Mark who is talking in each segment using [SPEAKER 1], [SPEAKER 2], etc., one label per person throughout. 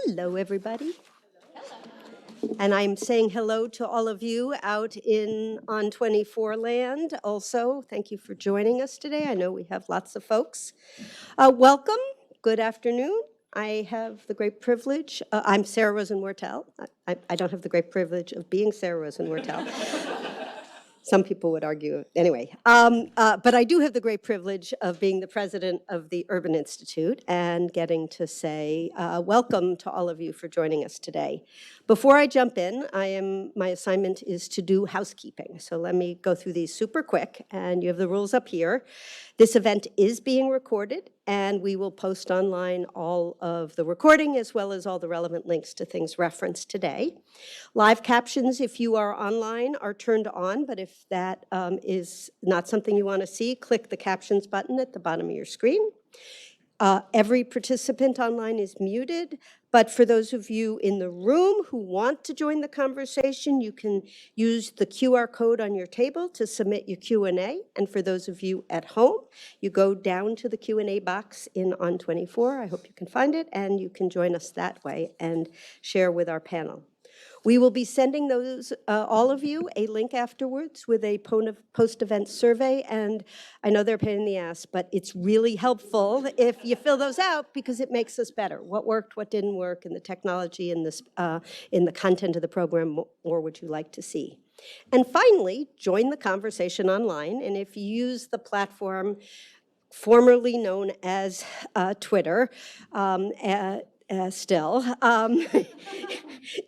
[SPEAKER 1] Hello, everybody. And I'm saying hello to all of you out on 24 land also. Thank you for joining us today. I know we have lots of folks. Welcome. Good afternoon. I have the great privilege. I'm Sarah Rosen-Wortel. I don't have the great privilege of being Sarah Rosen-Wortel. Some people would argue. Anyway, but I do have the great privilege of being the president of the Urban Institute and getting to say welcome to all of you for joining us today. Before I jump in, my assignment is to do housekeeping. So let me go through these super quick, and you have the rules up here. This event is being recorded, and we will post online all of the recording as well as all the relevant links to things referenced today. Live captions, if you are online, are turned on, but if that is not something you want to see, click the captions button at the bottom of your screen. Every participant online is muted, but for those of you in the room who want to join the conversation, you can use the QR code on your table to submit your Q&A. And for those of you at home, you go down to the Q&A box on 24. I hope you can find it, and you can join us that way and share with our panel. We will be sending those, all of you, a link afterwards with a post-event survey, and I know they're a pain in the ass, but it's really helpful if you fill those out because it makes us better. What worked, what didn't work, in the technology, in the content of the program, more would you like to see? And finally, join the conversation online, and if you use the platform formerly known as Twitter,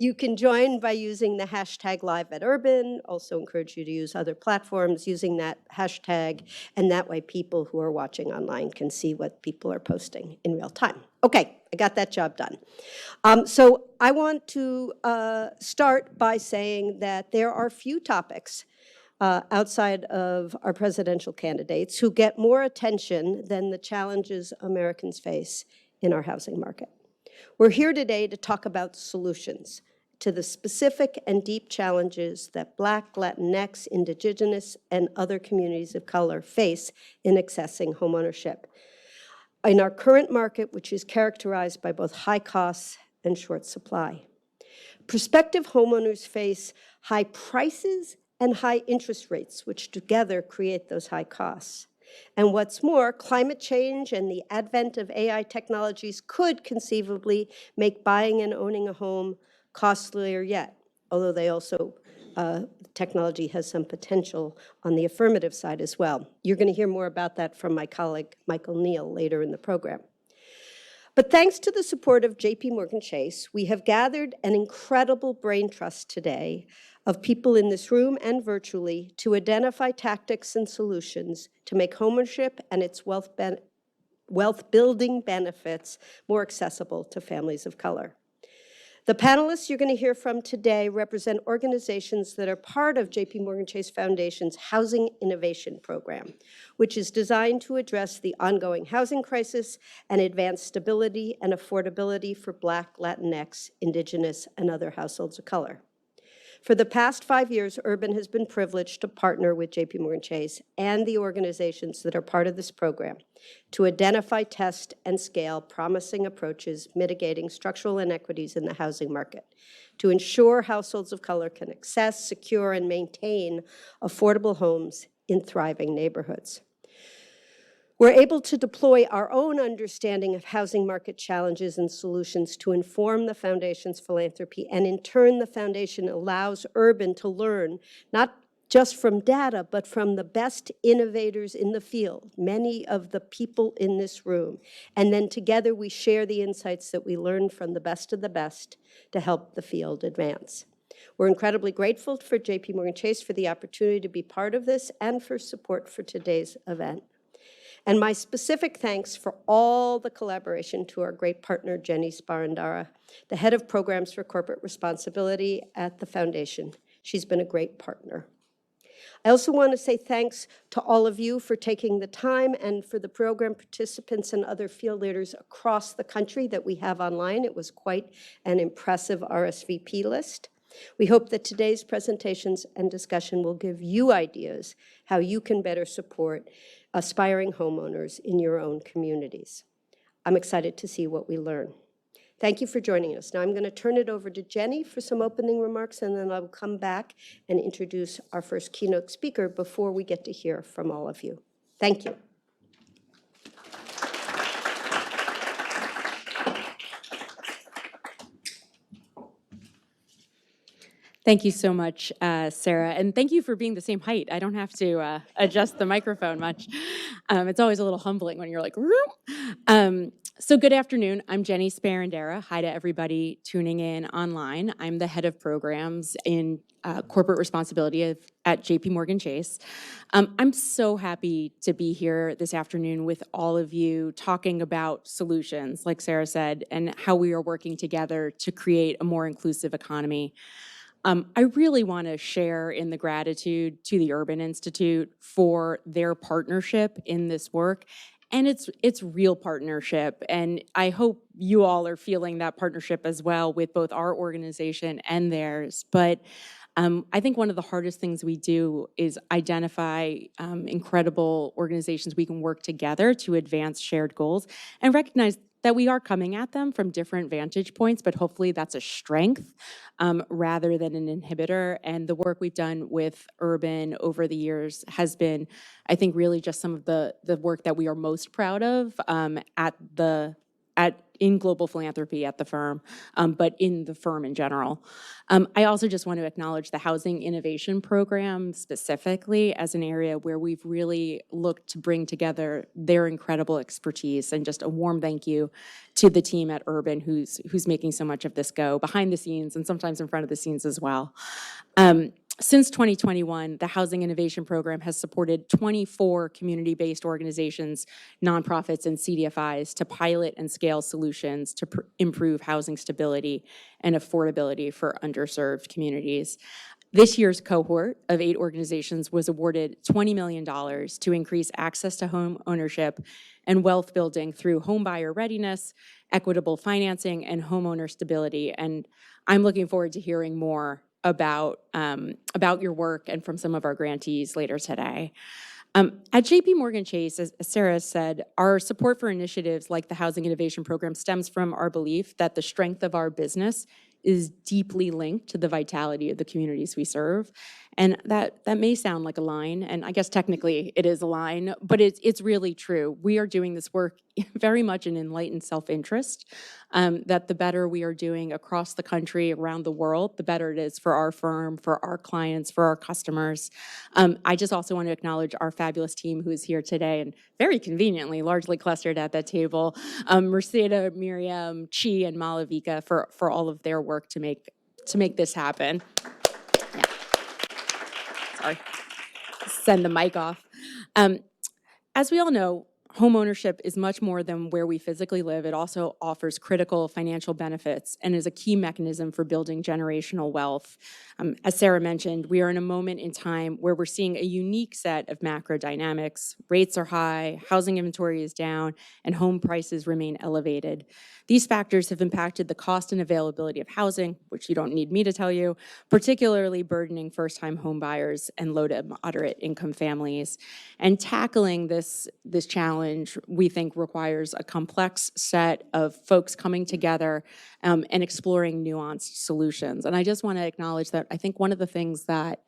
[SPEAKER 1] you can join by using the hashtag #LiveAtUrban. Also encourage you to use other platforms using that hashtag, and that way people who are watching online can see what people are posting in real time. Okay, I got that job done. So I want to start by saying that there are few topics outside of our presidential candidates who get more attention than the challenges Americans face in our housing market. We're here today to talk about solutions to the specific and deep challenges that Black, Latinx, Indigenous, and other communities of color face in accessing homeownership in our current market, which is characterized by both high costs and short supply. Prospective homeowners face high prices and high interest rates, which together create those high costs. And what's more, climate change and the advent of AI technologies could conceivably make buying and owning a home costlier yet, although technology has some potential on the affirmative side as well. You're going to hear more about that from my colleague, Michael Neal, later in the program. But thanks to the support of JPMorgan Chase, we have gathered an incredible brain trust today of people in this room and virtually to identify tactics and solutions to make homeownership and its wealth-building benefits more accessible to families of color. The panelists you're going to hear from today represent organizations that are part of JPMorgan Chase Foundation's Housing Innovation Program, which is designed to address the ongoing housing crisis and advance stability and affordability for Black, Latinx, Indigenous, and other households of color. For the past 5 years, Urban has been privileged to partner with JPMorgan Chase and the organizations that are part of this program to identify, test, and scale promising approaches mitigating structural inequities in the housing market, to ensure households of color can access, secure, and maintain affordable homes in thriving neighborhoods. We're able to deploy our own understanding of housing market challenges and solutions to inform the Foundation's philanthropy, and in turn, the Foundation allows Urban to learn not just from data, but from the best innovators in the field, many of the people in this room. And then together we share the insights that we learn from the best of the best to help the field advance. We're incredibly grateful for JPMorgan Chase for the opportunity to be part of this and for support for today's event. And my specific thanks for all the collaboration to our great partner, Jenny Sparandara, the head of programs for corporate responsibility at the Foundation. She's been a great partner. I also want to say thanks to all of you for taking the time and for the program participants and other field leaders across the country that we have online. It was quite an impressive RSVP list. We hope that today's presentations and discussion will give you ideas how you can better support aspiring homeowners in your own communities. I'm excited to see what we learn. Thank you for joining us. Now I'm going to turn it over to Jenny for some opening remarks, and then I will come back and introduce our first keynote speaker before we get to hear from all of you. Thank you.
[SPEAKER 2] Thank you so much, Sarah, and thank you for being the same height. I don't have to adjust the microphone much. It's always a little humbling when you're like, so good afternoon. I'm Jenny Sparandera. Hi to everybody tuning in online. I'm the head of programs in corporate responsibility at JP Morgan Chase. I'm so happy to be here this afternoon with all of you talking about solutions, like Sarah said, and how we are working together to create a more inclusive economy. I really want to share in the gratitude to the Urban Institute for their partnership in this work. And it's real partnership. And I hope you all are feeling that partnership as well with both our organization and theirs. But I think one of the hardest things we do is identify incredible organizations we can work together to advance shared goals and recognize that we are coming at them from different vantage points, but hopefully that's a strength rather than an inhibitor. And the work we've done with Urban over the years has been, I think, really just some of the work that we are most proud of in global philanthropy at the firm, but in the firm in general. I also just want to acknowledge the Housing Innovation Program specifically as an area where we've really looked to bring together their incredible expertise, and just a warm thank you to the team at Urban who's making so much of this go behind the scenes and sometimes in front of the scenes as well. Since 2021, the Housing Innovation Program has supported 24 community-based organizations, nonprofits, and CDFIs to pilot and scale solutions to improve housing stability and affordability for underserved communities. This year's cohort of 8 organizations was awarded $20 million to increase access to home ownership and wealth building through homebuyer readiness, equitable financing, and homeowner stability. And I'm looking forward to hearing more about your work and from some of our grantees later today. At JP Morgan Chase, as Sarah said, our support for initiatives like the Housing Innovation Program stems from our belief that the strength of our business is deeply linked to the vitality of the communities we serve. And that may sound like a line, and I guess technically it is a line, but it's really true. We are doing this work very much in enlightened self-interest, that the better we are doing across the country, around the world, the better it is for our firm, for our clients, for our customers. I just also want to acknowledge our fabulous team who is here today and very conveniently largely clustered at that table. Mercedes, Miriam, Chi, and Malavika for all of their work to make this happen. Yeah. Sorry. Send the mic off. As we all know, homeownership is much more than where we physically live. It also offers critical financial benefits and is a key mechanism for building generational wealth. As Sarah mentioned, we are in a moment in time where we're seeing a unique set of macro dynamics. Rates are high, housing inventory is down, and home prices remain elevated. These factors have impacted the cost and availability of housing, which you don't need me to tell you, particularly burdening first-time home buyers and low to moderate income families. And tackling this challenge, we think, requires a complex set of folks coming together and exploring nuanced solutions. And I just want to acknowledge that I think one of the things that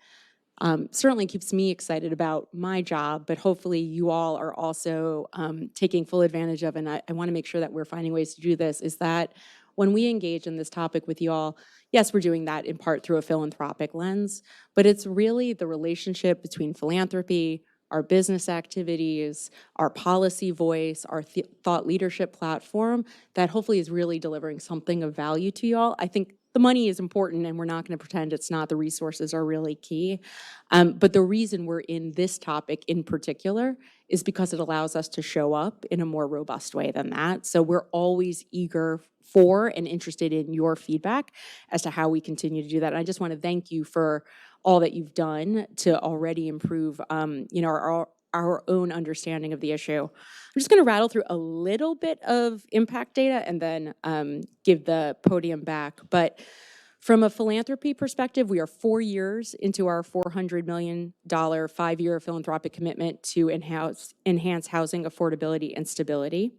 [SPEAKER 2] certainly keeps me excited about my job, but hopefully you all are also taking full advantage of, and I want to make sure that we're finding ways to do this, is that when we engage in this topic with you all, yes, we're doing that in part through a philanthropic lens, but it's really the relationship between philanthropy, our business activities, our policy voice, our thought leadership platform that hopefully is really delivering something of value to you all. I think the money is important, and we're not going to pretend it's not. The resources are really key. But the reason we're in this topic in particular is because it allows us to show up in a more robust way than that. So we're always eager for and interested in your feedback as to how we continue to do that. And I just want to thank you for all that you've done to already improve our own understanding of the issue. I'm just going to rattle through a little bit of impact data and then give the podium back. But from a philanthropy perspective, we are 4 years into our $400 million 5-year philanthropic commitment to enhance housing affordability and stability.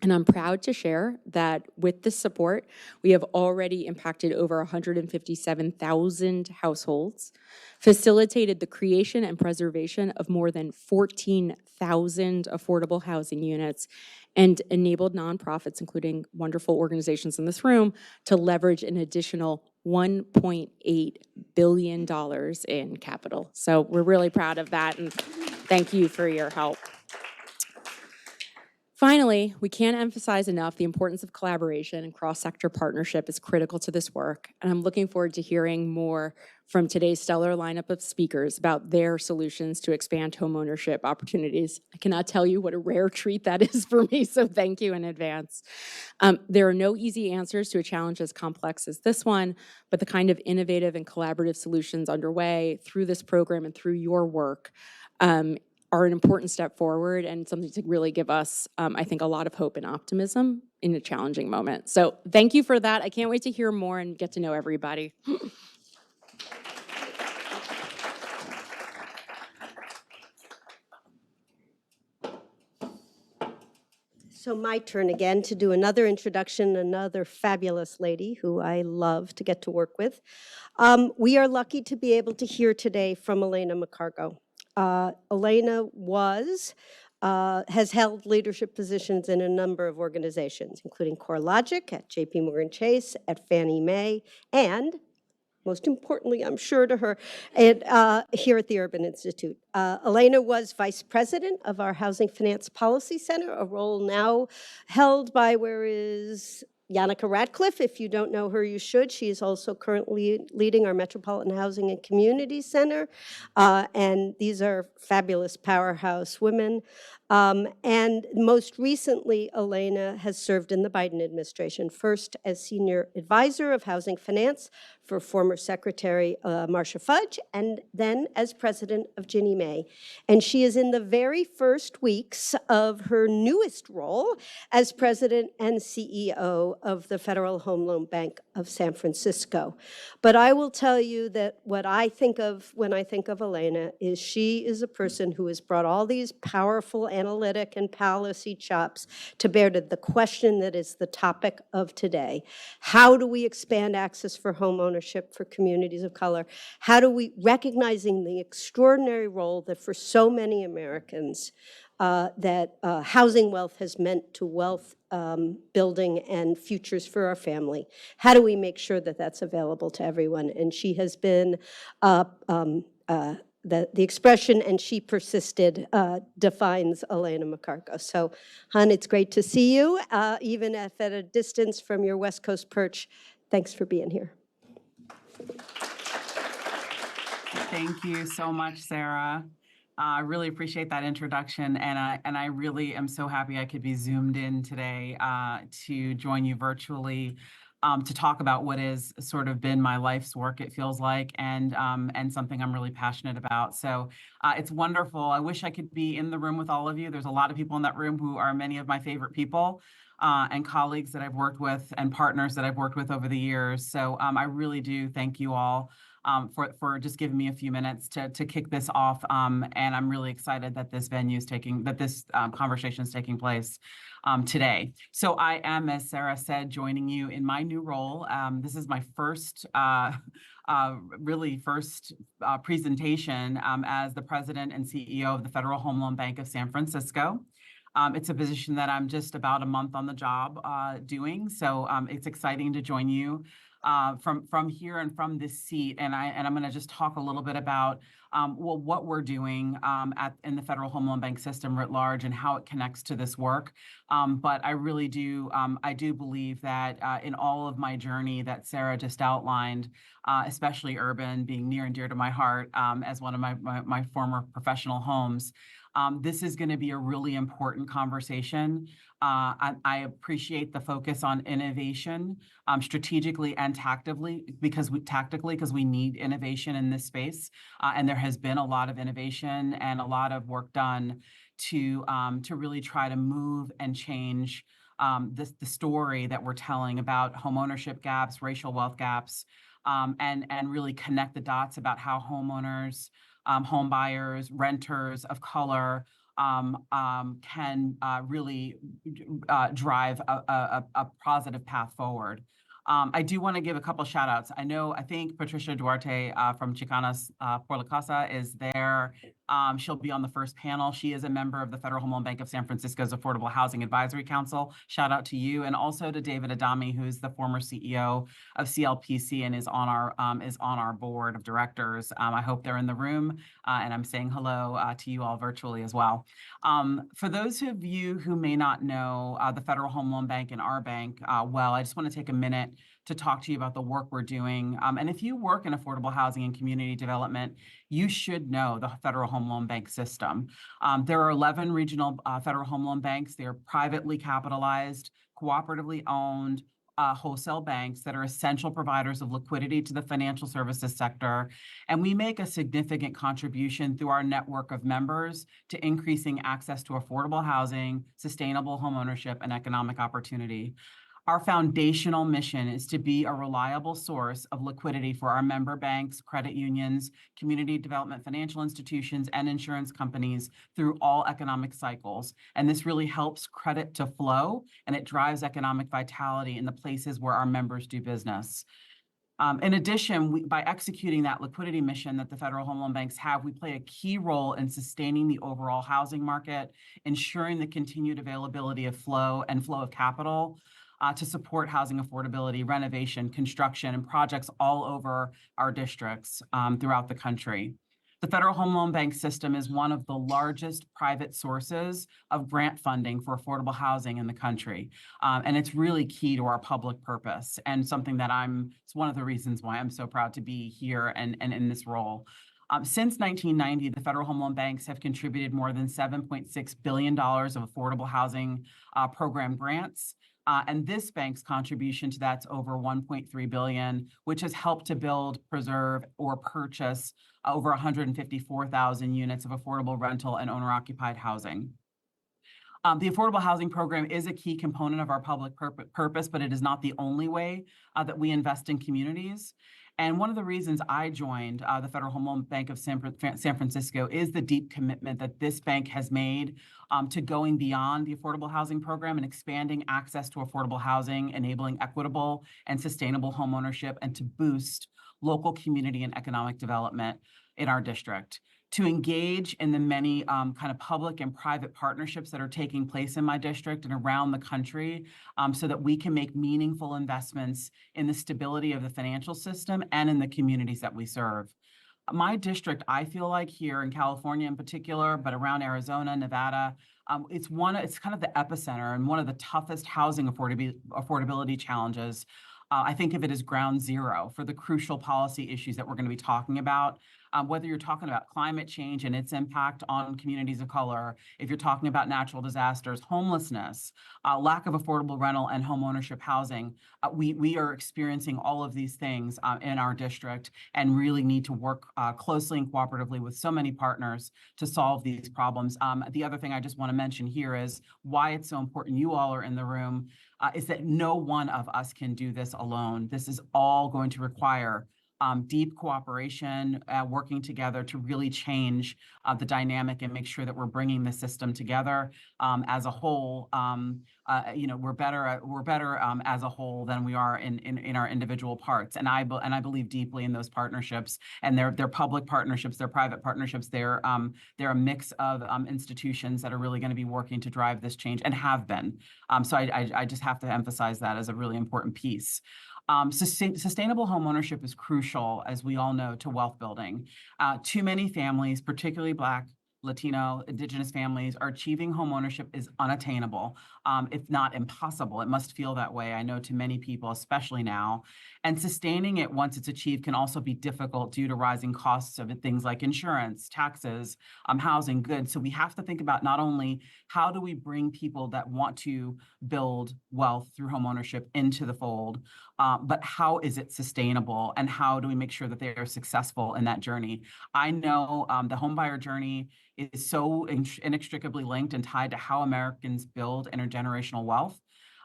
[SPEAKER 2] And I'm proud to share that with this support, we have already impacted over 157,000 households, facilitated the creation and preservation of more than 14,000 affordable housing units, and enabled nonprofits, including wonderful organizations in this room, to leverage an additional $1.8 billion in capital. So we're really proud of that, and thank you for your help. Finally, we can't emphasize enough the importance of collaboration and cross-sector partnership is critical to this work, and I'm looking forward to hearing more from today's stellar lineup of speakers about their solutions to expand homeownership opportunities. I cannot tell you what a rare treat that is for me, so thank you in advance. There are no easy answers to a challenge as complex as this one, but the kind of innovative and collaborative solutions underway through this program and through your work are an important step forward and something to really give us, I think, a lot of hope and optimism in a challenging moment. So thank you for that. I can't wait to hear more and get to know everybody.
[SPEAKER 1] So my turn again to do another introduction, another fabulous lady who I love to get to work with. We are lucky to be able to hear today from Elena McCargo. Elena has held leadership positions in a number of organizations, including CoreLogic at JP Morgan Chase, at Fannie Mae, and most importantly, I'm sure to her, here at the Urban Institute. Elena was vice president of our Housing Finance Policy Center, a role now held by, where is Yannicka Ratcliffe? If you don't know her, you should. She is also currently leading our Metropolitan Housing and Community Center. And these are fabulous powerhouse women. And most recently, Elena has served in the Biden administration, first as senior advisor of housing finance for former Secretary Marcia Fudge, and then as president of Ginnie Mae. And she is in the very first weeks of her newest role as president and CEO of the Federal Home Loan Bank of San Francisco. But I will tell you that what I think of when I think of Elena is she is a person who has brought all these powerful analytic and policy chops to bear to the question that is the topic of today. How do we expand access for homeownership for communities of color? How do we, recognizing the extraordinary role that for so many Americans that housing wealth has meant to wealth building and futures for our family, how do we make sure that that's available to everyone? And she has been the expression, and she persisted, defines Elena McCargo. So, hon, it's great to see you, even if at a distance from your West Coast perch. Thanks for being here.
[SPEAKER 3] Thank you so much, Sarah. I really appreciate that introduction, and I really am so happy I could be zoomed in today to join you virtually to talk about what has sort of been my life's work, it feels like, and something I'm really passionate about. So it's wonderful. I wish I could be in the room with all of you. There's a lot of people in that room who are many of my favorite people and colleagues that I've worked with and partners that I've worked with over the years. So I really do thank you all for just giving me a few minutes to kick this off. And I'm really excited that this conversation is taking place today. So I am, as Sarah said, joining you in my new role. This is my first presentation as the president and CEO of the Federal Home Loan Bank of San Francisco. It's a position that I'm just about a month on the job doing. So it's exciting to join you from here and from this seat. And I'm going to just talk a little bit about what we're doing in the Federal Home Loan Bank system writ large and how it connects to this work. But I really do, I do believe that in all of my journey that Sarah just outlined, especially urban being near and dear to my heart as one of my former professional homes, this is going to be a really important conversation. I appreciate the focus on innovation strategically and tactically because we need innovation in this space. And there has been a lot of innovation and a lot of work done to really try to move and change the story that we're telling about homeownership gaps, racial wealth gaps, and really connect the dots about how homeowners, home buyers, renters of color can really drive a positive path forward. I do want to give a couple shout outs. I think Patricia Duarte from Chicanas por la Casa is there. She'll be on the first panel. She is a member of the Federal Home Loan Bank of San Francisco's Affordable Housing Advisory Council. Shout out to you, and also to David Adami, who's the former CEO of CLPC and is on our board of directors. I hope they're in the room, and I'm saying hello to you all virtually as well. For those of you who may not know the Federal Home Loan Bank and our bank well, I just want to take a minute to talk to you about the work we're doing. And if you work in affordable housing and community development, you should know the Federal Home Loan Bank system. There are 11 regional Federal Home Loan Banks. They are privately capitalized, cooperatively owned, wholesale banks that are essential providers of liquidity to the financial services sector. And we make a significant contribution through our network of members to increasing access to affordable housing, sustainable homeownership, and economic opportunity. Our foundational mission is to be a reliable source of liquidity for our member banks, credit unions, community development financial institutions, and insurance companies through all economic cycles. And this really helps credit to flow, and it drives economic vitality in the places where our members do business. In addition, by executing that liquidity mission that the Federal Home Loan Banks have, we play a key role in sustaining the overall housing market, ensuring the continued availability of flow of capital, to support housing affordability, renovation, construction, and projects all over our districts throughout the country. The Federal Home Loan Bank system is one of the largest private sources of grant funding for affordable housing in the country. And it's really key to our public purpose, and something that it's one of the reasons why I'm so proud to be here and in this role. Since 1990, the Federal Home Loan Banks have contributed more than $7.6 billion of affordable housing program grants. And this bank's contribution to that's over $1.3 billion, which has helped to build, preserve, or purchase over 154,000 units of affordable rental and owner-occupied housing. The affordable housing program is a key component of our public purpose, but it is not the only way that we invest in communities. And one of the reasons I joined the Federal Home Loan Bank of San Francisco is the deep commitment that this bank has made to going beyond the affordable housing program and expanding access to affordable housing, enabling equitable and sustainable homeownership, and to boost local community and economic development in our district. To engage in the many kind of public and private partnerships that are taking place in my district and around the country, so that we can make meaningful investments in the stability of the financial system and in the communities that we serve. My district, I feel like here in California in particular, but around Arizona, Nevada, it's kind of the epicenter and one of the toughest housing affordability challenges. I think of it as ground zero for the crucial policy issues that we're going to be talking about. Whether you're talking about climate change and its impact on communities of color, if you're talking about natural disasters, homelessness, lack of affordable rental and homeownership housing, we are experiencing all of these things in our district and really need to work closely and cooperatively with so many partners to solve these problems. The other thing I just want to mention here is why it's so important you all are in the room, is that no one of us can do this alone. This is all going to require deep cooperation, working together to really change the dynamic and make sure that we're bringing the system together as a whole. We're better as a whole than we are in our individual parts. And I believe deeply in those partnerships, and they're public partnerships, they're private partnerships, they're a mix of institutions that are really going to be working to drive this change and have been. So I just have to emphasize that as a really important piece. Sustainable homeownership is crucial, as we all know, to wealth building. Too many families, particularly Black, Latino, Indigenous families, are achieving homeownership is unattainable, if not impossible. It must feel that way, I know, to many people, especially now. And sustaining it once it's achieved can also be difficult due to rising costs of things like insurance, taxes, housing, goods. So we have to think about not only how do we bring people that want to build wealth through homeownership into the fold, but how is it sustainable, and how do we make sure that they are successful in that journey? I know the homebuyer journey is so inextricably linked and tied to how Americans build intergenerational wealth.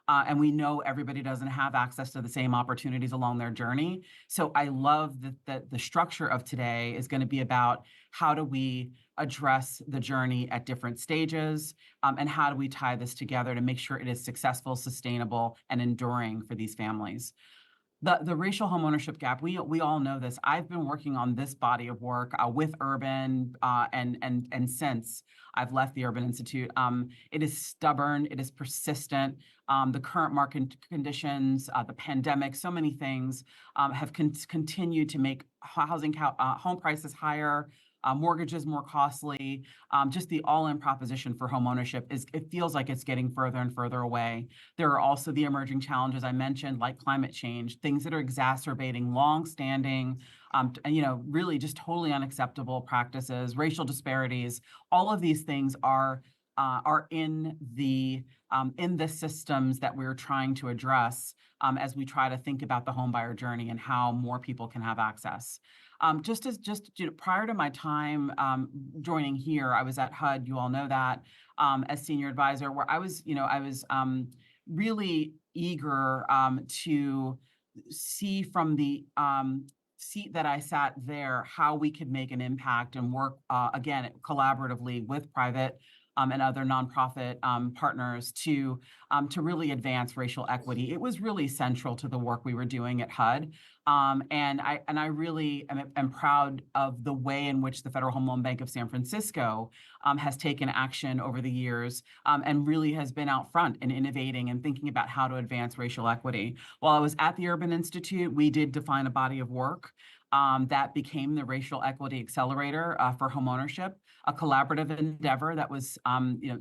[SPEAKER 3] And we know everybody doesn't have access to the same opportunities along their journey. So I love that the structure of today is going to be about how do we address the journey at different stages, and how do we tie this together to make sure it is successful, sustainable, and enduring for these families. The racial homeownership gap, we all know this. I've been working on this body of work with Urban, and since I've left the Urban Institute. It is stubborn, it is persistent. The current market conditions, the pandemic, so many things have continued to make home prices higher, mortgages more costly. Just the all-in proposition for homeownership it feels like it's getting further and further away. There are also the emerging challenges I mentioned, like climate change, things that are exacerbating long-standing, really just totally unacceptable practices, racial disparities. All of these things are in the systems that we're trying to address as we try to think about the homebuyer journey and how more people can have access. Prior to my time joining here, I was at HUD. You all know that, as senior advisor, where I was really eager to see from the seat that I sat there how we could make an impact and work again collaboratively with private and other nonprofit partners to really advance racial equity. It was really central to the work we were doing at HUD. And I really am proud of the way in which the Federal Home Loan Bank of San Francisco has taken action over the years and really has been out front in innovating and thinking about how to advance racial equity. While I was at the Urban Institute, we did define a body of work that became the Racial Equity Accelerator for Homeownership, a collaborative endeavor that was,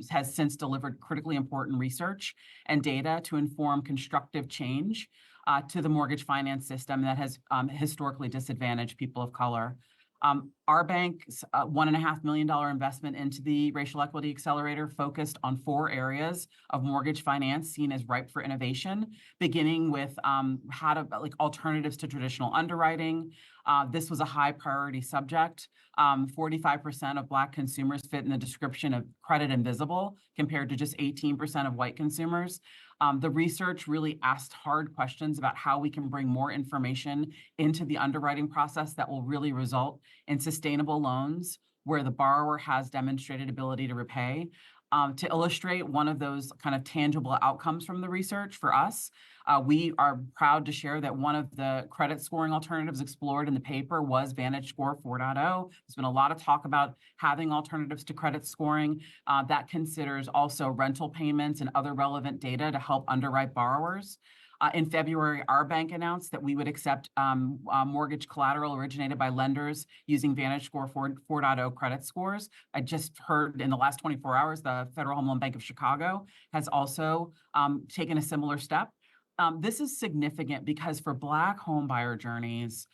[SPEAKER 3] has since delivered critically important research and data to inform constructive change to the mortgage finance system that has historically disadvantaged people of color. Our bank's $1.5 million investment into the Racial Equity Accelerator focused on 4 areas of mortgage finance seen as ripe for innovation, beginning with alternatives to traditional underwriting. This was a high priority subject. 45% of Black consumers fit in the description of credit invisible, compared to just 18% of white consumers. The research really asked hard questions about how we can bring more information into the underwriting process that will really result in sustainable loans where the borrower has demonstrated ability to repay. To illustrate one of those kind of tangible outcomes from the research for us, we are proud to share that one of the credit scoring alternatives explored in the paper was VantageScore 4.0. There's been a lot of talk about having alternatives to credit scoring that considers also rental payments and other relevant data to help underwrite borrowers. In February, our bank announced that we would accept mortgage collateral originated by lenders using VantageScore 4.0 credit scores. I just heard in the last 24 hours, the Federal Home Loan Bank of Chicago has also taken a similar step. This is significant because for Black home buyer journeys,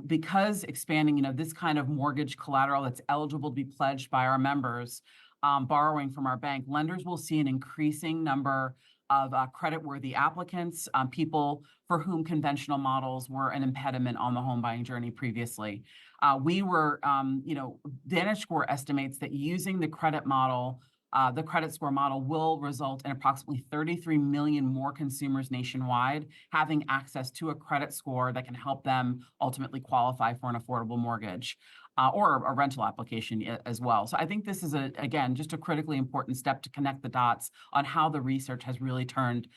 [SPEAKER 3] because expanding, this kind of mortgage collateral that's eligible to be pledged by our members, borrowing from our bank, lenders will see an increasing number of credit-worthy applicants, people for whom conventional models were an impediment on the home buying journey previously. VantageScore estimates that using the credit score model will result in approximately 33 million more consumers nationwide having access to a credit score that can help them ultimately qualify for an affordable mortgage. Or a rental application as well. So I think this is, again, just a critically important step to connect the dots on how the research has really turned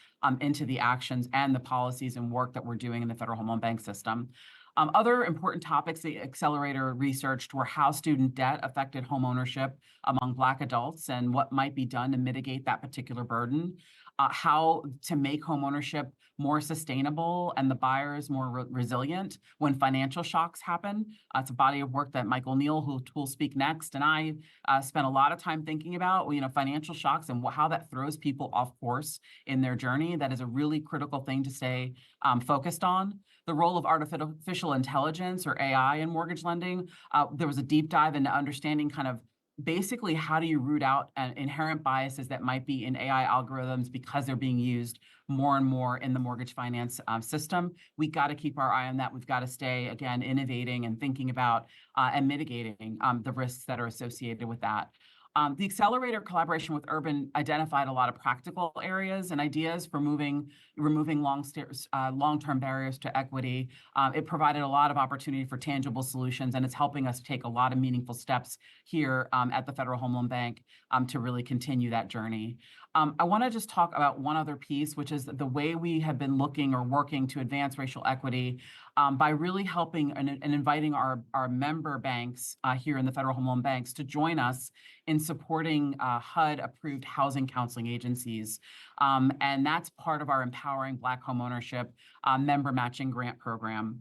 [SPEAKER 3] into the actions and the policies and work that we're doing in the Federal Home Loan Bank system. Other important topics the accelerator researched were how student debt affected home ownership among Black adults and what might be done to mitigate that particular burden, how to make home ownership more sustainable and the buyers more resilient when financial shocks happen. It's a body of work that Michael Neal, who will speak next, and I spent a lot of time thinking about, financial shocks and how that throws people off course in their journey. That is a really critical thing to stay focused on. The role of artificial intelligence or AI in mortgage lending. There was a deep dive into understanding kind of basically how do you root out inherent biases that might be in AI algorithms because they're being used more and more in the mortgage finance system. We got to keep our eye on that. We've got to stay, again, innovating and thinking about and mitigating the risks that are associated with that. The accelerator collaboration with Urban identified a lot of practical areas and ideas for removing long-term barriers to equity. It provided a lot of opportunity for tangible solutions, and it's helping us take a lot of meaningful steps here at the Federal Home Loan Bank to really continue that journey. I want to just talk about one other piece, which is the way we have been looking or working to advance racial equity by really helping and inviting our member banks here in the Federal Home Loan Banks to join us in supporting HUD-approved housing counseling agencies. And that's part of our Empowering Black Homeownership member matching grant program.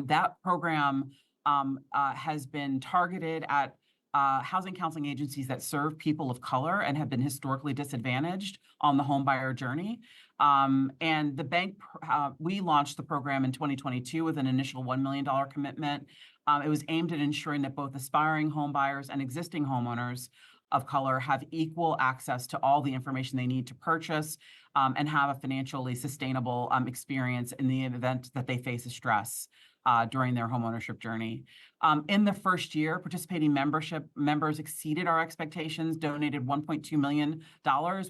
[SPEAKER 3] That program has been targeted at housing counseling agencies that serve people of color and have been historically disadvantaged on the home buyer journey. And the bank, we launched the program in 2022 with an initial $1 million commitment. It was aimed at ensuring that both aspiring home buyers and existing homeowners of color have equal access to all the information they need to purchase and have a financially sustainable experience in the event that they face a stress during their homeownership journey. In the first year, participating members exceeded our expectations, donated $1.2 million,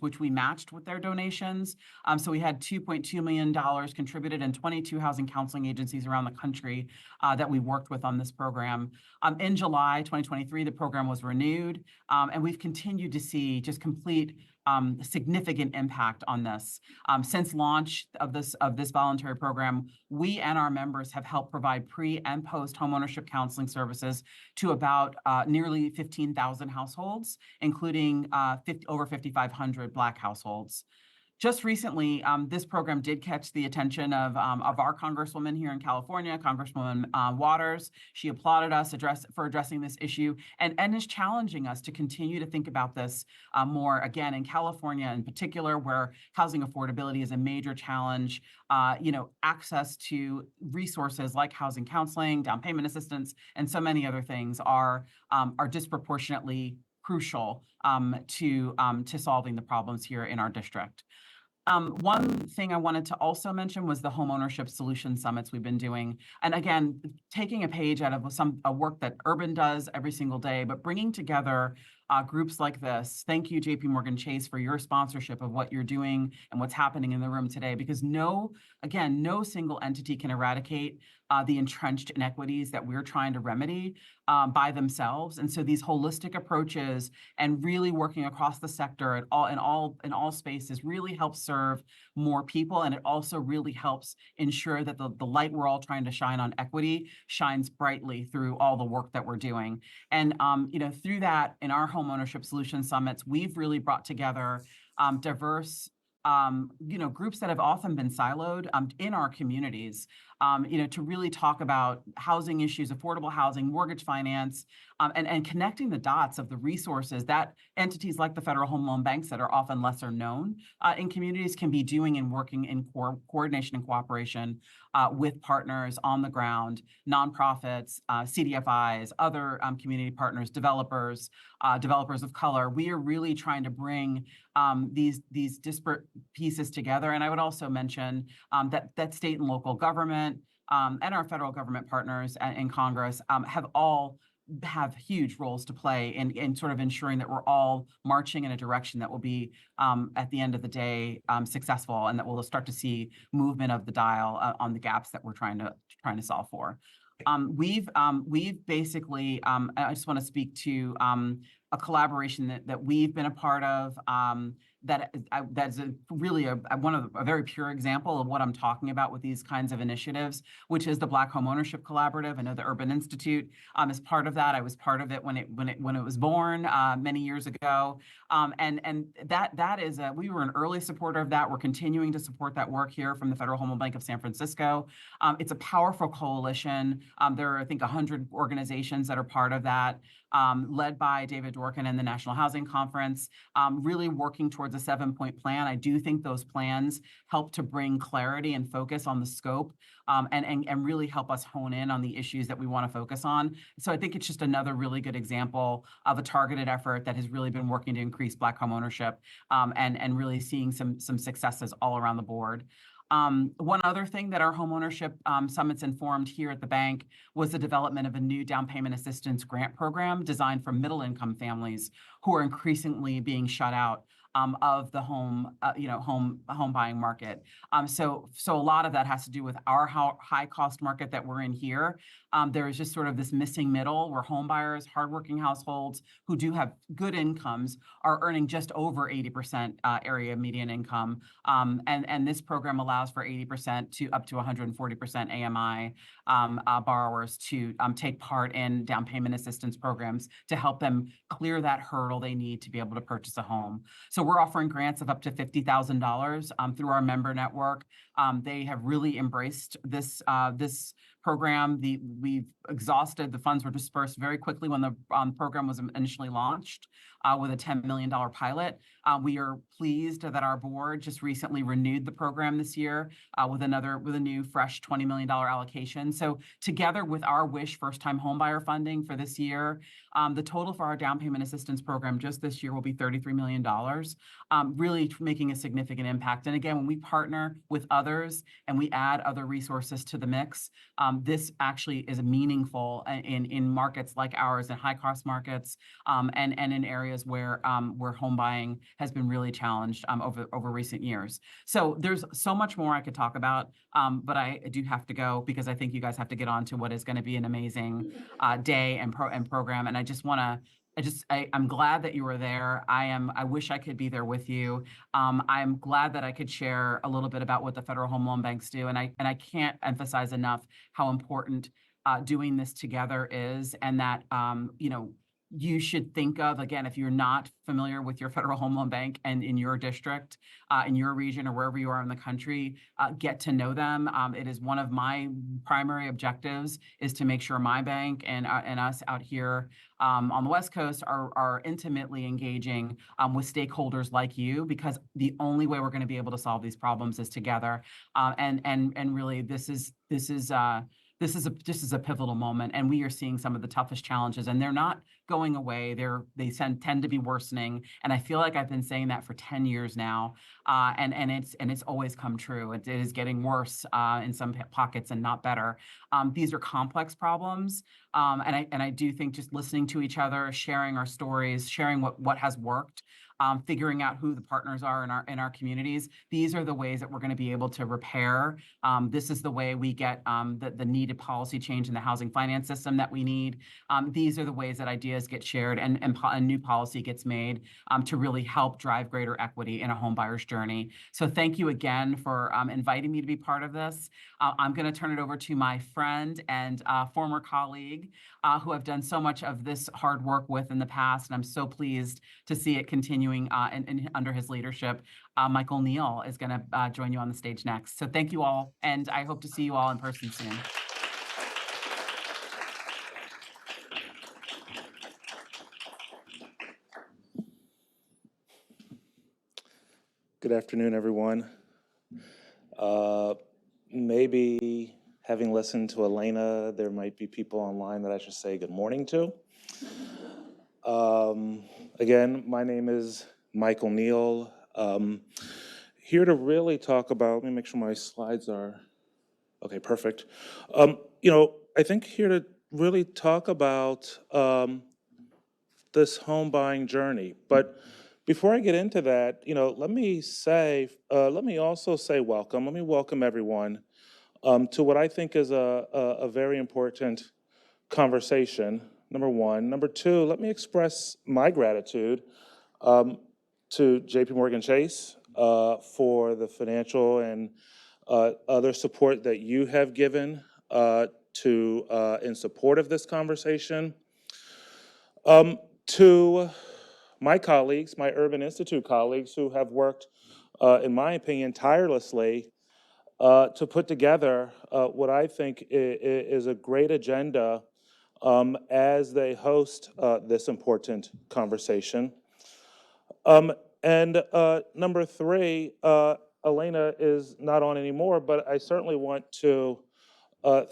[SPEAKER 3] which we matched with their donations. So we had $2.2 million contributed in 22 housing counseling agencies around the country that we worked with on this program. In July 2023, the program was renewed, and we've continued to see just complete significant impact on this. Since launch of this voluntary program, we and our members have helped provide pre and post homeownership counseling services to about nearly 15,000 households, including over 5,500 Black households. Just recently, this program did catch the attention of our Congresswoman here in California, Congresswoman Waters. She applauded us for addressing this issue and is challenging us to continue to think about this more, again, in California in particular, where housing affordability is a major challenge. Access to resources like housing counseling, down payment assistance, and so many other things are disproportionately crucial to solving the problems here in our district. One thing I wanted to also mention was the homeownership solution summits we've been doing. And again, taking a page out of a work that Urban does every single day, but bringing together groups like this. Thank you, JPMorgan Chase, for your sponsorship of what you're doing and what's happening in the room today, because no single entity can eradicate the entrenched inequities that we're trying to remedy by themselves. And so these holistic approaches and really working across the sector in all spaces really helps serve more people. And it also really helps ensure that the light we're all trying to shine on equity shines brightly through all the work that we're doing. And through that, in our homeownership solution summits, we've really brought together diverse groups that have often been siloed in our communities, to really talk about housing issues, affordable housing, mortgage finance, and connecting the dots of the resources that entities like the Federal Home Loan Banks that are often lesser known in communities can be doing and working in coordination and cooperation with partners on the ground, nonprofits, CDFIs, other community partners, developers of color. We are really trying to bring these disparate pieces together. And I would also mention that state and local government and our federal government partners in Congress have huge roles to play in sort of ensuring that we're all marching in a direction that will be, at the end of the day, successful, and that we'll start to see movement of the dial on the gaps that we're trying to solve for. We've basically, I just want to speak to a collaboration that we've been a part of. That's really a very pure example of what I'm talking about with these kinds of initiatives, which is the Black Homeownership Collaborative. I know the Urban Institute is part of that. I was part of it when it was born many years ago, and that is we were an early supporter of that. We're continuing to support that work here from the Federal Home Loan Bank of San Francisco. It's a powerful coalition. There are, I think, 100 organizations that are part of that, led by David Dworkin and the National Housing Conference, really working towards a 7-point plan. I do think those plans help to bring clarity and focus on the scope, and really help us hone in on the issues that we want to focus on. So I think it's just another really good example of a targeted effort that has really been working to increase Black homeownership, and really seeing some successes all around the board. One other thing that our homeownership summits informed here at the bank was the development of a new down payment assistance grant program designed for middle income families who are increasingly being shut out of the home buying market. So a lot of that has to do with our high cost market that we're in here. There is just sort of this missing middle where home buyers, hardworking households who do have good incomes are earning just over 80% area median income. And this program allows for 80% to up to 140% AMI borrowers to take part in down payment assistance programs to help them clear that hurdle they need to be able to purchase a home. So we're offering grants of up to $50,000 through our member network. They have really embraced this program. We've exhausted, the funds were dispersed very quickly when the program was initially launched with a $10 million pilot. We are pleased that our board just recently renewed the program this year with a new fresh $20 million allocation. So together with our WISH first-time homebuyer funding for this year, the total for our down payment assistance program just this year will be $33 million, really making a significant impact. And again, when we partner with others and we add other resources to the mix, this actually is meaningful in markets like ours, in high-cost markets, and in areas where home buying has been really challenged over recent years. So there's so much more I could talk about, but I do have to go because I think you guys have to get on to what is going to be an amazing day and program. And I just want to. I'm glad that you were there. I wish I could be there with you. I'm glad that I could share a little bit about what the Federal Home Loan Banks do. And I can't emphasize enough how important doing this together is, and that, you should think of, again, if you're not familiar with your Federal Home Loan Bank and in your district, in your region or wherever you are in the country, get to know them. It is one of my primary objectives is to make sure my bank and us out here on the West Coast are intimately engaging with stakeholders like you, because the only way we're going to be able to solve these problems is together. And really, this is a pivotal moment, and we are seeing some of the toughest challenges, and they're not going away. They tend to be worsening, and I feel like I've been saying that for 10 years now, and it's always come true. It is getting worse in some pockets and not better. These are complex problems, and I do think just listening to each other, sharing our stories, sharing what has worked, figuring out who the partners are in our communities. These are the ways that we're going to be able to repair. This is the way we get the needed policy change in the housing finance system that we need. These are the ways that ideas get shared and new policy gets made to really help drive greater equity in a home buyer's journey. So thank you again for inviting me to be part of this. I'm going to turn it over to my friend and former colleague who I've done so much of this hard work with in the past, and I'm so pleased to see it continuing under his leadership. Michael Neal is going to join you on the stage next. So thank you all, and I hope to see you all in person soon.
[SPEAKER 4] Good afternoon, everyone. Maybe having listened to Elena, there might be people online that I should say good morning to. Again, my name is Michael Neal. Here to really talk about, let me make sure my slides are, okay, perfect. I think here to really talk about this home buying journey. But before I get into that, let me also say welcome. Let me welcome everyone to what I think is a very important conversation, number one. Number two, let me express my gratitude to JP Chase for the financial and other support that you have given in support of this conversation. To my colleagues, my Urban Institute colleagues, who have worked, in my opinion, tirelessly to put together what I think is a great agenda as they host this important conversation. And number three, Elena is not on anymore, but I certainly want to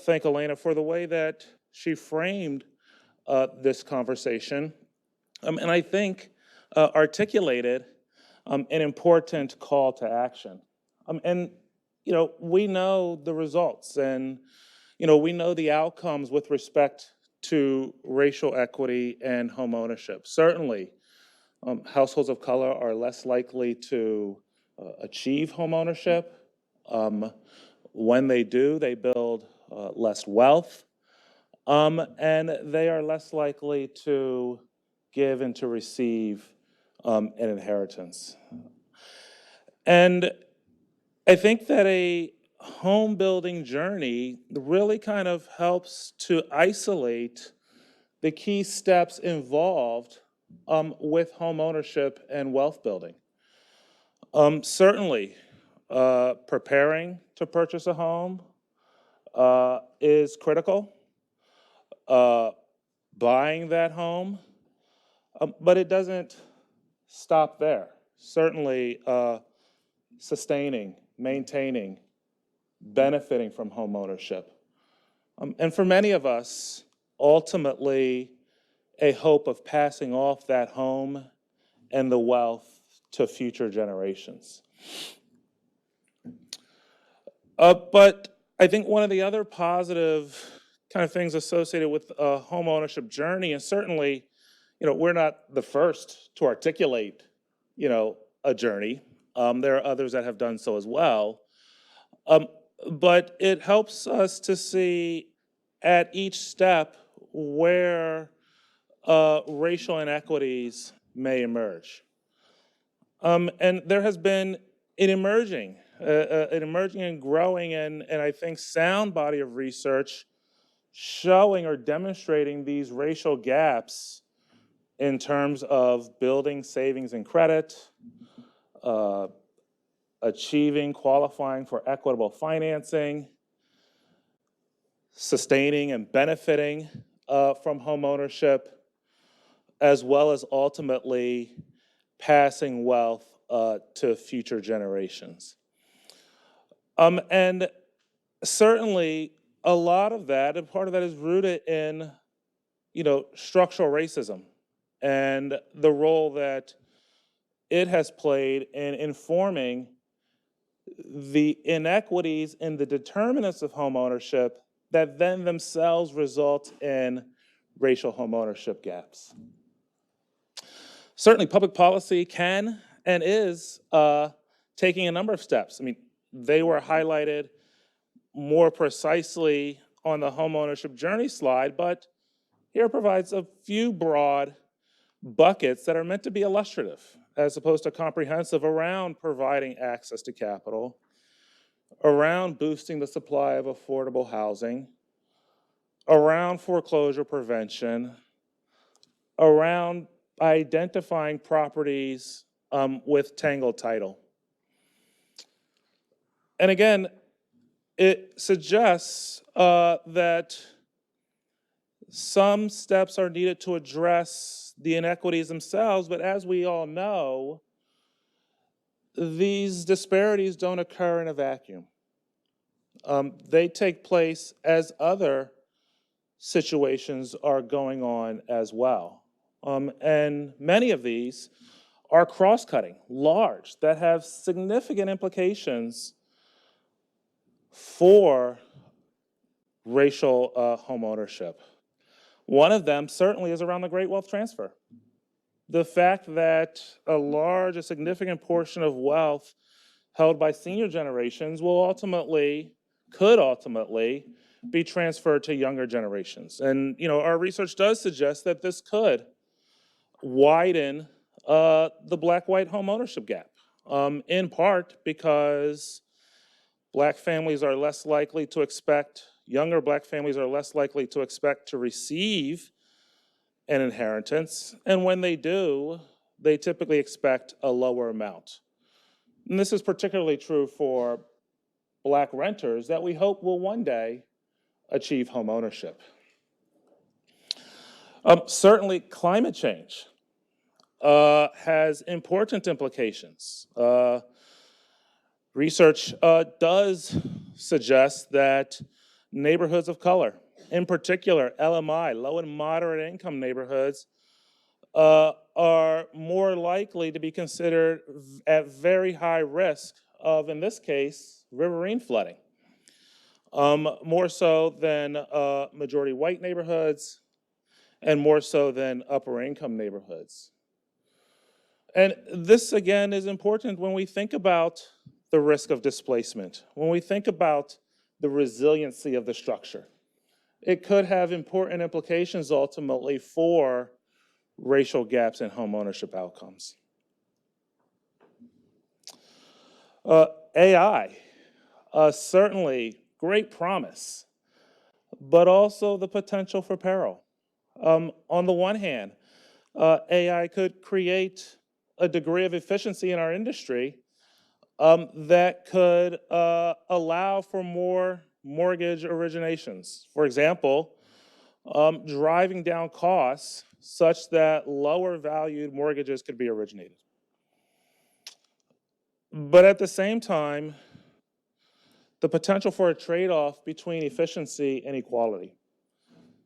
[SPEAKER 4] thank Elena for the way that she framed this conversation, and I think articulated an important call to action. And we know the results and, we know the outcomes with respect to racial equity and home ownership. Certainly, households of color are less likely to achieve home ownership. When they do, they build less wealth, and they are less likely to give and to receive an inheritance. And I think that a home building journey really kind of helps to isolate the key steps involved with home ownership and wealth building. Certainly, preparing to purchase a home is critical. Buying that home, but it doesn't stop there. Certainly, sustaining, maintaining, benefiting from home ownership. And for many of us, ultimately, a hope of passing off that home and the wealth to future generations. But I think one of the other positive kind of things associated with a home ownership journey, and certainly, we're not the first to articulate, a journey. There are others that have done so as well. But it helps us to see at each step where racial inequities may emerge. And there has been an emerging and growing and I think sound body of research showing or demonstrating these racial gaps in terms of building savings and credit, achieving, qualifying for equitable financing, sustaining and benefiting from home ownership, as well as ultimately passing wealth to future generations. And certainly a lot of that, and part of that is rooted in, structural racism and the role that it has played in informing the inequities in the determinants of home ownership that then themselves result in racial home ownership gaps. Certainly, public policy can and is taking a number of steps. I mean, they were highlighted more precisely on the home ownership journey slide, but here provides a few broad buckets that are meant to be illustrative as opposed to comprehensive around providing access to capital, around boosting the supply of affordable housing, around foreclosure prevention, around identifying properties with tangled title. And again, it suggests that some steps are needed to address the inequities themselves, but as we all know, these disparities don't occur in a vacuum. They take place as other situations are going on as well. And many of these are cross-cutting, large, that have significant implications for racial home ownership. One of them certainly is around the great wealth transfer. The fact that a significant portion of wealth held by senior generations could ultimately be transferred to younger generations. And, our research does suggest that this could widen the black-white home ownership gap, in part because younger black families are less likely to expect to receive an inheritance, and when they do, they typically expect a lower amount. And this is particularly true for Black renters that we hope will one day achieve home ownership. Certainly, climate change has important implications. Research does suggest that neighborhoods of color, in particular LMI, low and moderate income neighborhoods, are more likely to be considered at very high risk of, in this case, riverine flooding. More so than majority white neighborhoods, and more so than upper income neighborhoods. And this, again, is important when we think about the risk of displacement, when we think about the resiliency of the structure. It could have important implications ultimately for racial gaps in homeownership outcomes. AI, certainly great promise, but also the potential for peril. On the one hand, AI could create a degree of efficiency in our industry that could allow for more mortgage originations. For example, driving down costs such that lower valued mortgages could be originated. But at the same time, the potential for a trade-off between efficiency and equality,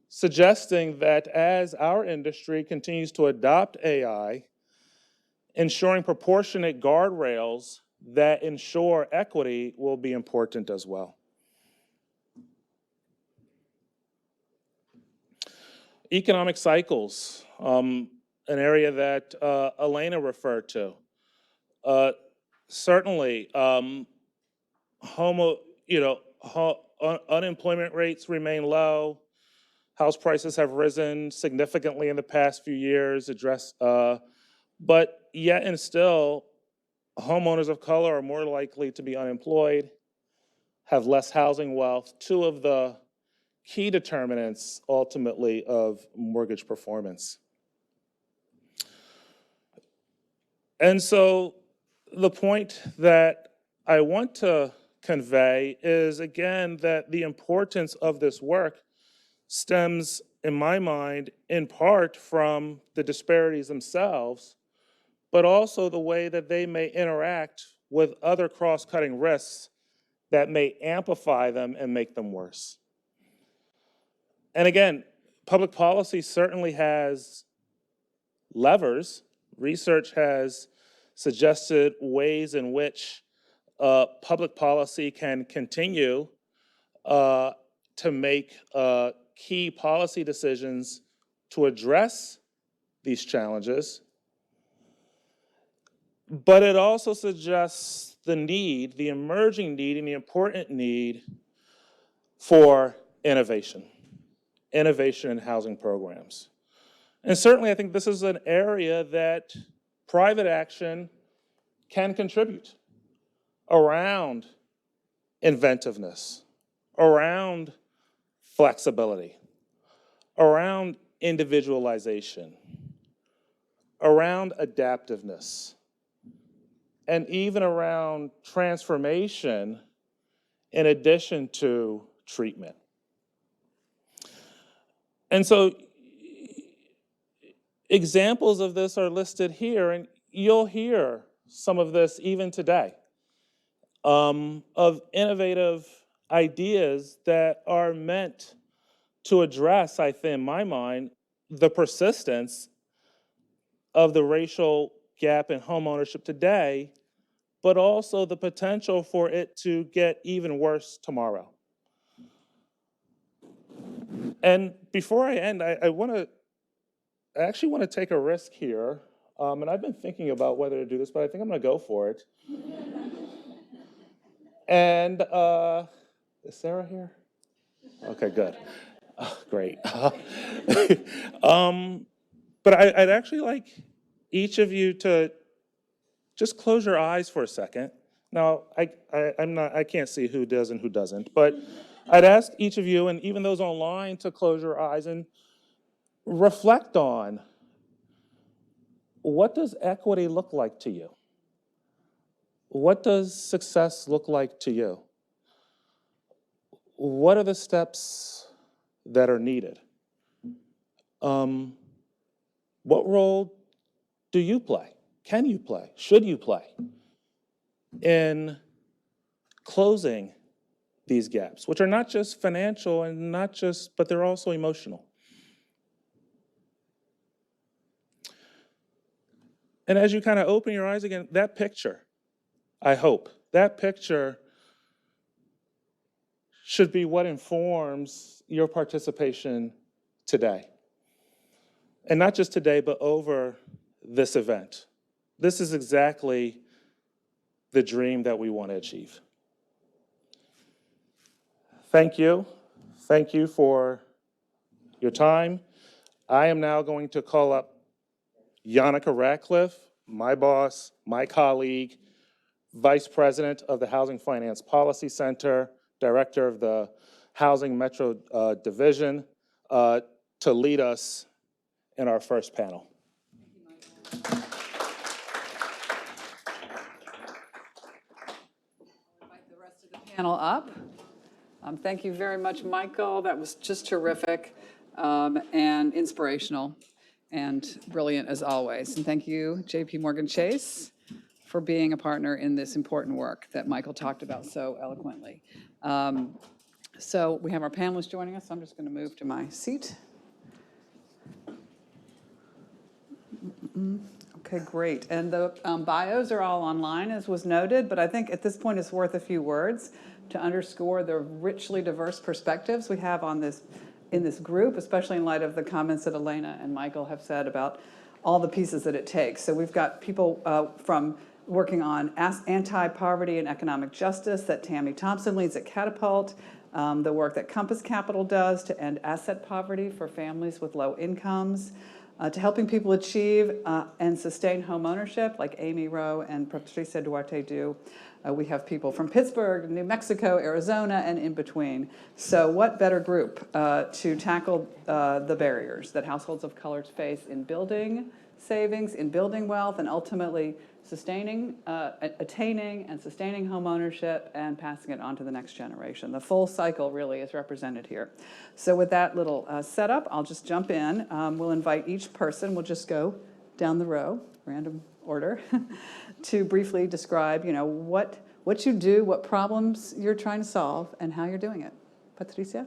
[SPEAKER 4] suggesting that as our industry continues to adopt AI, ensuring proportionate guardrails that ensure equity will be important as well. Economic cycles, an area that Elena referred to. Certainly, unemployment rates remain low. House prices have risen significantly in the past few years, but yet and still, homeowners of color are more likely to be unemployed, have less housing wealth, two of the key determinants ultimately of mortgage performance. And so the point that I want to convey is, again, that the importance of this work stems, in my mind, in part from the disparities themselves, but also the way that they may interact with other cross-cutting risks that may amplify them and make them worse. And again, public policy certainly has levers. Research has suggested ways in which public policy can continue to make key policy decisions to address these challenges. But it also suggests the need, the emerging need, and the important need for innovation in housing programs. And certainly I think this is an area that private action can contribute around inventiveness, around flexibility, around individualization, around adaptiveness, and even around transformation in addition to treatment. And so examples of this are listed here, and you'll hear some of this even today, of innovative ideas that are meant to address, I think, in my mind, the persistence of the racial gap in homeownership today, but also the potential for it to get even worse tomorrow. And before I end, I actually want to take a risk here, and I've been thinking about whether to do this, but I think I'm going to go for it. And is Sarah here? Okay, good. Oh, great. But I'd actually like each of you to just close your eyes for a second. Now, I can't see who does and who doesn't, but I'd ask each of you, and even those online, to close your eyes and reflect on, what does equity look like to you? What does success look like to you? What are the steps that are needed? What role do you play? Can you play? Should you play in closing these gaps, which are not just financial and but they're also emotional? And as you kind of open your eyes again, that picture, I hope, that picture should be what informs your participation today. And not just today, but over this event. This is exactly the dream that we want to achieve. Thank you. Thank you for your time. I am now going to call up Yannicka Ratcliffe, my boss, my colleague, Vice President of the Housing Finance Policy Center, Director of the Housing Metro Division, to lead us in our first panel.
[SPEAKER 5] Invite the rest of the panel up. Thank you very much, Michael. That was just terrific and inspirational and brilliant as always. And thank you, JP Morgan Chase, for being a partner in this important work that Michael talked about so eloquently. So we have our panelists joining us. I'm just going to move to my seat. Okay, great. And the bios are all online, as was noted, but I think at this point it's worth a few words to underscore the richly diverse perspectives we have on this in this group, especially in light of the comments that Elena and Michael have said about all the pieces that it takes. So we've got people from working on anti-poverty and economic justice that Tammy Thompson leads at Catapult, the work that Compass Capital does to end asset poverty for families with low incomes, to helping people achieve and sustain home ownership, like Amy Rowe and Patricia Duarte do. We have people from Pittsburgh, New Mexico, Arizona, and in between. So what better group to tackle the barriers that households of color face in building savings, in building wealth, and ultimately sustaining, attaining and sustaining home ownership and passing it on to the next generation. The full cycle really is represented here. So with that little setup, I'll just jump in. We'll invite each person, we'll just go down the row, random order, to briefly describe, what you do, what problems you're trying to solve, and how you're doing it. Patricia?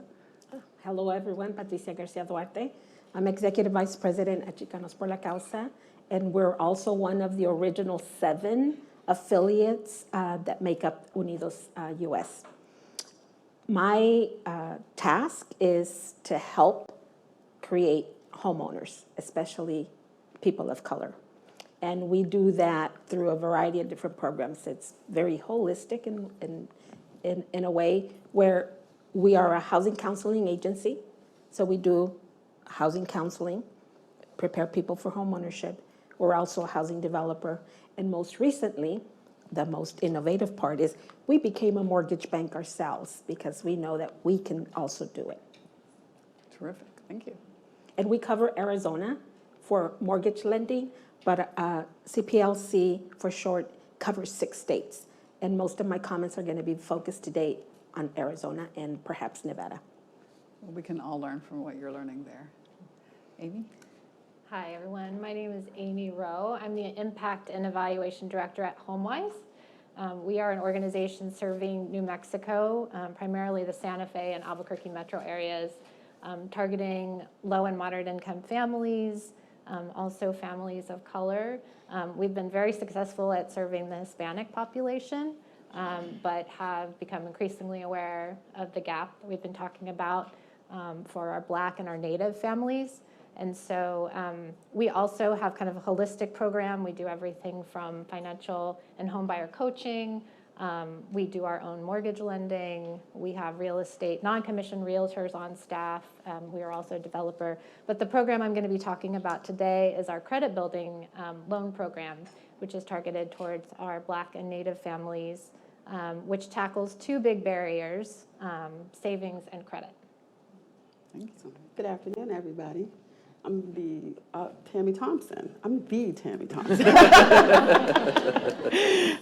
[SPEAKER 6] Hello, everyone. Patricia Garcia Duarte. I'm Executive Vice President at Chicanos por la Causa, and we're also one of the original 7 affiliates that make up Unidos US. My task is to help create homeowners, especially people of color. And we do that through a variety of different programs. It's very holistic in a way where we are a housing counseling agency. So we do housing counseling, prepare people for home ownership. We're also a housing developer. And most recently, the most innovative part is we became a mortgage bank ourselves because we know that we can also do it.
[SPEAKER 5] Terrific. Thank you.
[SPEAKER 6] And we cover Arizona for mortgage lending, but CPLC, for short, covers 6 states. And most of my comments are going to be focused today on Arizona and perhaps Nevada.
[SPEAKER 5] Well, we can all learn from what you're learning there. Amy?
[SPEAKER 7] Hi, everyone. My name is Amy Rowe. I'm the Impact and Evaluation Director at HomeWise. We are an organization serving New Mexico, primarily the Santa Fe and Albuquerque metro areas, targeting low and moderate income families, also families of color. We've been very successful at serving the Hispanic population, but have become increasingly aware of the gap that we've been talking about for our Black and our Native families. And so we also have kind of a holistic program. We do everything from financial and home buyer coaching. We do our own mortgage lending. We have real estate, non-commissioned realtors on staff. We are also a developer. But the program I'm going to be talking about today is our credit building loan program, which is targeted towards our Black and Native families, which tackles 2 big barriers, savings and credit.
[SPEAKER 5] Thank you.
[SPEAKER 8] Good afternoon, everybody. I'm Tammy Thompson. I'm the Tammy Thompson.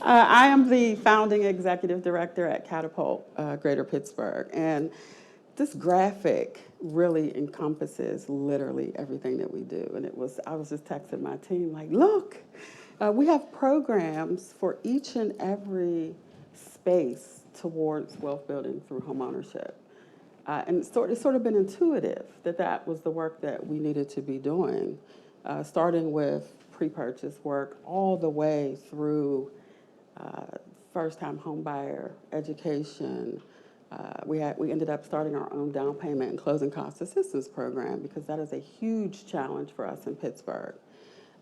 [SPEAKER 8] I am the founding executive director at Catapult Greater Pittsburgh. And this graphic really encompasses literally everything that we do. And I was just texting my team like, look, we have programs for each and every space towards wealth building through homeownership. And it's sort of been intuitive that was the work that we needed to be doing, starting with pre-purchase work all the way through first-time home buyer education. We ended up starting our own down payment and closing cost assistance program because that is a huge challenge for us in Pittsburgh.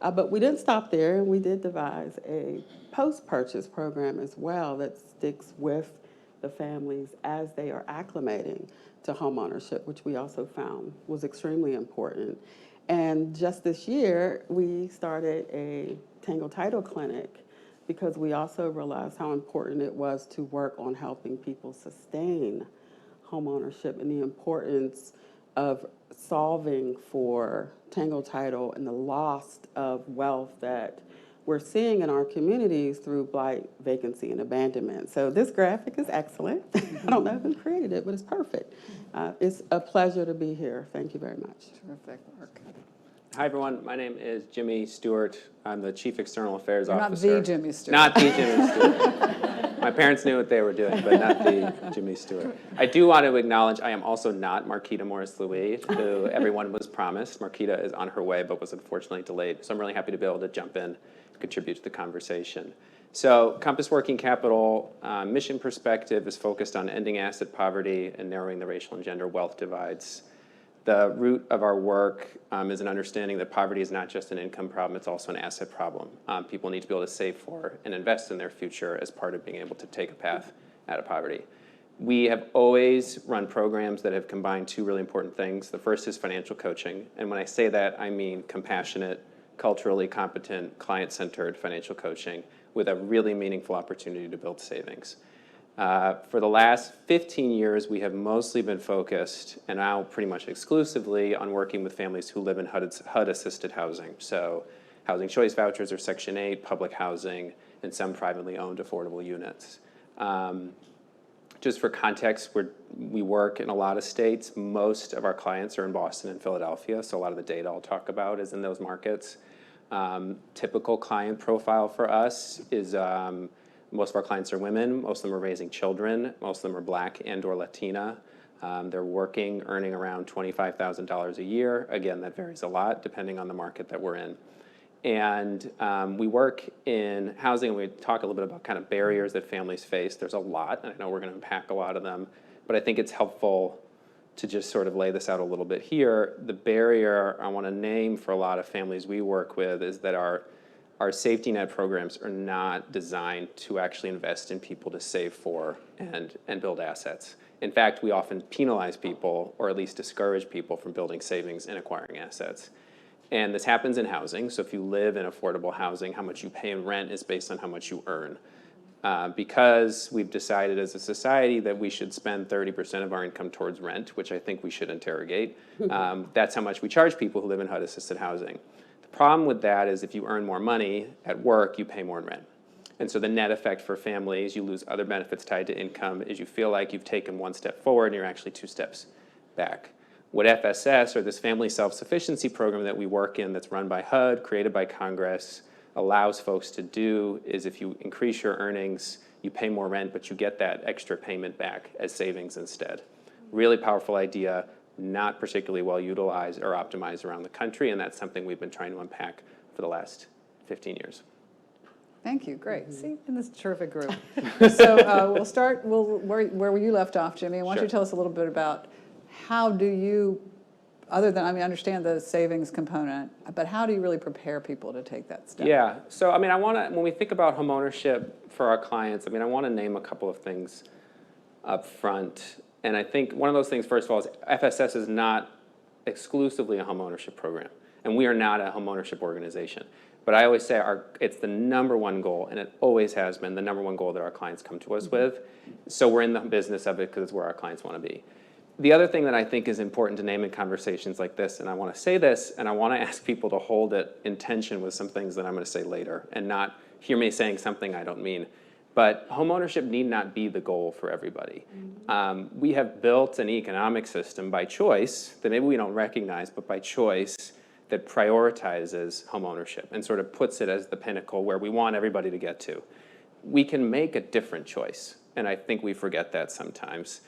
[SPEAKER 8] But we didn't stop there, and we did devise a post-purchase program as well that sticks with the families as they are acclimating to homeownership, which we also found was extremely important. And just this year, we started a Tangle Title Clinic because we also realized how important it was to work on helping people sustain homeownership and the importance of solving for Tangle Title and the loss of wealth that we're seeing in our communities through blight, vacancy, and abandonment. So this graphic is excellent. I don't know who created it, but it's perfect. It's a pleasure to be here. Thank you very much.
[SPEAKER 5] Terrific work.
[SPEAKER 9] Hi, everyone. My name is Jimmy Stewart. I'm the Chief External Affairs
[SPEAKER 5] You're
[SPEAKER 9] Officer.
[SPEAKER 5] not the Jimmy Stewart.
[SPEAKER 9] Not the Jimmy Stewart. My parents knew what they were doing, but not the Jimmy Stewart. I do want to acknowledge I am also not Marquita Morris-Louis, who everyone was promised. Marquita is on her way, but was unfortunately delayed. So I'm really happy to be able to jump in and contribute to the conversation. So Compass Working Capital mission perspective is focused on ending asset poverty and narrowing the racial and gender wealth divides. The root of our work is an understanding that poverty is not just an income problem, it's also an asset problem. People need to be able to save for and invest in their future as part of being able to take a path out of poverty. We have always run programs that have combined two really important things. The first is financial coaching, and when I say that, I mean compassionate, culturally competent, client-centered financial coaching with a really meaningful opportunity to build savings. For the last 15 years, we have mostly been focused, and now pretty much exclusively, on working with families who live in HUD-assisted housing. So housing choice vouchers or Section 8, public housing, and some privately owned affordable units. Just for context, we work in a lot of states. Most of our clients are in Boston and Philadelphia, so a lot of the data I'll talk about is in those markets. Typical client profile for us is most of our clients are women, most of them are raising children, most of them are Black and or Latina. They're working, earning around $25,000 a year. Again, that varies a lot depending on the market that we're in. And we work in housing, and we talk a little bit about kind of barriers that families face. There's a lot, and I know we're gonna unpack a lot of them, but I think it's helpful to just sort of lay this out a little bit here. The barrier I wanna name for a lot of families we work with is that our safety net programs are not designed to actually invest in people to save for and build assets. In fact, we often penalize people, or at least discourage people from building savings and acquiring assets. And this happens in housing. So if you live in affordable housing, how much you pay in rent is based on how much you earn. Because we've decided as a society that we should spend 30% of our income towards rent, which I think we should interrogate, that's how much we charge people who live in HUD-assisted housing. The problem with that is if you earn more money at work, you pay more in rent. And so the net effect for families, you lose other benefits tied to income, is you feel like you've taken one step forward and you're actually 2 steps back. What FSS, or this family self-sufficiency program that we work in that's run by HUD, created by Congress, allows folks to do is if you increase your earnings, you pay more rent, but you get that extra payment back as savings instead. Really powerful idea, not particularly well utilized or optimized around the country, and that's something we've been trying to unpack for the last 15 years.
[SPEAKER 5] Thank you, great. See, in this terrific group. So we'll start where you left off, Jimmy. I want you to tell us a little bit about how do you, other than, I mean, I understand the savings component, but how do you really prepare people to take that step?
[SPEAKER 9] Yeah, so I mean, when we think about homeownership for our clients, I mean, I want to name a couple of things up front. And I think one of those things, first of all, is FSS is not exclusively a homeownership program. And we are not a homeownership organization. But I always say it's the number one goal, and it always has been the number one goal that our clients come to us with. So we're in the business of it because it's where our clients want to be. The other thing that I think is important to name in conversations like this, and I want to say this, and I want to ask people to hold it in tension with some things that I'm going to say later, and not hear me saying something I don't mean. But homeownership need not be the goal for everybody. We have built an economic system by choice that maybe we don't recognize, but by choice that prioritizes homeownership and sort of puts it as the pinnacle where we want everybody to get to. We can make a different choice, and I think we forget that sometimes.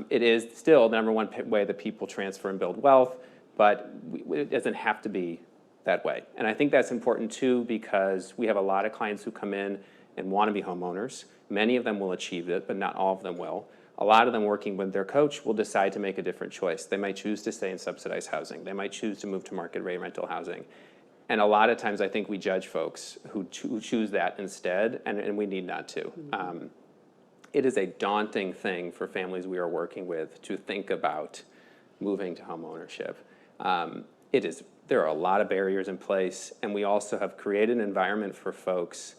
[SPEAKER 9] It is still the number one way that people transfer and build wealth, but it doesn't have to be that way. And I think that's important too because we have a lot of clients who come in and want to be homeowners. Many of them will achieve it, but not all of them will. A lot of them working with their coach will decide to make a different choice. They might choose to stay in subsidized housing. They might choose to move to market rate rental housing. And a lot of times I think we judge folks who choose that instead, and we need not to. It is a daunting thing for families we are working with to think about moving to homeownership. There are a lot of barriers in place, and we also have created an environment for folks.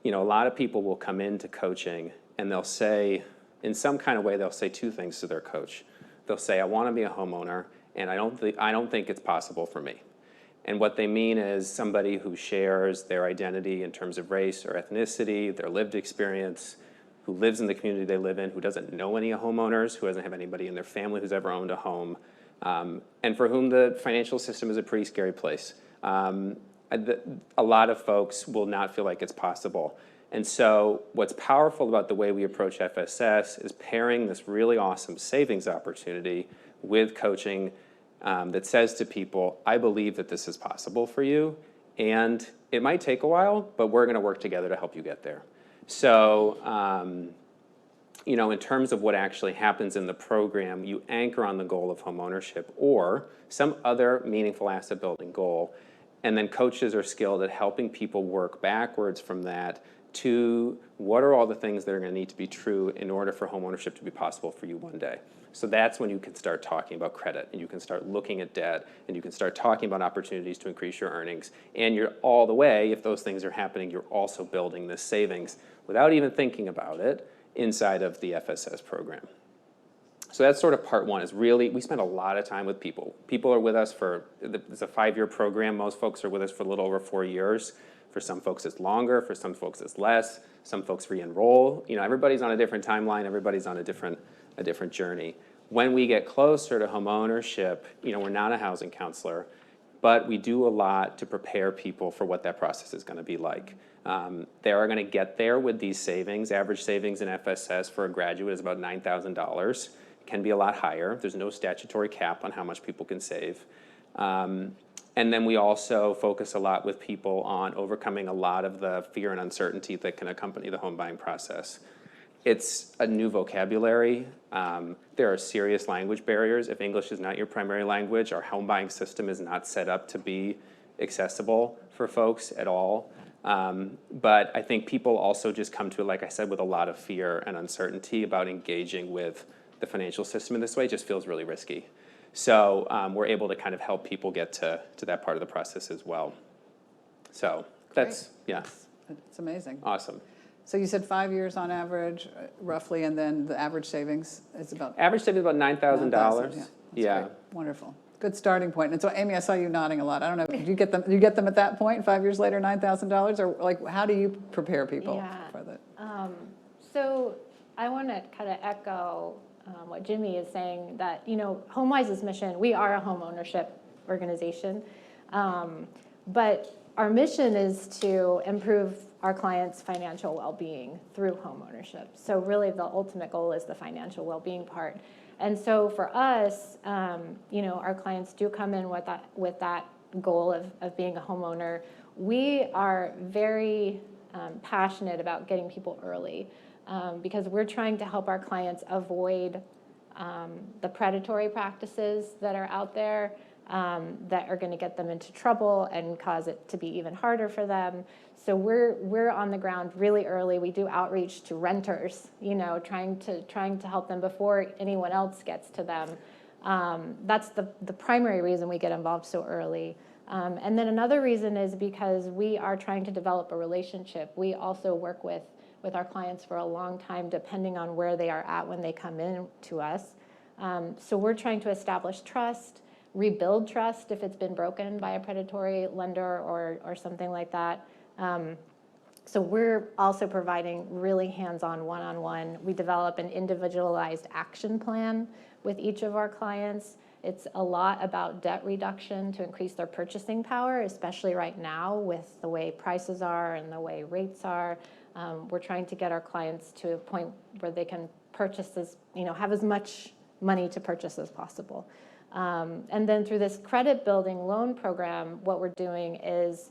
[SPEAKER 9] You know, a lot of people will come into coaching and they'll say, in some kind of way, they'll say two things to their coach. They'll say, I want to be a homeowner, and I don't think it's possible for me. And what they mean is somebody who shares their identity in terms of race or ethnicity, their lived experience, who lives in the community they live in, who doesn't know any homeowners, who doesn't have anybody in their family who's ever owned a home, and for whom the financial system is a pretty scary place. A lot of folks will not feel like it's possible. And so what's powerful about the way we approach FSS is pairing this really awesome savings opportunity with coaching that says to people, I believe that this is possible for you, and it might take a while, but we're going to work together to help you get there. So, you know, in terms of what actually happens in the program, you anchor on the goal of homeownership or some other meaningful asset building goal, and then coaches are skilled at helping people work backwards from that to what are all the things that are going to need to be true in order for homeownership to be possible for you one day. So that's when you can start talking about credit, and you can start looking at debt, and you can start talking about opportunities to increase your earnings. And you're all the way, if those things are happening, you're also building this savings without even thinking about it inside of the FSS program. So that's sort of part one, is really, we spend a lot of time with people. People are with us it's a 5-year program. Most folks are with us for a little over 4 years. For some folks it's longer, for some folks it's less. Some folks re-enroll. You know, everybody's on a different timeline, everybody's on a different journey. When we get closer to homeownership, you know, we're not a housing counselor, but we do a lot to prepare people for what that process is going to be like. They are going to get there with these savings. Average savings in FSS for a graduate is about $9,000. It can be a lot higher. There's no statutory cap on how much people can save. And then we also focus a lot with people on overcoming a lot of the fear and uncertainty that can accompany the home buying process. It's a new vocabulary. There are serious language barriers. If English is not your primary language, our home buying system is not set up to be accessible for folks at all. But I think people also just come to it, like I said, with a lot of fear and uncertainty about engaging with the financial system in this way. It just feels really risky. So we're able to kind of help people get to that part of the process as well. So that's, yeah.
[SPEAKER 5] It's amazing.
[SPEAKER 9] Awesome.
[SPEAKER 5] So you said 5 years on average, roughly, and then the average savings is about?
[SPEAKER 9] Average savings is about $9,000.
[SPEAKER 5] That's
[SPEAKER 9] Yeah.
[SPEAKER 5] great. Wonderful. Good starting point. And so, Amy, I saw you nodding a lot. I don't know, did you get them at that point, 5 years later, $9,000? Or like, how do you prepare people for that?
[SPEAKER 7] So I want to kind of echo what Jimmy is saying, that, you know, HomeWise's mission, we are a home ownership organization, but our mission is to improve our clients' financial well-being through home ownership. So really the ultimate goal is the financial well-being part. And so for us, you know, our clients do come in with that goal of being a homeowner. We are very passionate about getting people early because we're trying to help our clients avoid the predatory practices that are out there that are going to get them into trouble and cause it to be even harder for them. So we're on the ground really early. We do outreach to renters, you know, trying to help them before anyone else gets to them. That's the primary reason we get involved so early. And then another reason is because we are trying to develop a relationship. We also work with our clients for a long time, depending on where they are at when they come in to us. So we're trying to establish trust, rebuild trust if it's been broken by a predatory lender or something like that. So we're also providing really hands-on, one-on-one. We develop an individualized action plan with each of our clients. It's a lot about debt reduction to increase their purchasing power, especially right now with the way prices are and the way rates are. We're trying to get our clients to a point where they can purchase have as much money to purchase as possible. And then through this credit building loan program, what we're doing is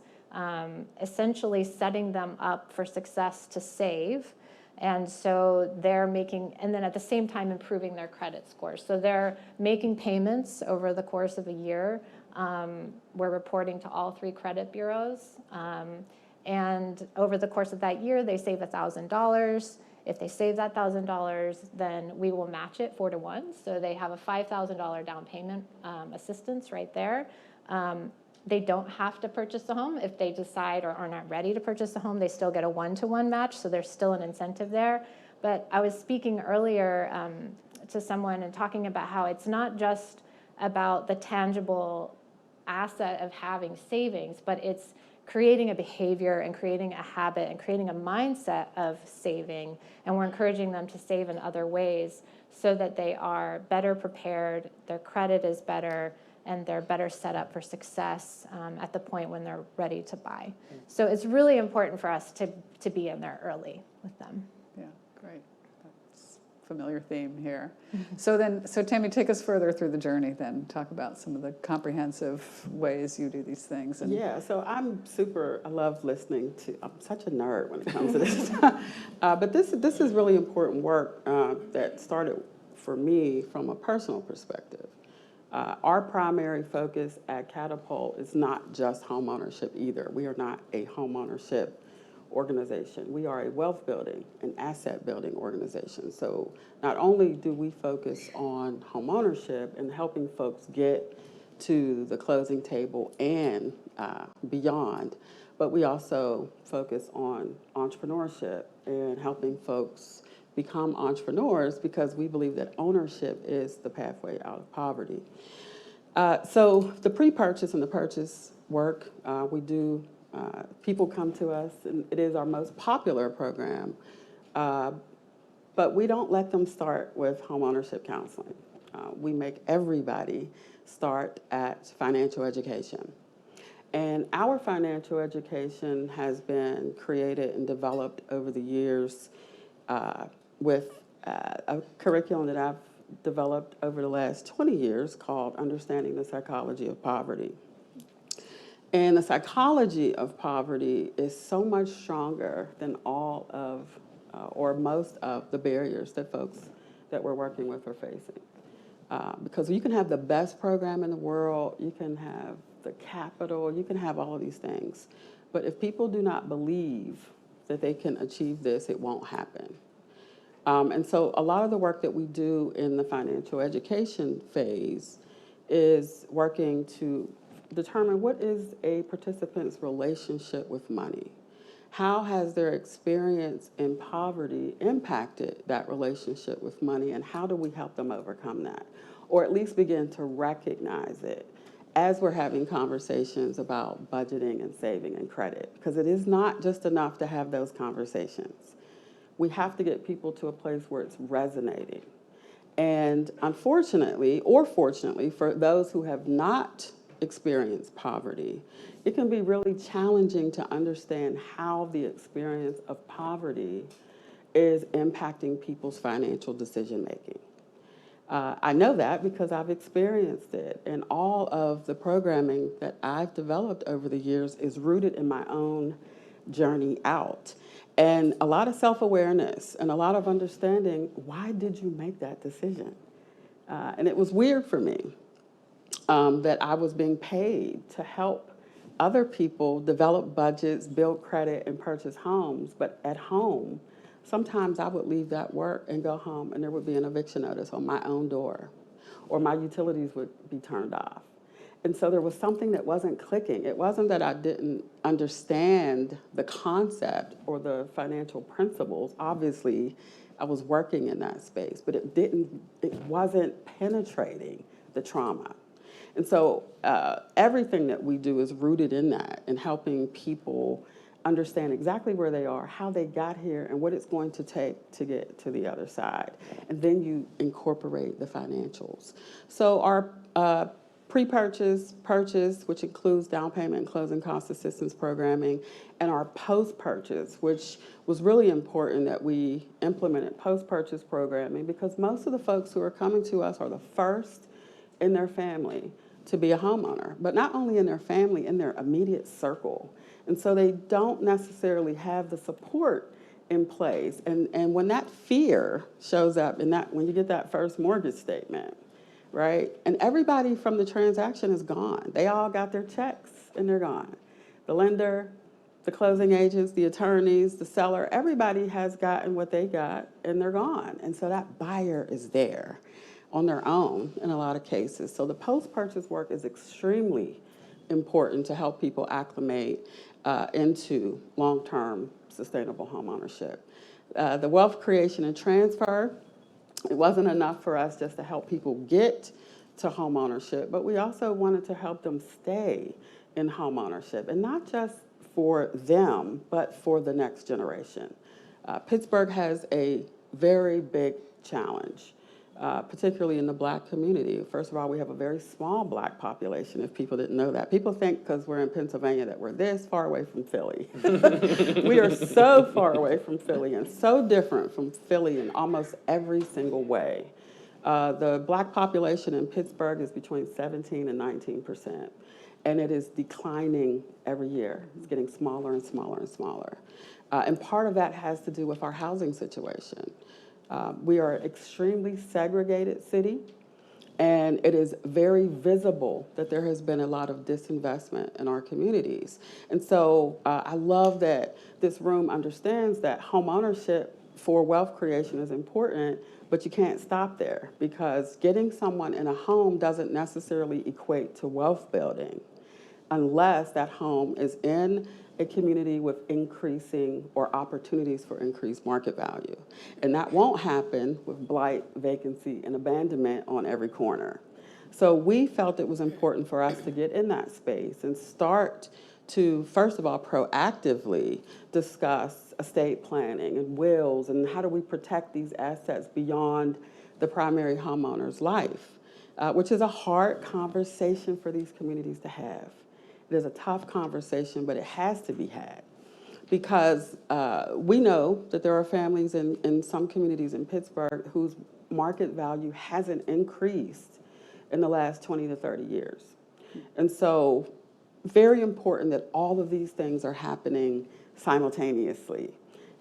[SPEAKER 7] essentially setting them up for success to save. And so they're making, and then at the same time improving their credit scores. So they're making payments over the course of a year. We're reporting to all 3 credit bureaus. And over the course of that year, they save $1,000. If they save that $1,000, then we will match it 4 to 1. So they have a $5,000 down payment assistance right there. They don't have to purchase a home. If they decide or are not ready to purchase a home, they still get a 1-to-1 match, so there's still an incentive there. But I was speaking earlier to someone and talking about how it's not just about the tangible asset of having savings, but it's creating a behavior and creating a habit and creating a mindset of saving. And we're encouraging them to save in other ways so that they are better prepared, their credit is better, and they're better set up for success at the point when they're ready to buy. So it's really important for us to be in there early with them.
[SPEAKER 5] Yeah, great. That's a familiar theme here. So Tammy, take us further through the journey then. Talk about some of the comprehensive ways you do these things. And
[SPEAKER 8] Yeah, so I love listening to, I'm such a nerd when it comes to this. But this is really important work that started for me from a personal perspective. Our primary focus at Catapult is not just homeownership either. We are not a homeownership organization. We are a wealth building and asset building organization. So not only do we focus on homeownership and helping folks get to the closing table and beyond, but we also focus on entrepreneurship and helping folks become entrepreneurs because we believe that ownership is the pathway out of poverty. So the pre-purchase and the purchase work, we do, people come to us, and it is our most popular program, but we don't let them start with homeownership counseling. We make everybody start at financial education. And our financial education has been created and developed over the years with a curriculum that I've developed over the last 20 years called Understanding the Psychology of Poverty. And the psychology of poverty is so much stronger than all of, or most of the barriers that folks that we're working with are facing. Because you can have the best program in the world, you can have the capital, you can have all of these things. But if people do not believe that they can achieve this, it won't happen. And so a lot of the work that we do in the financial education phase is working to determine what is a participant's relationship with money. How has their experience in poverty impacted that relationship with money, and how do we help them overcome that? Or at least begin to recognize it as we're having conversations about budgeting and saving and credit, because it is not just enough to have those conversations. We have to get people to a place where it's resonating. And unfortunately, or fortunately, for those who have not experienced poverty, it can be really challenging to understand how the experience of poverty is impacting people's financial decision-making. I know that because I've experienced it, and all of the programming that I've developed over the years is rooted in my own journey out. And a lot of self-awareness and a lot of understanding, why did you make that decision? And it was weird for me that I was being paid to help other people develop budgets, build credit, and purchase homes. But at home, sometimes I would leave that work and go home, and there would be an eviction notice on my own door, or my utilities would be turned off. And so there was something that wasn't clicking. It wasn't that I didn't understand the concept or the financial principles. Obviously, I was working in that space, but it wasn't penetrating the trauma. And so everything that we do is rooted in that, and helping people understand exactly where they are, how they got here, and what it's going to take to get to the other side. And then you incorporate the financials. So our pre-purchase, purchase, which includes down payment and closing cost assistance programming, and our post-purchase, which was really important that we implemented post-purchase programming, because most of the folks who are coming to us are the first in their family to be a homeowner, but not only in their family, in their immediate circle. And so they don't necessarily have the support in place. And when that fear shows up in that, when you get that first mortgage statement, right? And everybody from the transaction is gone. They all got their checks and they're gone. The lender, the closing agents, the attorneys, the seller, everybody has gotten what they got and they're gone. And so that buyer is there on their own in a lot of cases. So the post-purchase work is extremely important to help people acclimate into long-term sustainable homeownership. The wealth creation and transfer, it wasn't enough for us just to help people get to homeownership, but we also wanted to help them stay in homeownership, and not just for them, but for the next generation. Pittsburgh has a very big challenge, particularly in the Black community. First of all, we have a very small Black population, if people didn't know that. People think because we're in Pennsylvania that we're this far away from Philly. We are so far away from Philly and so different from Philly in almost every single way. The Black population in Pittsburgh is between 17 and 19%, and it is declining every year. It's getting smaller and smaller and smaller. And part of that has to do with our housing situation. We are an extremely segregated city, and it is very visible that there has been a lot of disinvestment in our communities. And so I love that this room understands that homeownership for wealth creation is important, but you can't stop there, because getting someone in a home doesn't necessarily equate to wealth building unless that home is in a community with increasing or opportunities for increased market value. And that won't happen with blight, vacancy, and abandonment on every corner. So we felt it was important for us to get in that space and start to, first of all, proactively discuss estate planning and wills and how do we protect these assets beyond the primary homeowner's life, which is a hard conversation for these communities to have. It is a tough conversation, but it has to be had, because we know that there are families in some communities in Pittsburgh whose market value hasn't increased in the last 20 to 30 years. And so very important that all of these things are happening simultaneously.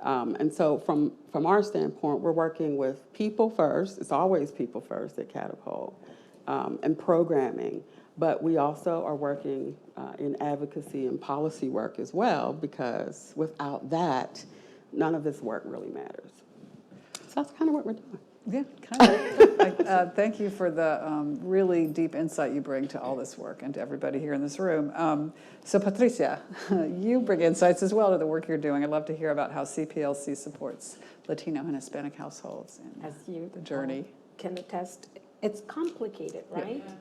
[SPEAKER 8] And so from our standpoint, we're working with people first. It's always people first at Catapult, and programming. But we also are working in advocacy and policy work as well, because without that, none of this work really matters. So that's kind of what we're doing.
[SPEAKER 5] Yeah, kind of. Thank you for the really deep insight you bring to all this work and to everybody here in this room. So Patricia, you bring insights as well to the work you're doing. I'd love to hear about how CPLC supports Latino and Hispanic households in
[SPEAKER 6] As you
[SPEAKER 5] the journey.
[SPEAKER 6] can attest, it's complicated, right? Yeah.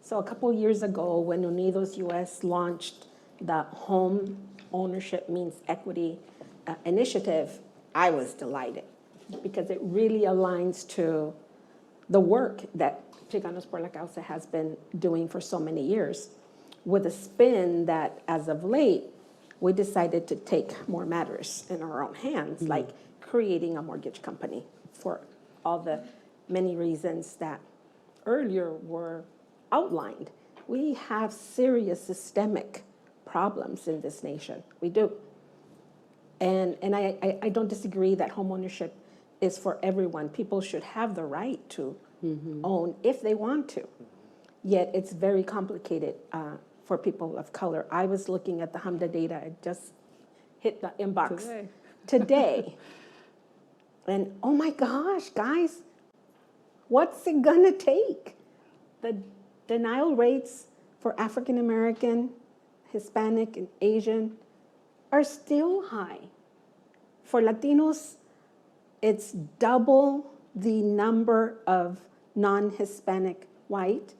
[SPEAKER 6] So a couple years ago, when Unidos US launched the Home Ownership Means Equity initiative, I was delighted, because it really aligns to the work that Chicanos por la Causa has been doing for so many years, with a spin that, as of late, we decided to take more matters in our own hands, like creating a mortgage company for all the many reasons that earlier were outlined. We have serious systemic problems in this nation. We do. And I don't disagree that homeownership is for everyone. People should have the right to own if they want to. Yet it's very complicated for people of color. I was looking at the HMDA data. It just hit the inbox today. And oh my gosh, guys, what's it gonna take? The denial rates for African American, Hispanic, and Asian are still high. For Latinos, it's double the number of non-Hispanic white,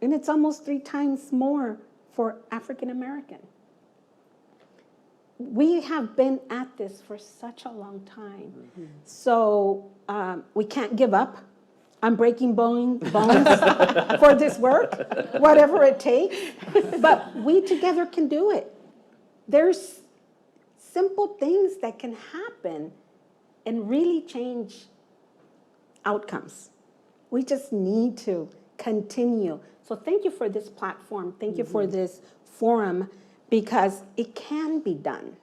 [SPEAKER 6] and it's almost 3 times more for African American. We have been at this for such a long time. So we can't give up. I'm breaking bones for this work, whatever it takes. But we together can do it. There's simple things that can happen and really change outcomes. We just need to continue. So thank you for this platform. Thank you for this forum, because it can be done.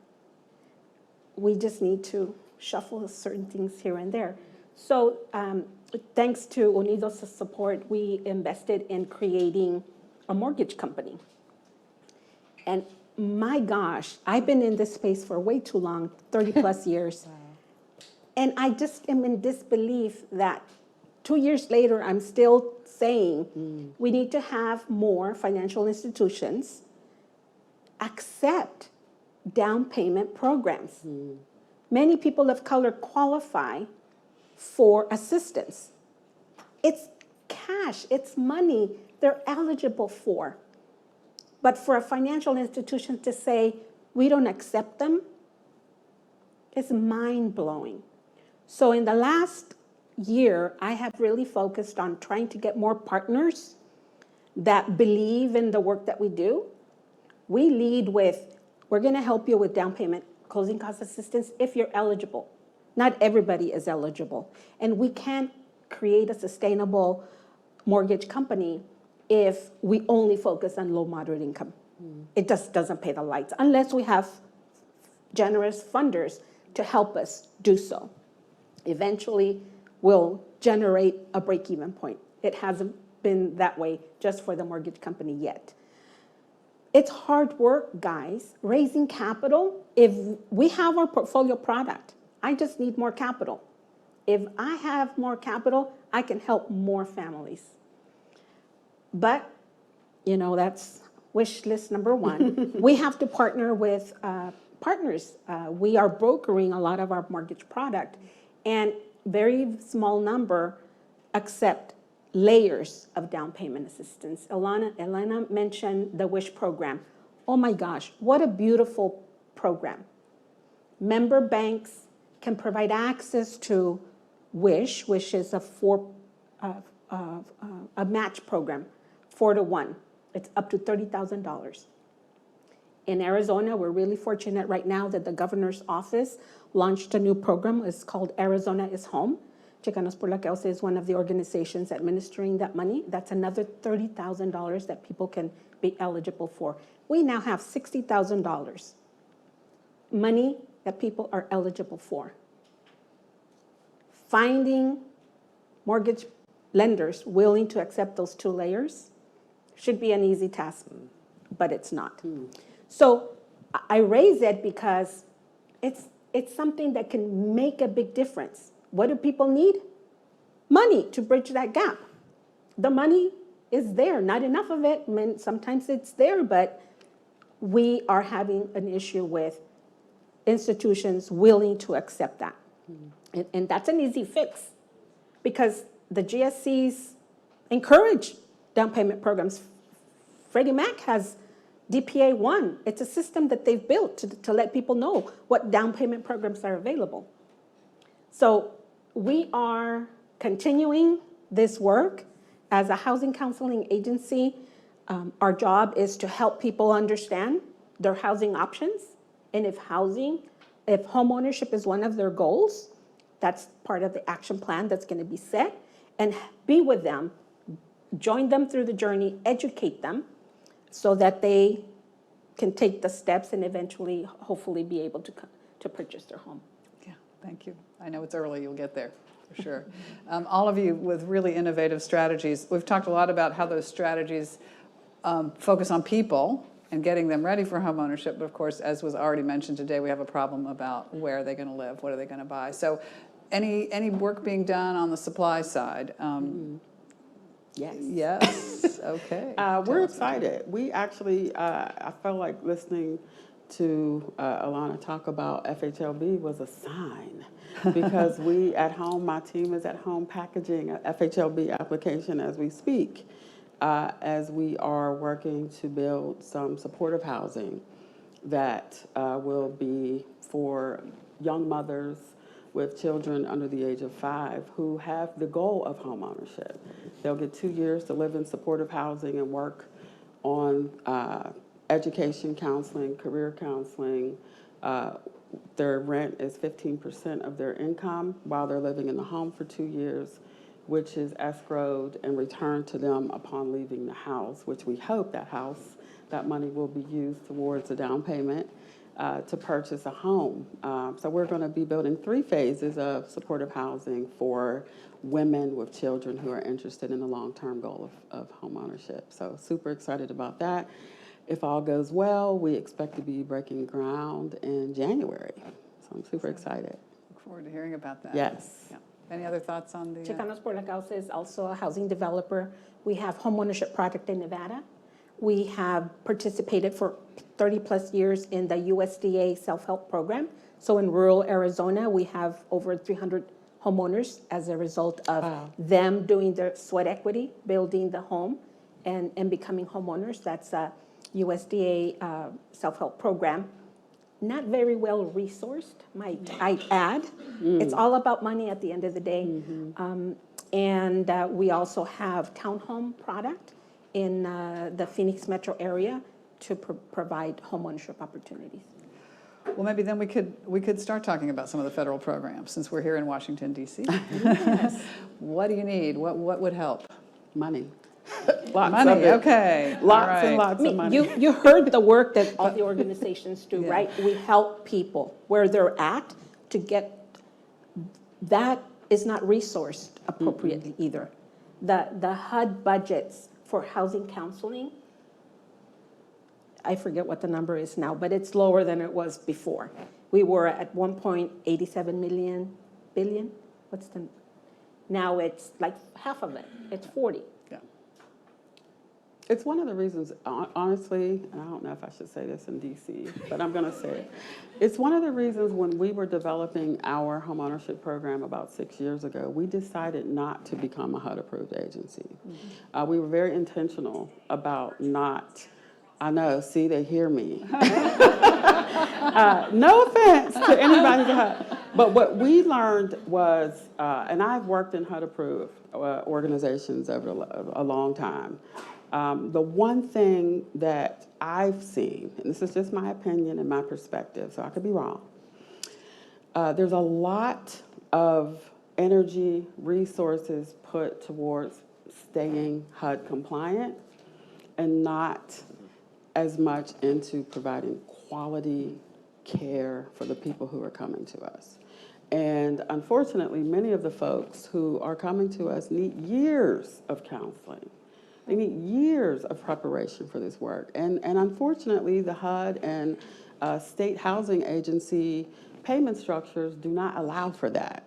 [SPEAKER 6] We just need to shuffle certain things here and there. So thanks to Unidos' support, we invested in creating a mortgage company. And my gosh, I've been in this space for way too long, 30 plus years. And I just am in disbelief that 2 years later, I'm still saying we need to have more financial institutions accept down payment programs. Many people of color qualify for assistance. It's cash, it's money they're eligible for. But for a financial institution to say, we don't accept them, is mind-blowing. So in the last year, I have really focused on trying to get more partners that believe in the work that we do. We lead with, we're gonna help you with down payment closing cost assistance if you're eligible. Not everybody is eligible. And we can't create a sustainable mortgage company if we only focus on low moderate income. It just doesn't pay the lights unless we have generous funders to help us do so. Eventually, we'll generate a break-even point. It hasn't been that way just for the mortgage company yet. It's hard work, guys. Raising capital, if we have our portfolio product, I just need more capital. If I have more capital, I can help more families. But, that's wish list number one. We have to partner with partners. We are brokering a lot of our mortgage product, and very small number accept layers of down payment assistance. Elena mentioned the WISH program. Oh my gosh, what a beautiful program. Member banks can provide access to WISH, which is a match program, 4-to-1. It's up to $30,000. In Arizona, we're really fortunate right now that the governor's office launched a new program. It's called Arizona is Home. Chicanos por la Causa is one of the organizations administering that money. That's another $30,000 that people can be eligible for. We now have $60,000 money that people are eligible for. Finding mortgage lenders willing to accept those 2 layers should be an easy task, but it's not. So I raise it because it's something that can make a big difference. What do people need? Money to bridge that gap. The money is there, not enough of it. I mean, sometimes it's there, but we are having an issue with institutions willing to accept that. And that's an easy fix because the GSCs encourage down payment programs. Freddie Mac has DPA 1. It's a system that they've built to let people know what down payment programs are available. So we are continuing this work as a housing counseling agency. Our job is to help people understand their housing options. And if homeownership is one of their goals, that's part of the action plan that's going to be set, and be with them, join them through the journey, educate them so that they can take the steps and eventually, hopefully, be able to purchase their home.
[SPEAKER 5] Yeah, thank you. I know it's early, you'll get there, for sure. All of you with really innovative strategies. We've talked a lot about how those strategies focus on people and getting them ready for homeownership, but of course, as was already mentioned today, we have a problem about where are they going to live, what are they going to buy. So any work being done on the supply side?
[SPEAKER 8] Yes.
[SPEAKER 5] Yes, okay.
[SPEAKER 8] We're excited. We actually, I felt like listening to Alana talk about FHLB was a sign because we at home, my team is at home packaging a FHLB application as we speak, as we are working to build some supportive housing that will be for young mothers with children under the age of 5 who have the goal of homeownership. They'll get 2 years to live in supportive housing and work on education counseling, career counseling. Their rent is 15% of their income while they're living in the home for 2 years. which is escrowed and returned to them upon leaving the house, which we hope that money will be used towards a down payment to purchase a home. So we're going to be building 3 phases of supportive housing for women with children who are interested in the long-term goal of homeownership. So super excited about that. If all goes well, we expect to be breaking ground in January. So I'm super excited.
[SPEAKER 5] Look forward to hearing about that.
[SPEAKER 8] Yes.
[SPEAKER 5] Yeah. Any other thoughts on the?
[SPEAKER 6] Chicanos por la Causa is also a housing developer. We have Homeownership Project in Nevada. We have participated for 30-plus years in the USDA self-help program. So in rural Arizona, we have over 300 homeowners as a result of them doing their sweat equity, building the home, and becoming homeowners. That's a USDA self-help program. Not very well resourced, might I add. It's all about money at the end of the day. And we also have townhome product in the Phoenix metro area to provide homeownership opportunities.
[SPEAKER 5] Well, maybe then we could start talking about some of the federal programs since we're here in Washington, D.C.
[SPEAKER 6] Yes.
[SPEAKER 5] What do you need? What would help?
[SPEAKER 8] Money. Lots
[SPEAKER 5] Money,
[SPEAKER 8] of it.
[SPEAKER 5] okay. all
[SPEAKER 8] Lots
[SPEAKER 5] right.
[SPEAKER 8] and lots of money.
[SPEAKER 6] You heard the work that all the organizations do,
[SPEAKER 5] Yeah.
[SPEAKER 6] right? We help people where they're at to get, that is not resourced appropriately either. The HUD budgets for housing counseling, I forget what the number is now, but it's lower than it was before. We were at 1.87 billion. Now it's like half of it. It's 40.
[SPEAKER 5] Yeah.
[SPEAKER 8] It's one of the reasons, honestly, and I don't know if I should say this in DC, but I'm going to say it. It's one of the reasons when we were developing our homeownership program about 6 years ago, we decided not to become a HUD-approved agency. We were very intentional about not, I know, see, they hear me. No offense to anybody who's a HUD. But what we learned was, and I've worked in HUD-approved organizations over a long time. The one thing that I've seen, and this is just my opinion and my perspective, so I could be wrong, there's a lot of energy, resources put towards staying HUD compliant and not as much into providing quality care for the people who are coming to us. And unfortunately, many of the folks who are coming to us need years of counseling. They need years of preparation for this work. And unfortunately, the HUD and state housing agency payment structures do not allow for that.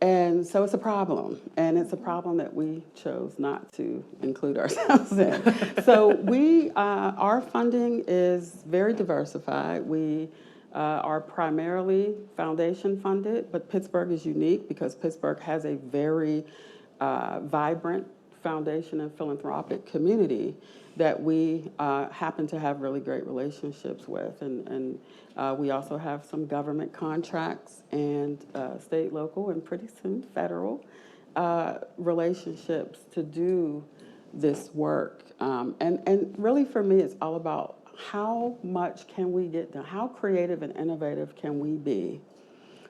[SPEAKER 8] And so it's a problem. And it's a problem that we chose not to include ourselves in. So our funding is very diversified. We are primarily foundation funded, but Pittsburgh is unique because Pittsburgh has a very vibrant foundation and philanthropic community that we happen to have really great relationships with. And we also have some government contracts and state, local, and pretty soon federal relationships to do this work. And really for me, it's all about how much can we get done? How creative and innovative can we be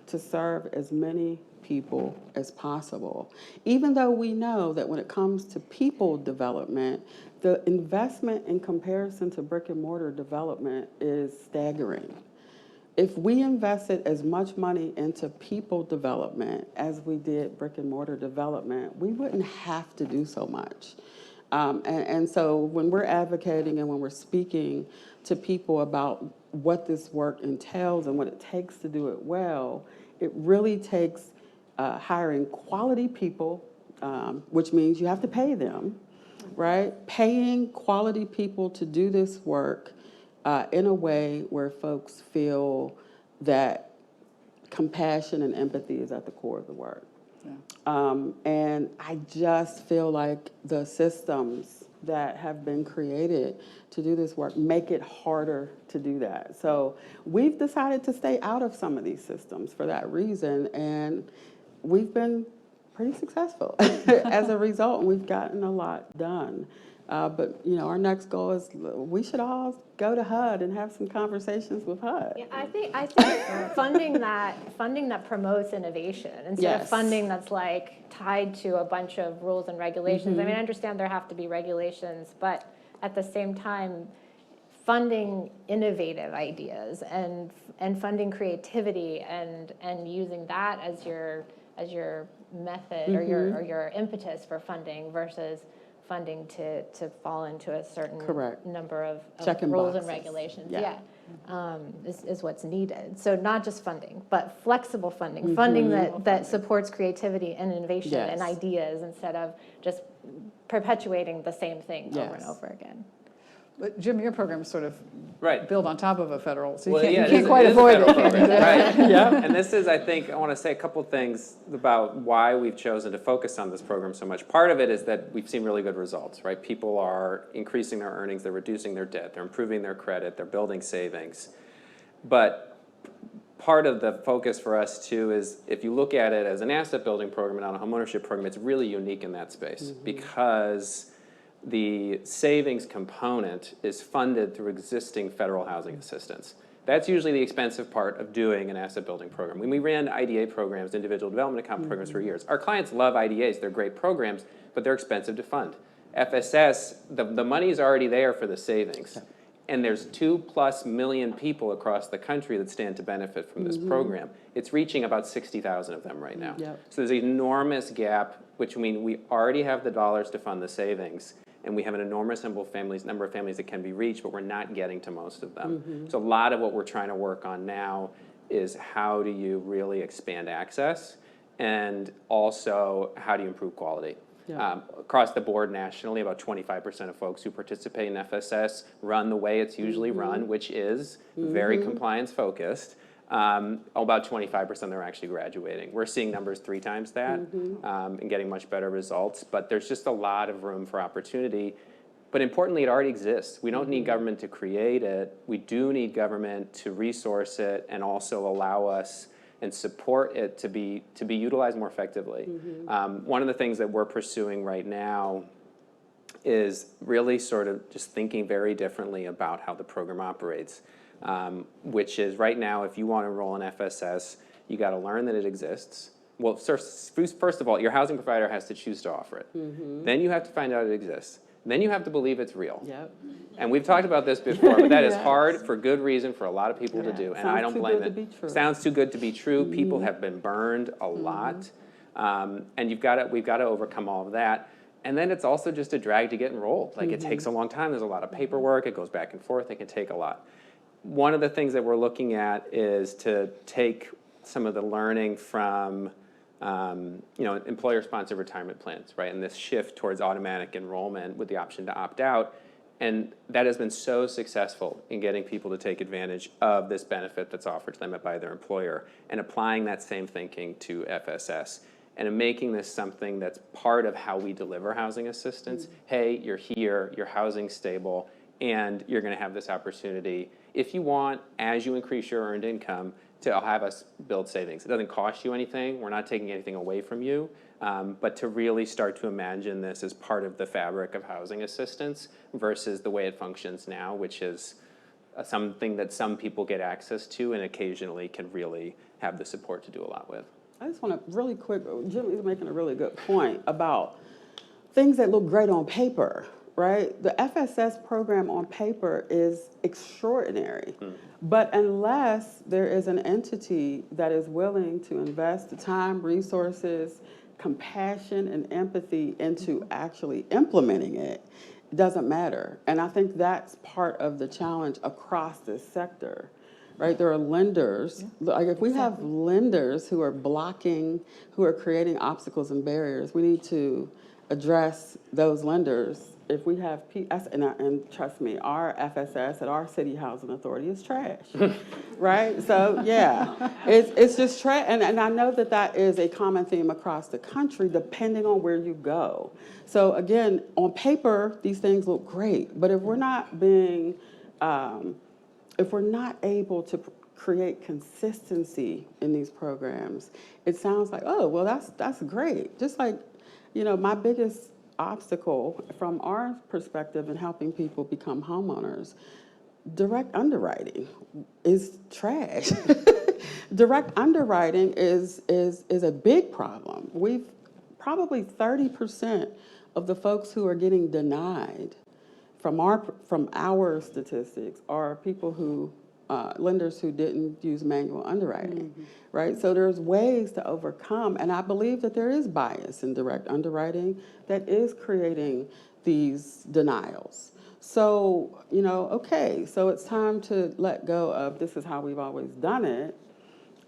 [SPEAKER 8] to serve as many people as possible? Even though we know that when it comes to people development, the investment in comparison to brick and mortar development is staggering. If we invested as much money into people development as we did brick and mortar development, we wouldn't have to do so much. And so when we're advocating and when we're speaking to people about what this work entails and what it takes to do it well, it really takes hiring quality people, which means you have to pay them, right? Paying quality people to do this work in a way where folks feel that compassion and empathy is at the core of the work. Yeah. And I just feel like the systems that have been created to do this work make it harder to do that. So we've decided to stay out of some of these systems for that reason, and we've been pretty successful as a result, and we've gotten a lot done. But, you know, our next goal is we should all go to HUD and have some conversations with HUD.
[SPEAKER 7] Yeah, I think funding that promotes innovation instead of
[SPEAKER 8] Yes.
[SPEAKER 7] funding that's like tied to a bunch of rules and regulations. I mean, I understand there have to be regulations, but at the same time, funding innovative ideas and funding creativity and using that as your method or your impetus for funding versus funding to fall into a certain
[SPEAKER 8] Correct.
[SPEAKER 7] number of
[SPEAKER 8] Checking
[SPEAKER 7] rules
[SPEAKER 8] boxes.
[SPEAKER 7] and regulations.
[SPEAKER 8] Yeah.
[SPEAKER 7] Is what's needed. So not just funding, but flexible funding, funding that supports creativity and innovation and
[SPEAKER 8] Yes.
[SPEAKER 7] ideas instead of just perpetuating the same thing over and
[SPEAKER 8] Yes.
[SPEAKER 7] over again.
[SPEAKER 5] But Jim, your program's sort of
[SPEAKER 9] Right.
[SPEAKER 5] built on top of a federal, so you
[SPEAKER 9] Well,
[SPEAKER 5] can't,
[SPEAKER 9] yeah,
[SPEAKER 5] you
[SPEAKER 9] it
[SPEAKER 5] can't
[SPEAKER 9] is-
[SPEAKER 5] quite
[SPEAKER 9] it is a
[SPEAKER 5] avoid
[SPEAKER 9] federal
[SPEAKER 5] it, can you?
[SPEAKER 9] program, right?
[SPEAKER 8] Yeah.
[SPEAKER 9] And this is, I think, I want to say a couple things about why we've chosen to focus on this program so much. Part of it is that we've seen really good results, right? People are increasing their earnings, they're reducing their debt, they're improving their credit, they're building savings. But part of the focus for us too is if you look at it as an asset building program and not a homeownership program, it's really unique in that space because the savings component is funded through existing federal housing assistance. That's usually the expensive part of doing an asset building program. When we ran IDA programs, individual development account programs for years, our clients love IDAs, they're great programs, but they're expensive to fund. FSS, the money's already there for the savings. And there's 2+ million people across the country that stand to benefit from this program. It's reaching about 60,000 of them right now.
[SPEAKER 8] Yep.
[SPEAKER 9] So there's an enormous gap, which means we already have the dollars to fund the savings, and we have an enormous number of families that can be reached, but we're not getting to most of them. So a lot of what we're trying to work on now is how do you really expand access, and also how do you improve quality.
[SPEAKER 8] Yeah.
[SPEAKER 9] Across the board nationally, about 25% of folks who participate in FSS run the way it's usually run, which is very compliance focused. About 25% are actually graduating. We're seeing numbers 3 times that and getting much better results, but there's just a lot of room for opportunity. But importantly, it already exists. We don't need government to create it. We do need government to resource it and also allow us and support it to be utilized more effectively. One of the things that we're pursuing right now is really sort of just thinking very differently about how the program operates, which is right now, if you want to enroll in FSS, you got to learn that it exists. Well, first of all, your housing provider has to choose to offer it. Then you have to find out it exists. Then you have to believe it's real.
[SPEAKER 8] Yep.
[SPEAKER 9] And we've talked about this before, but that is hard for good reason for a lot of people to do, and I
[SPEAKER 8] Sounds
[SPEAKER 9] don't
[SPEAKER 8] too
[SPEAKER 9] blame
[SPEAKER 8] good to
[SPEAKER 9] it.
[SPEAKER 8] be true.
[SPEAKER 9] Sounds too good to be true. People have been burned a lot, and we've got to overcome all of that. And then it's also just a drag to get enrolled. Like it takes a long time. There's a lot of paperwork. It goes back and forth. It can take a lot. One of the things that we're looking at is to take some of the learning from employer-sponsored retirement plans, right? And this shift towards automatic enrollment with the option to opt out. And that has been so successful in getting people to take advantage of this benefit that's offered to them by their employer and applying that same thinking to FSS and in making this something that's part of how we deliver housing assistance. Hey, you're here, your housing's stable, and you're going to have this opportunity, if you want, as you increase your earned income, to have us build savings. It doesn't cost you anything. We're not taking anything away from you, but to really start to imagine this as part of the fabric of housing assistance versus the way it functions now, which is something that some people get access to and occasionally can really have the support to do a lot with.
[SPEAKER 8] I just want to really quick, Jim is making a really good point about things that look great on paper, right? The FSS program on paper is extraordinary. But unless there is an entity that is willing to invest the time, resources, compassion, and empathy into actually implementing it, it doesn't matter. And I think that's part of the challenge across this sector, right? There are lenders, like if we have lenders who are blocking, who are creating obstacles and barriers, we need to address those lenders. If we have, and trust me, our FSS at our city housing authority is trash, right? So yeah, it's just trash. And I know that is a common theme across the country, depending on where you go. So again, on paper, these things look great, but if we're not being, if we're not able to create consistency in these programs, it sounds like, oh, well, that's great. Just like, my biggest obstacle from our perspective in helping people become homeowners. Direct underwriting is trash. Direct underwriting is a big problem. We've probably 30% of the folks who are getting denied from our statistics are people who lenders who didn't use manual underwriting, right? So there's ways to overcome, and I believe that there is bias in direct underwriting that is creating these denials. So, okay, so it's time to let go of this is how we've always done it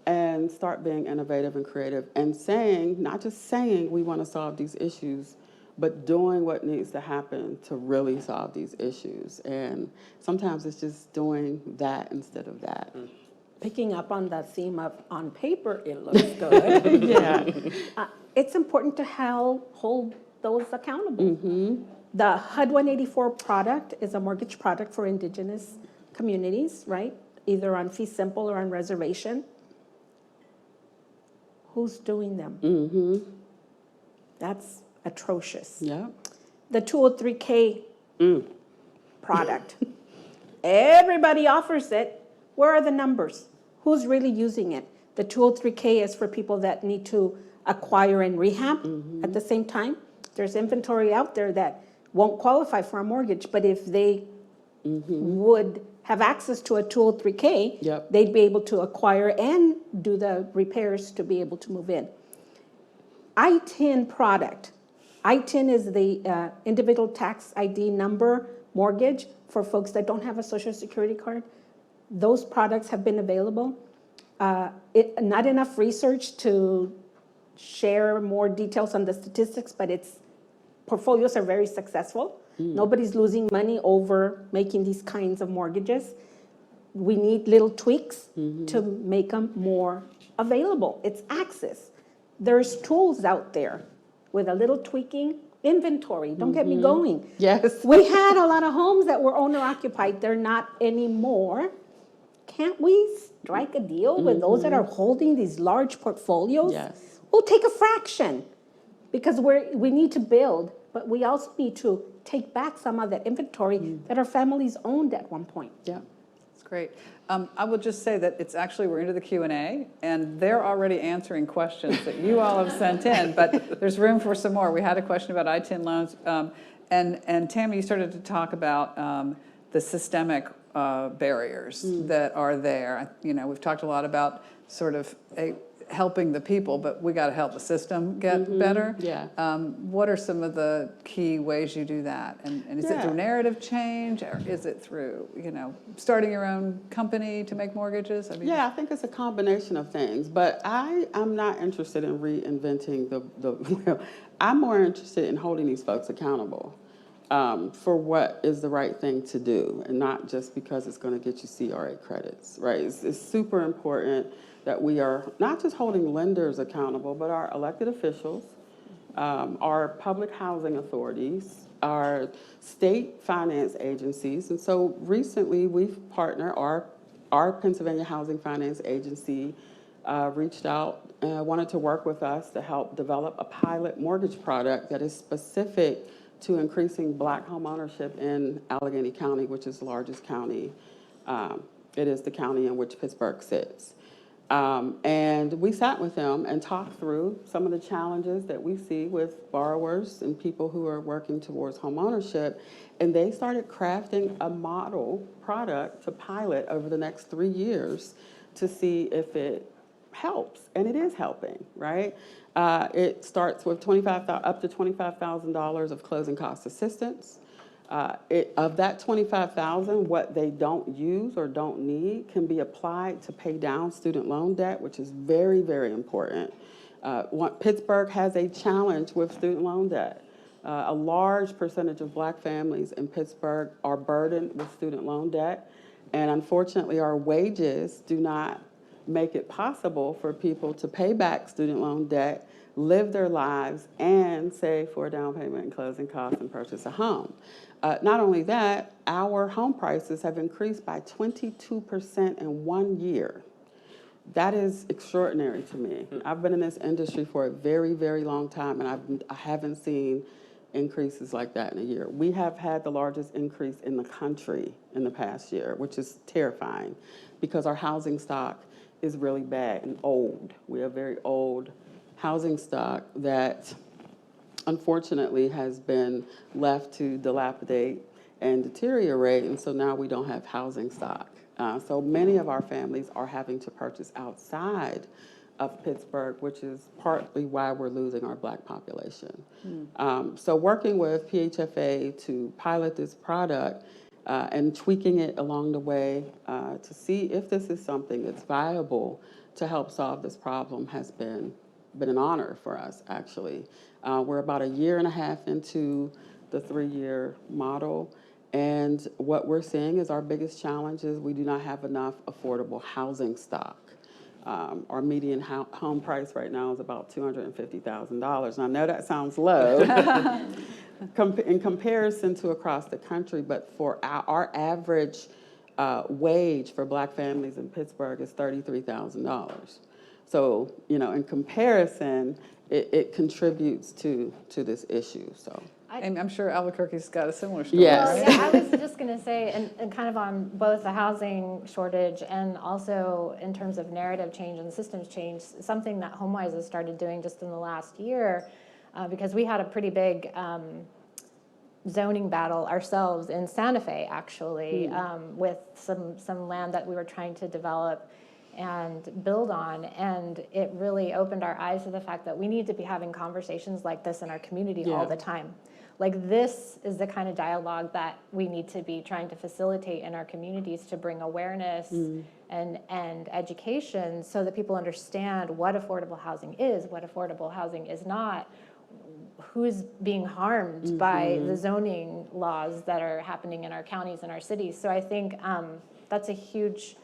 [SPEAKER 8] and start being innovative and creative and saying, not just saying we want to solve these issues, but doing what needs to happen to really solve these issues. And sometimes it's just doing that instead of that.
[SPEAKER 6] Picking up on that theme of on paper, it looks good.
[SPEAKER 8] Yeah.
[SPEAKER 6] It's important to hold those accountable. The HUD 184 product is a mortgage product for indigenous communities, right? Either on fee simple or on reservation. Who's doing them? That's atrocious.
[SPEAKER 8] Yeah.
[SPEAKER 6] The 203K product. Everybody offers it. Where are the numbers? Who's really using it? The 203K is for people that need to acquire and rehab at the same time. There's inventory out there that won't qualify for a mortgage, but if they would have access to a 203K,
[SPEAKER 8] Yep.
[SPEAKER 6] they'd be able to acquire and do the repairs to be able to move in. I-10 product. I-10 is the individual tax ID number mortgage for folks that don't have a social security card. Those products have been available. Not enough research to share more details on the statistics, but portfolios are very successful. Nobody's losing money over making these kinds of mortgages. We need little tweaks to make them more available. It's access. There's tools out there with a little tweaking. Inventory, don't get me going.
[SPEAKER 8] Yes.
[SPEAKER 6] We had a lot of homes that were owner occupied. They're not anymore. Can't we strike a deal with those that are holding these large portfolios?
[SPEAKER 8] Yes.
[SPEAKER 6] We'll take a fraction because we need to build, but we also need to take back some of that inventory that our families owned at one point.
[SPEAKER 8] Yeah.
[SPEAKER 5] That's great. I will just say that we're into the Q&A, and they're already answering questions that you all have sent in, but there's room for some more. We had a question about I-10 loans, and Tammy, you started to talk about the systemic barriers that are there. We've talked a lot about sort of helping the people, but we got to help the system get better.
[SPEAKER 8] Yeah.
[SPEAKER 5] What are some of the key ways you do that? And is it through narrative change, or is it through, starting your own company to make mortgages?
[SPEAKER 8] I think it's a combination of things, but I'm not interested in reinventing the wheel. I'm more interested in holding these folks accountable for what is the right thing to do, and not just because it's going to get you CRA credits, right? It's super important that we are not just holding lenders accountable, but our elected officials, our public housing authorities, our state finance agencies. And so recently we've partnered, our Pennsylvania Housing Finance Agency reached out and wanted to work with us to help develop a pilot mortgage product that is specific to increasing Black home ownership in Allegheny County, which is the largest county. It is the county in which Pittsburgh sits. And we sat with them and talked through some of the challenges that we see with borrowers and people who are working towards home ownership. And they started crafting a model product to pilot over the next 3 years to see if it helps. And it is helping, right? It starts with up to $25,000 of closing cost assistance. Of that $25,000, what they don't use or don't need can be applied to pay down student loan debt, which is very, very important. Pittsburgh has a challenge with student loan debt. A large percentage of Black families in Pittsburgh are burdened with student loan debt, and unfortunately our wages do not make it possible for people to pay back student loan debt, live their lives, and save for a down payment and closing costs and purchase a home. Not only that, our home prices have increased by 22% in 1 year. That is extraordinary to me. I've been in this industry for a very, very long time, and I haven't seen increases like that in a year. We have had the largest increase in the country in the past year, which is terrifying because our housing stock is really bad and old. We have very old housing stock that unfortunately has been left to dilapidate and deteriorate, and so now we don't have housing stock. So many of our families are having to purchase outside of Pittsburgh, which is partly why we're losing our Black population. So working with PHFA to pilot this product and tweaking it along the way to see if this is something that's viable to help solve this problem has been an honor for us, actually. We're about 1.5 years into the 3-year model, and what we're seeing is our biggest challenge is we do not have enough affordable housing stock. Our median home price right now is about $250,000. And I know that sounds low in comparison to across the country, but for our average wage for Black families in Pittsburgh is $33,000. So, in comparison, it contributes to this issue, so.
[SPEAKER 5] And I'm sure Albuquerque's got a similar story.
[SPEAKER 8] Yes.
[SPEAKER 7] Well, yeah, I was just going to say, and kind of on both the housing shortage and also in terms of narrative change and systems change, something that HomeWise has started doing just in the last year, because we had a pretty big zoning battle ourselves in Santa Fe, actually, with some land that we were trying to develop and build on, and it really opened our eyes to the fact that we need to be having conversations like this in our community all the time. Like, this is the kind of dialogue that we need to be trying to facilitate in our communities to bring awareness and education so that people understand what affordable housing is, what affordable housing is not, who's being harmed by the zoning laws that are happening in our counties and our cities. So I think that's a huge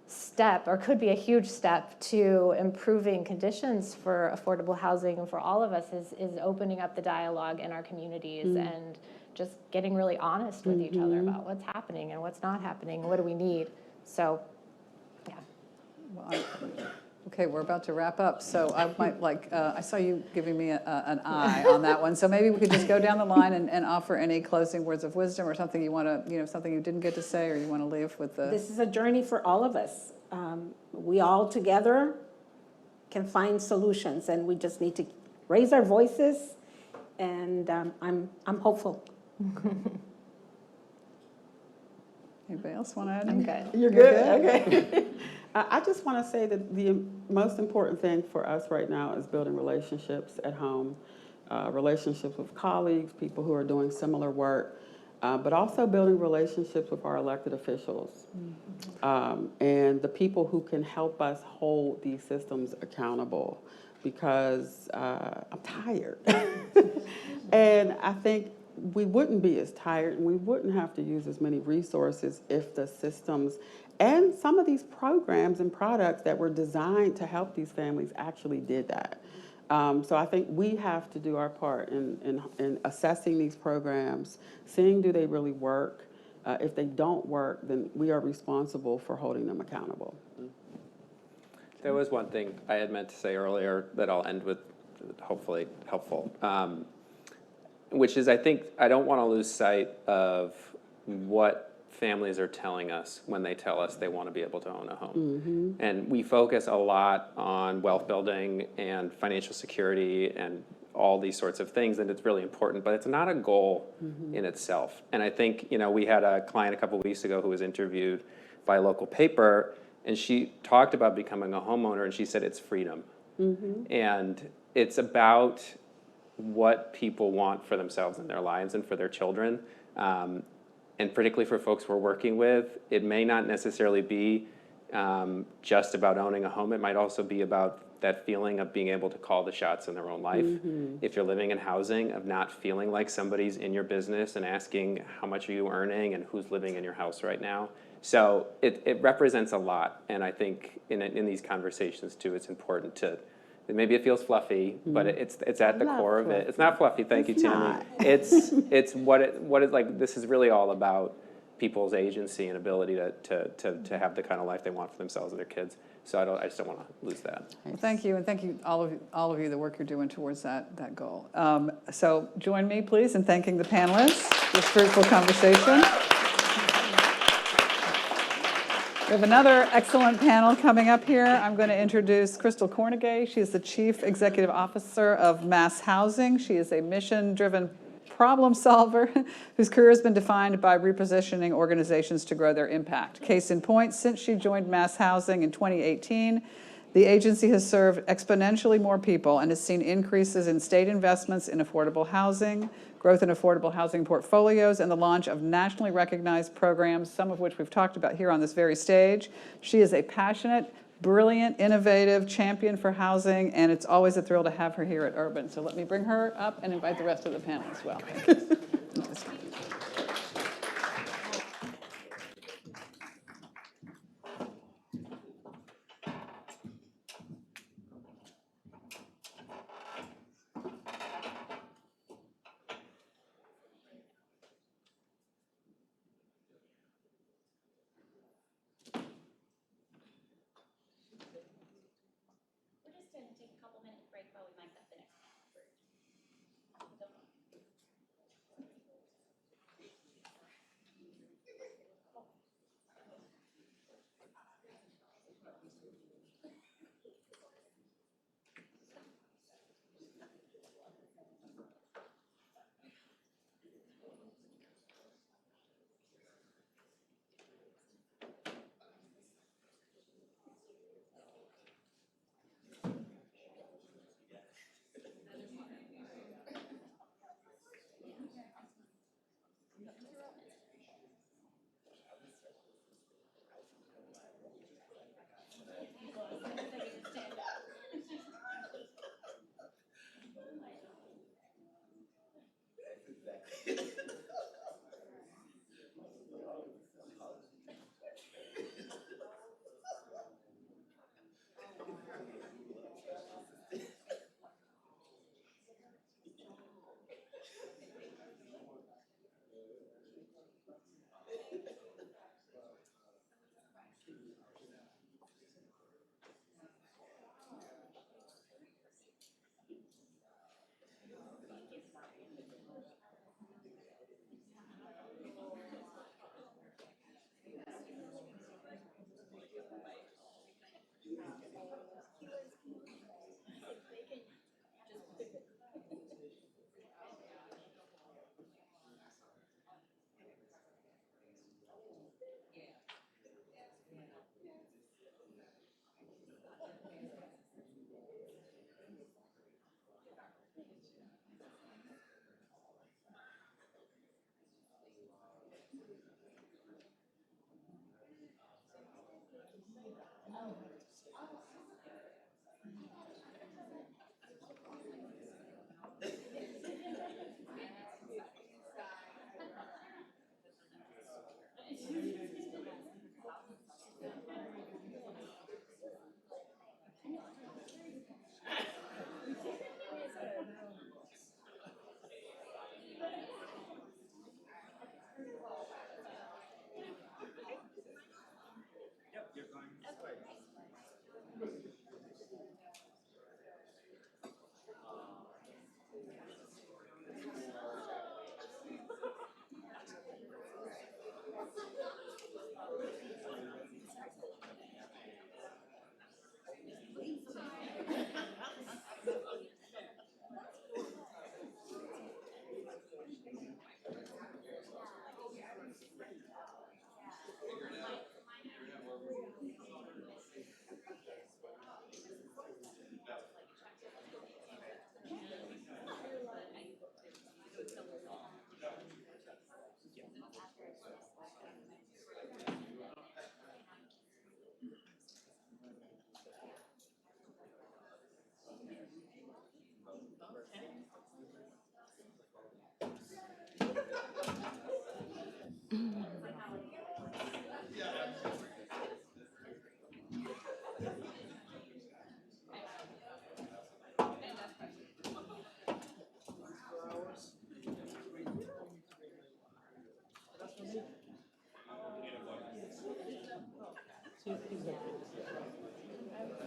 [SPEAKER 7] step, or could be a huge step, to improving conditions for affordable housing and for all of us is opening up the dialogue in our communities and just getting really honest with each other about what's happening and what's not happening and what do we need. So, yeah.
[SPEAKER 5] Well, okay, we're about to wrap up, so I might I saw you giving me an eye on that one, so maybe we could just go down the line and offer any closing words of wisdom or something you want to, something you didn't get to say or you want to leave with the...
[SPEAKER 6] This is a journey for all of us. We all together can find solutions, and we just need to raise our voices, and I'm hopeful.
[SPEAKER 5] Anybody else want to add?
[SPEAKER 7] I'm good.
[SPEAKER 8] You're good? Okay. I just want to say that the most important thing for us right now is building relationships at home, relationships with colleagues, people who are doing similar work, but also building relationships with our elected officials and the people who can help us hold these systems accountable, because I'm tired. And I think we wouldn't be as tired and we wouldn't have to use as many resources if the systems and some of these programs and products that were designed to help these families actually did that. So I think we have to do our part in assessing these programs, seeing do they really work. If they don't work, then we are responsible for holding them accountable.
[SPEAKER 9] There was one thing I had meant to say earlier that I'll end with, hopefully helpful, which is I think I don't want to lose sight of what families are telling us when they tell us they want to be able to own a home. And we focus a lot on wealth building and financial security and all these sorts of things, and it's really important, but it's not a goal in itself. And I think, we had a client a couple of weeks ago who was interviewed by a local paper, and she talked about becoming a homeowner, and she said it's freedom. And it's about what people want for themselves and their lives and for their children. And particularly for folks we're working with, it may not necessarily be just about owning a home. It might also be about that feeling of being able to call the shots in their own life. If you're living in housing, of not feeling like somebody's in your business and asking how much are you earning and who's living in your house right now. So it represents a lot. And I think in these conversations too, it's important to, maybe it feels fluffy, but it's at the core of it. It's not fluffy, thank you, Tammy. It's what it like. This is really all about people's agency and ability to have the kind of life they want for themselves and their kids. So I just don't want to lose that.
[SPEAKER 5] Well, thank you, and thank you, all of you, the work you're doing towards that goal. So join me, please, in thanking the panelists for this fruitful conversation. We have another excellent panel coming up here. I'm going to introduce Crystal Cornegay. She is the Chief Executive Officer of Mass Housing. She is a mission-driven problem solver whose career has been defined by repositioning organizations to grow their impact. Case in point, since she joined Mass Housing in 2018, the agency has served exponentially more people and has seen increases in state investments in affordable housing, growth in affordable housing portfolios, and the launch of nationally recognized programs, some of which we've talked about here on this very stage. She is a passionate, brilliant, innovative champion for housing, and it's always a thrill to have her here at Urban. So let me bring her up and invite the rest of the panel as well. Thank you.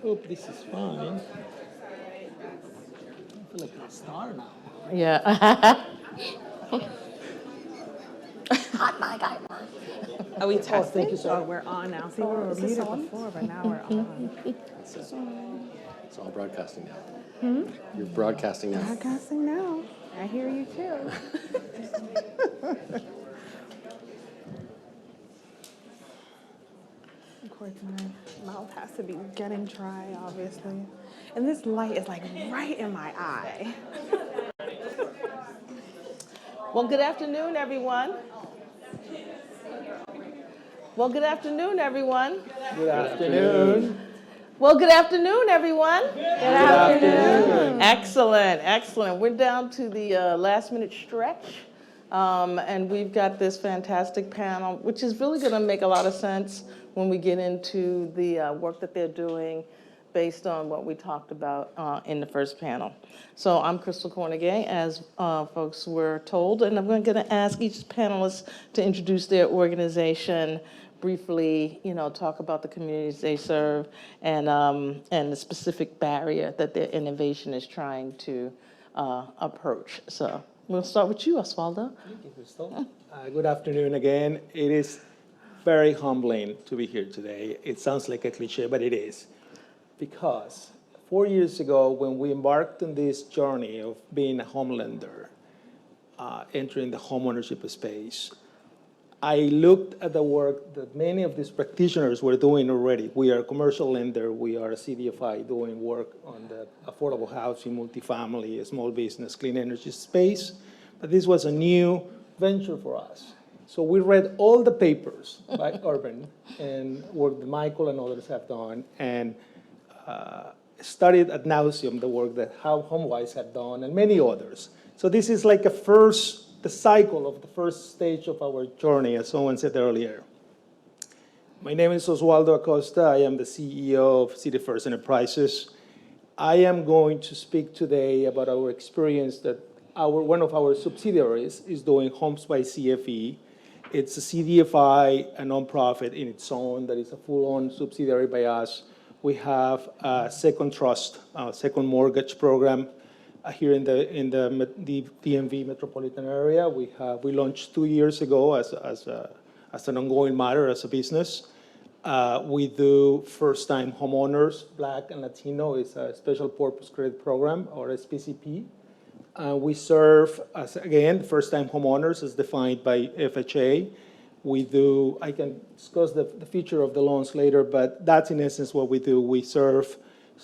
[SPEAKER 10] Hope this is fine. I feel like a star now.
[SPEAKER 11] Yeah.
[SPEAKER 10] Are we testing?
[SPEAKER 11] Thank you, sir.
[SPEAKER 6] We're on now. See, we were muted before, but now we're on.
[SPEAKER 12] It's all broadcasting now. You're broadcasting now.
[SPEAKER 6] Broadcasting now. I hear you too. Of course, my mouth has to be getting dry, obviously. And this light is like right in my eye.
[SPEAKER 11] Well, good afternoon, everyone. Well, good afternoon, everyone.
[SPEAKER 10] Good afternoon.
[SPEAKER 11] Well, good afternoon, everyone. Good afternoon. Excellent, excellent. We're down to the last minute stretch. And we've got this fantastic panel, which is really going to make a lot of sense when we get into the work that they're doing based on what we talked about in the first panel. So I'm Crystal Cornegay, as folks were told, and I'm going to ask each panelist to introduce their organization briefly, talk about the communities they serve and the specific barrier that their innovation is trying to approach. So we'll start with you, Osvaldo.
[SPEAKER 10] Thank you, Crystal. Good afternoon again. It is very humbling to be here today. It sounds like a cliche, but it is. Because 4 years ago, when we embarked on this journey of being a home lender, entering the homeownership space, I looked at the work that many of these practitioners were doing already. We are a commercial lender. We are a CDFI doing work on the affordable housing, multifamily, small business, clean energy space. But this was a new venture for us. So we read all the papers by Urban and work that Michael and others have done, and studied ad nauseum the work that how HomeWise had done and many others. So this is like the cycle of the first stage of our journey, as someone said earlier. My name is Osvaldo Acosta. I am the CEO of City First Enterprises. I am going to speak today about our experience that one of our subsidiaries is doing Homes by CFE. It's a CDFI, a nonprofit in its own that is a full-on subsidiary by us. We have a second trust, second mortgage program here in the DMV metropolitan area. We launched 2 years ago as an ongoing matter as a business. We do first-time homeowners, Black and Latino. It's a special purpose credit program, or SPCP. We serve, as again, first-time homeowners as defined by FHA. I can discuss the feature of the loans later, but that's in essence what we do. We serve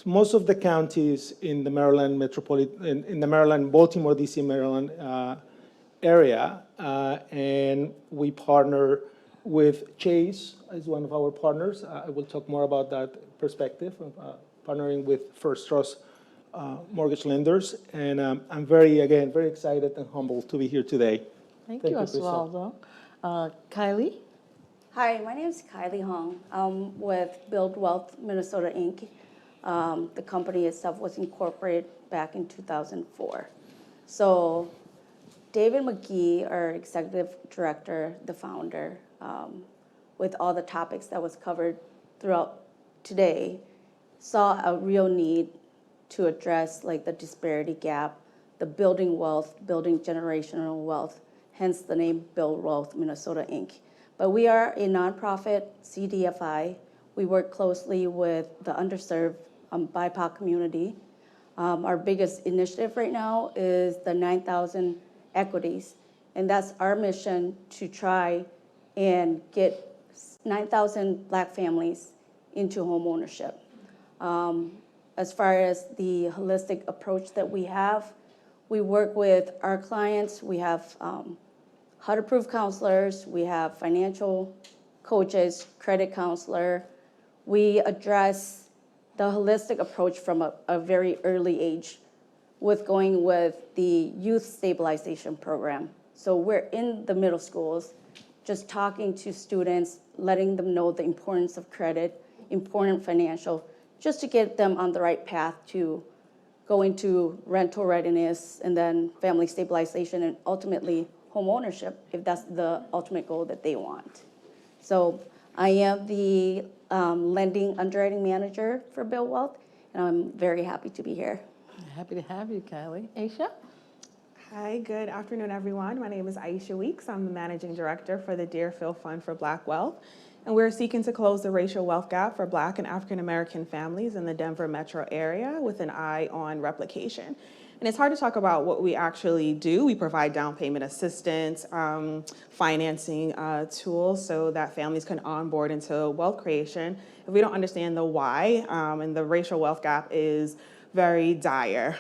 [SPEAKER 10] most of the counties in the Maryland metropolitan, in the Maryland, Baltimore, DC, Maryland area, and we partner with Chase as one of our partners. I will talk more about that perspective, partnering with First Trust mortgage lenders, and I'm very excited and humbled to be here today.
[SPEAKER 11] Thank you,
[SPEAKER 10] Crystal.
[SPEAKER 11] Osvaldo. Kylie?
[SPEAKER 13] Hi, my name is Kylie Hong. I'm with Build Wealth Minnesota, Inc. The company itself was incorporated back in 2004. So David McGee, our executive director, the founder, with all the topics that was covered throughout today, saw a real need to address like the disparity gap, the building wealth, building generational wealth, hence the name Build Wealth Minnesota, Inc. But we are a nonprofit CDFI. We work closely with the underserved BIPOC community. Our biggest initiative right now is the 9,000 equities, and that's our mission to try and get 9,000 Black families into home ownership. As far as the holistic approach that we have, we work with our clients. We have HUD-approved counselors. We have financial coaches, credit counselor. We address the holistic approach from a very early age with going with the youth stabilization program. So we're in the middle schools, just talking to students, letting them know the importance of credit, important financial, just to get them on the right path to go into rental readiness and then family stabilization and ultimately home ownership, if that's the ultimate goal that they want. So I am the lending underwriting manager for Build Wealth, and I'm very happy to be here.
[SPEAKER 11] Happy to have you, Kylie. Aisha?
[SPEAKER 14] Hi, good afternoon, everyone. My name is Aisha Weeks. I'm the Managing Director for the Deerfield Fund for Black Wealth. And we're seeking to close the racial wealth gap for Black and African American families in the Denver metro area with an eye on replication. And it's hard to talk about what we actually do. We provide down payment assistance, financing tools so that families can onboard into wealth creation. If we don't understand the why, and the racial wealth gap is very dire.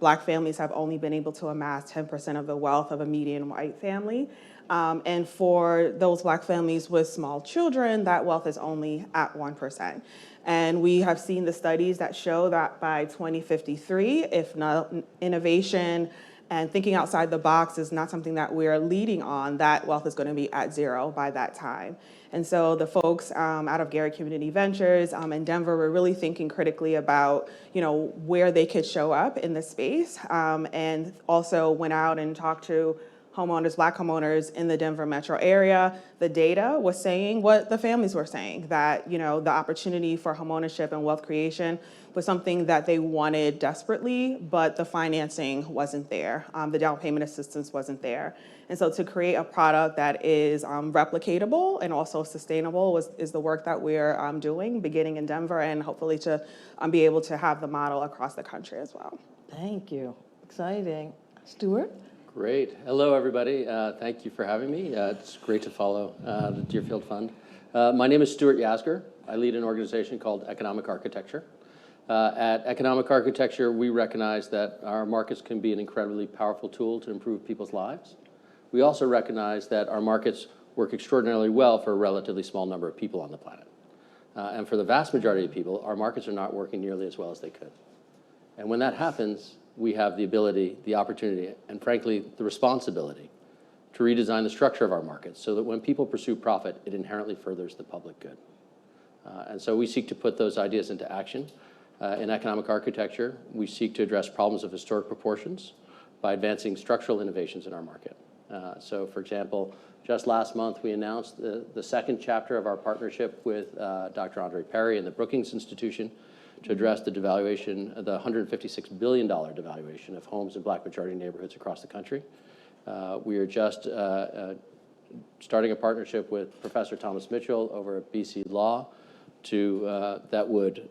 [SPEAKER 14] Black families have only been able to amass 10% of the wealth of a median white family. And for those Black families with small children, that wealth is only at 1%. And we have seen the studies that show that by 2053, if not innovation and thinking outside the box is not something that we're leading on, that wealth is going to be at zero by that time. And so the folks out of Gary Community Ventures in Denver were really thinking critically about, where they could show up in this space, and also went out and talked to homeowners, Black homeowners in the Denver metro area. The data was saying what the families were saying, that the opportunity for homeownership and wealth creation was something that they wanted desperately, but the financing wasn't there. The down payment assistance wasn't there. And so to create a product that is replicatable and also sustainable is the work that we're doing, beginning in Denver, and hopefully to be able to have the model across the country as well.
[SPEAKER 11] Thank you. Exciting. Stuart?
[SPEAKER 12] Great. Hello, everybody. Thank you for having me. It's great to follow the Deerfield Fund. My name is Stuart Yasgur. I lead an organization called Economic Architecture. At Economic Architecture, we recognize that our markets can be an incredibly powerful tool to improve people's lives. We also recognize that our markets work extraordinarily well for a relatively small number of people on the planet. And for the vast majority of people, our markets are not working nearly as well as they could. And when that happens, we have the ability, the opportunity, and frankly, the responsibility to redesign the structure of our markets so that when people pursue profit, it inherently furthers the public good. And so we seek to put those ideas into action. In economic architecture, we seek to address problems of historic proportions by advancing structural innovations in our market. So for example, just last month, we announced the second chapter of our partnership with Dr. Andre Perry and the Brookings Institution to address the devaluation, the $156 billion devaluation of homes in Black majority neighborhoods across the country. We are just starting a partnership with Professor Thomas Mitchell over at BC Law that would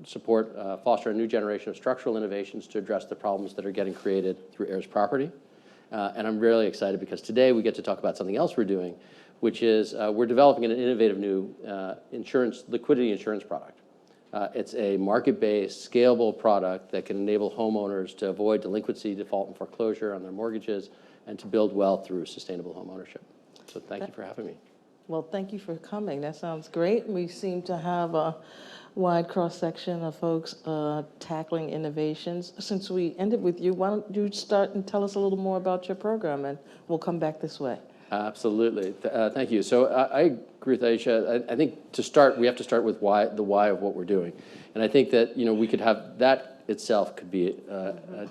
[SPEAKER 12] support, foster a new generation of structural innovations to address the problems that are getting created through heirs property. And I'm really excited because today we get to talk about something else we're doing, which is we're developing an innovative new liquidity insurance product. It's a market-based, scalable product that can enable homeowners to avoid delinquency, default, and foreclosure on their mortgages and to build wealth through sustainable homeownership. So thank you for having me.
[SPEAKER 11] Well, thank you for coming. That sounds great. We seem to have a wide cross-section of folks tackling innovations. Since we ended with you, why don't you start and tell us a little more about your program, and we'll come back this way.
[SPEAKER 12] Absolutely. Thank you. So I agree with Aisha. I think to start, we have to start with the why of what we're doing. And I think that, we could have that itself could be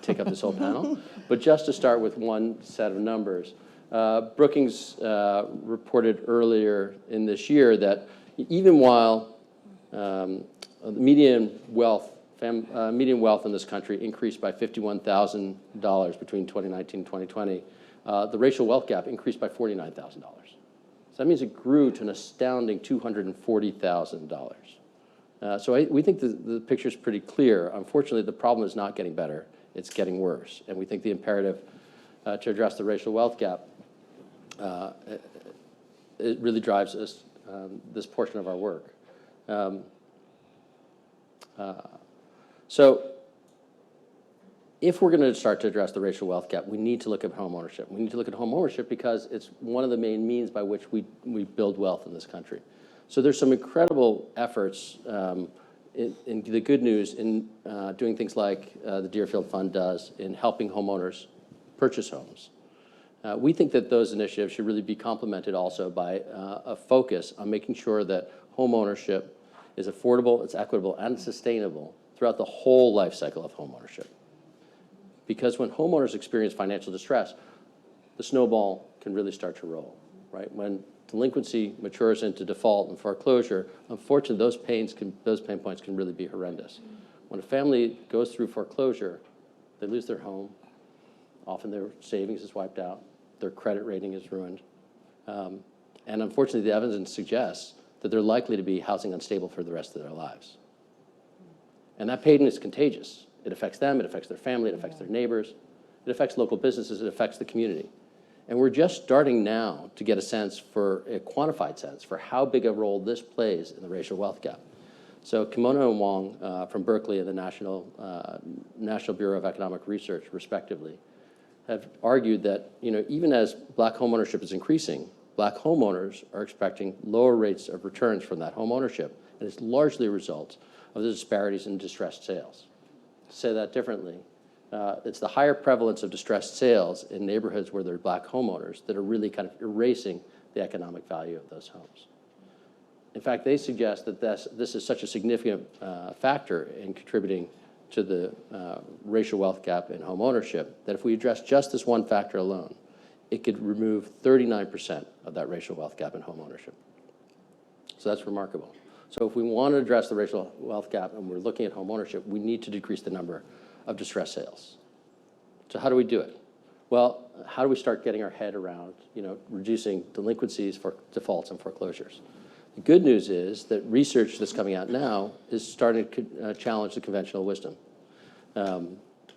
[SPEAKER 12] take up this whole panel. But just to start with one set of numbers, Brookings reported earlier in this year that even while the median wealth in this country increased by $51,000 between 2019 and 2020, the racial wealth gap increased by $49,000. So that means it grew to an astounding $240,000. So we think the picture is pretty clear. Unfortunately, the problem is not getting better. It's getting worse. And we think the imperative to address the racial wealth gap, it really drives us, this portion of our work. So if we're going to start to address the racial wealth gap, we need to look at homeownership. We need to look at homeownership because it's one of the main means by which we build wealth in this country. So there's some incredible efforts, in the good news, in doing things like the Deerfield Fund does in helping homeowners purchase homes. We think that those initiatives should really be complemented also by a focus on making sure that homeownership is affordable, it's equitable, and sustainable throughout the whole life cycle of homeownership. Because when homeowners experience financial distress, the snowball can really start to roll. right? When delinquency matures into default and foreclosure, unfortunately, those pain points can really be horrendous. When a family goes through foreclosure, they lose their home. Often their savings is wiped out. Their credit rating is ruined. And unfortunately, the evidence suggests that they're likely to be housing unstable for the rest of their lives. And that pain is contagious. It affects them, it affects their family, it affects their neighbors, it affects local businesses, it affects the community. And we're just starting now to get a quantified sense for how big a role this plays in the racial wealth gap. So Kimono and Wong from Berkeley and the National Bureau of Economic Research, respectively, have argued that even as black homeownership is increasing, black homeowners are expecting lower rates of returns from that home ownership, and it's largely a result of the disparities in distressed sales. To say that differently, it's the higher prevalence of distressed sales in neighborhoods where there are black homeowners that are really kind of erasing the economic value of those homes. In fact, they suggest that this is such a significant factor in contributing to the racial wealth gap in home ownership that if we address just this one factor alone, it could remove 39% of that racial wealth gap in home ownership. So that's remarkable. So if we want to address the racial wealth gap and we're looking at home ownership, we need to decrease the number of distressed sales. So how do we do it? Well, how do we start getting our head around reducing delinquencies, for defaults, and foreclosures? The good news is that research that's coming out now is starting to challenge the conventional wisdom.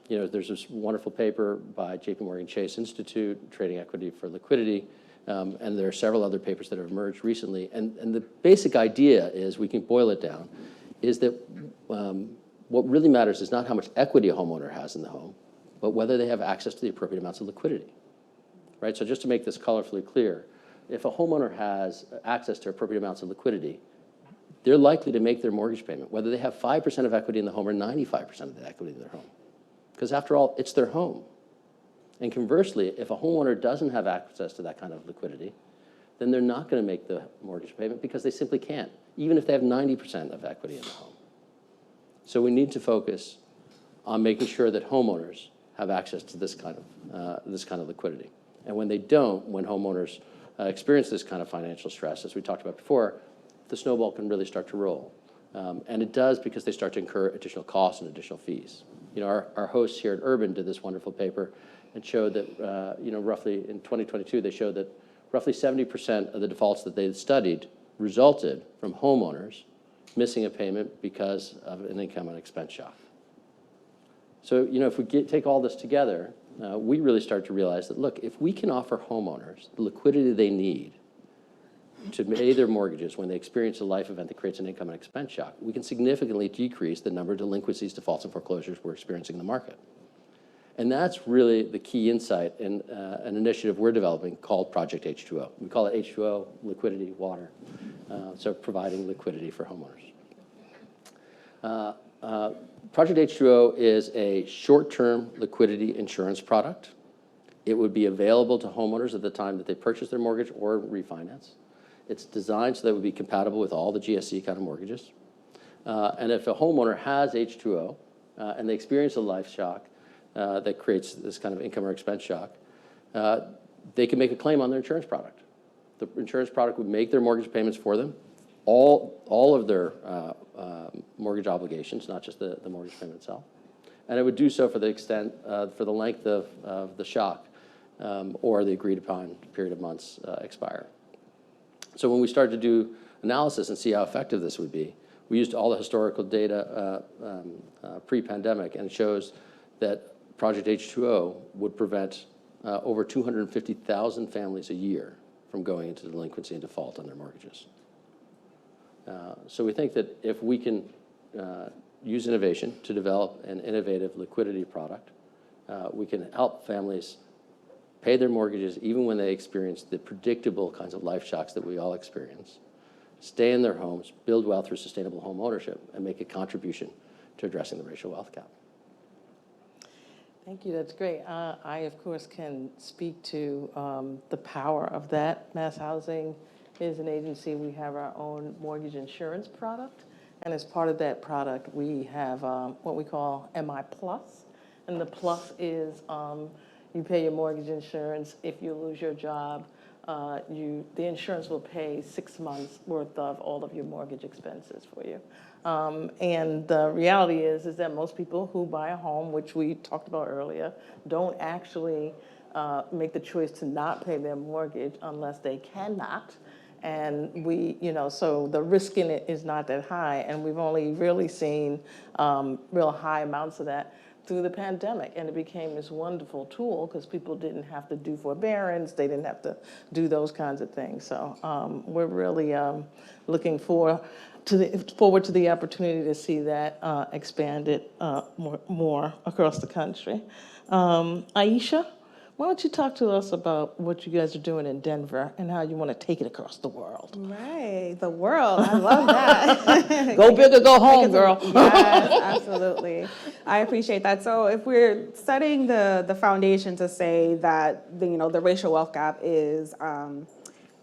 [SPEAKER 12] There's this wonderful paper by JP Chase Institute, Trading Equity for Liquidity, and there are several other papers that have emerged recently. And the basic idea is, we can boil it down, is that what really matters is not how much equity a homeowner has in the home, but whether they have access to the appropriate amounts of liquidity, right? So just to make this colorfully clear, if a homeowner has access to appropriate amounts of liquidity, they're likely to make their mortgage payment, whether they have 5% of equity in the home or 95% of the equity in their home. Because after all, it's their home. And conversely, if a homeowner doesn't have access to that kind of liquidity, then they're not going to make the mortgage payment because they simply can't, even if they have 90% of equity in the home. So we need to focus on making sure that homeowners have access to this kind of liquidity. And when they don't, when homeowners experience this kind of financial stress, as we talked about before, the snowball can really start to roll. And it does because they start to incur additional costs and additional fees. Our hosts here at Urban did this wonderful paper and showed that, roughly in 2022, they showed that roughly 70% of the defaults that they had studied resulted from homeowners missing a payment because of an income and expense shock. So, if we take all this together, we really start to realize that, look, if we can offer homeowners the liquidity they need to pay their mortgages when they experience a life event that creates an income and expense shock, we can significantly decrease the number of delinquencies, defaults, and foreclosures we're experiencing in the market. And that's really the key insight in an initiative we're developing called Project H2O. We call it H2O, liquidity, water, so providing liquidity for homeowners. Project H2O is a short-term liquidity insurance product. It would be available to homeowners at the time that they purchase their mortgage or refinance. It's designed so that it would be compatible with all the GSE kind of mortgages. And if a homeowner has H2O and they experience a life shock that creates this kind of income or expense shock, they can make a claim on their insurance product. The insurance product would make their mortgage payments for them, all of their mortgage obligations, not just the mortgage payment itself. And it would do so for the extent, for the length of the shock or the agreed upon period of months expire. So when we started to do analysis and see how effective this would be, we used all the historical data pre-pandemic, and it shows that Project H2O would prevent over 250,000 families a year from going into delinquency and default on their mortgages. So we think that if we can use innovation to develop an innovative liquidity product, we can help families pay their mortgages even when they experience the predictable kinds of life shocks that we all experience, stay in their homes, build wealth through sustainable home ownership, and make a contribution to addressing the racial wealth gap.
[SPEAKER 11] Thank you, that's great. I, of course, can speak to the power of that. Mass Housing is an agency. We have our own mortgage insurance product. And as part of that product, we have what we call MI Plus. And the plus is you pay your mortgage insurance if you lose your job. the insurance will pay 6 months worth of all of your mortgage expenses for you. And the reality is that most people who buy a home, which we talked about earlier, don't actually make the choice to not pay their mortgage unless they cannot. And so the risk in it is not that high. And we've only really seen real high amounts of that through the pandemic. And it became this wonderful tool because people didn't have to do forbearance. They didn't have to do those kinds of things. So we're really looking forward to the opportunity to see that expanded more across the country. Aisha, why don't you talk to us about what you guys are doing in Denver and how you want to take it across the world?
[SPEAKER 14] Right, the world. I love that.
[SPEAKER 11] Go big or go home, girl.
[SPEAKER 14] Yes, absolutely. I appreciate that. So if we're setting the foundation to say that the racial wealth gap is an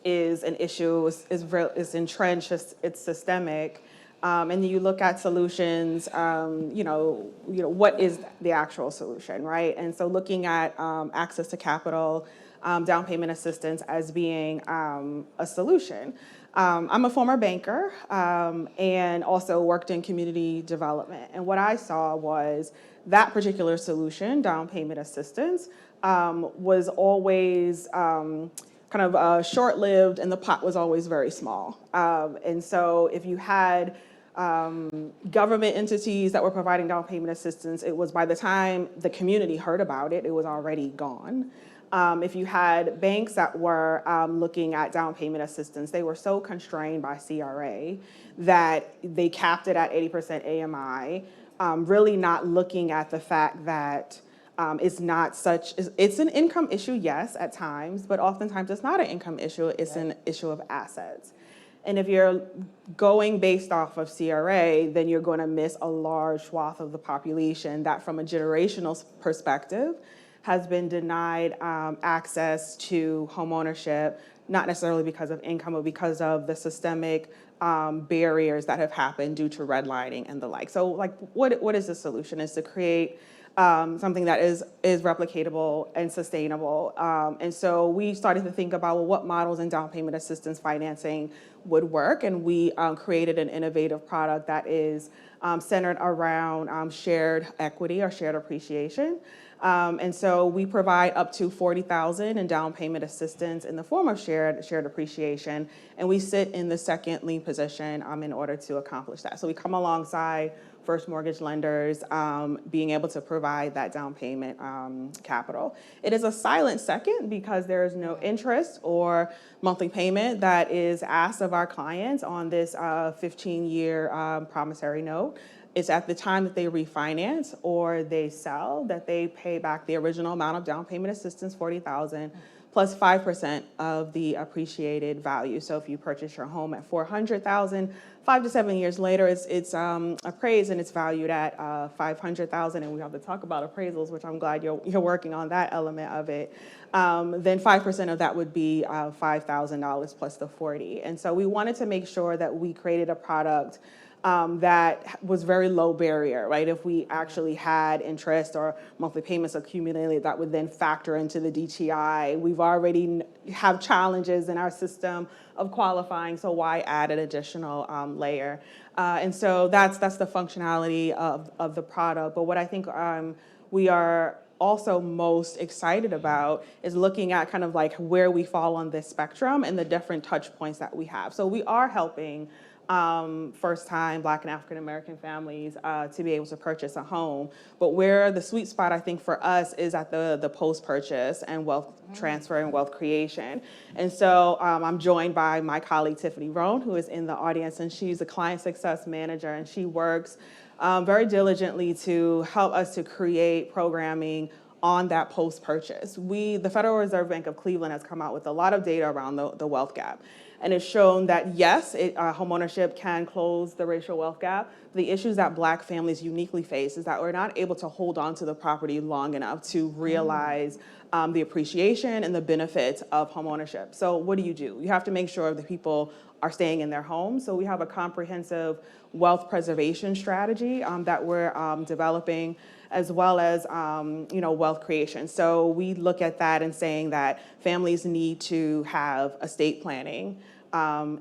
[SPEAKER 14] issue, is entrenched, it's systemic. And you look at solutions, what is the actual solution, right? And so looking at access to capital, down payment assistance as being a solution. I'm a former banker and also worked in community development. And what I saw was that particular solution, down payment assistance, was always kind of short-lived, and the pot was always very small. And so if you had government entities that were providing down payment assistance, it was by the time the community heard about it, it was already gone. If you had banks that were looking at down payment assistance, they were so constrained by CRA that they capped it at 80% AMI, really not looking at the fact that it's an income issue, yes, at times, but oftentimes it's not an income issue, it's an issue of assets. And if you're going based off of CRA, then you're going to miss a large swath of the population that from a generational perspective has been denied access to homeownership, not necessarily because of income, but because of the systemic barriers that have happened due to redlining and the like. So like, what is the solution? Is to create something that is replicatable and sustainable. And so we started to think about, well, what models in down payment assistance financing would work, and we created an innovative product that is centered around shared equity or shared appreciation. And so we provide up to $40,000 in down payment assistance in the form of shared appreciation, and we sit in the second lien position in order to accomplish that. So we come alongside first mortgage lenders, being able to provide that down payment capital. It is a silent second because there is no interest or monthly payment that is asked of our clients on this 15-year promissory note. It's at the time that they refinance or they sell that they pay back the original amount of down payment assistance, $40,000, plus 5% of the appreciated value. So if you purchase your home at $400,000, 5 to 7 years later, it's appraised and it's valued at $500,000. And we have to talk about appraisals, which I'm glad you're working on that element of it. Then 5% of that would be $5,000 plus the 40. And so we wanted to make sure that we created a product that was very low barrier, right? If we actually had interest or monthly payments accumulated, that would then factor into the DTI. We've already have challenges in our system of qualifying, so why add an additional layer? And so that's the functionality of the product. But what I think we are also most excited about is looking at kind of like where we fall on this spectrum and the different touch points that we have. So we are helping first-time Black and African-American families to be able to purchase a home. But where the sweet spot, I think, for us is at the post-purchase and wealth transfer and wealth creation. And so I'm joined by my colleague, Tiffany Roan, who is in the audience, and she's a client success manager, and she works very diligently to help us to create programming on that post-purchase. The Federal Reserve Bank of Cleveland has come out with a lot of data around the wealth gap. And it's shown that, yes, homeownership can close the racial wealth gap. The issues that Black families uniquely face is that we're not able to hold on to the property long enough to realize the appreciation and the benefits of homeownership. So what do? You have to make sure that people are staying in their homes. So we have a comprehensive wealth preservation strategy that we're developing, as well as wealth creation. So we look at that and saying that families need to have estate planning,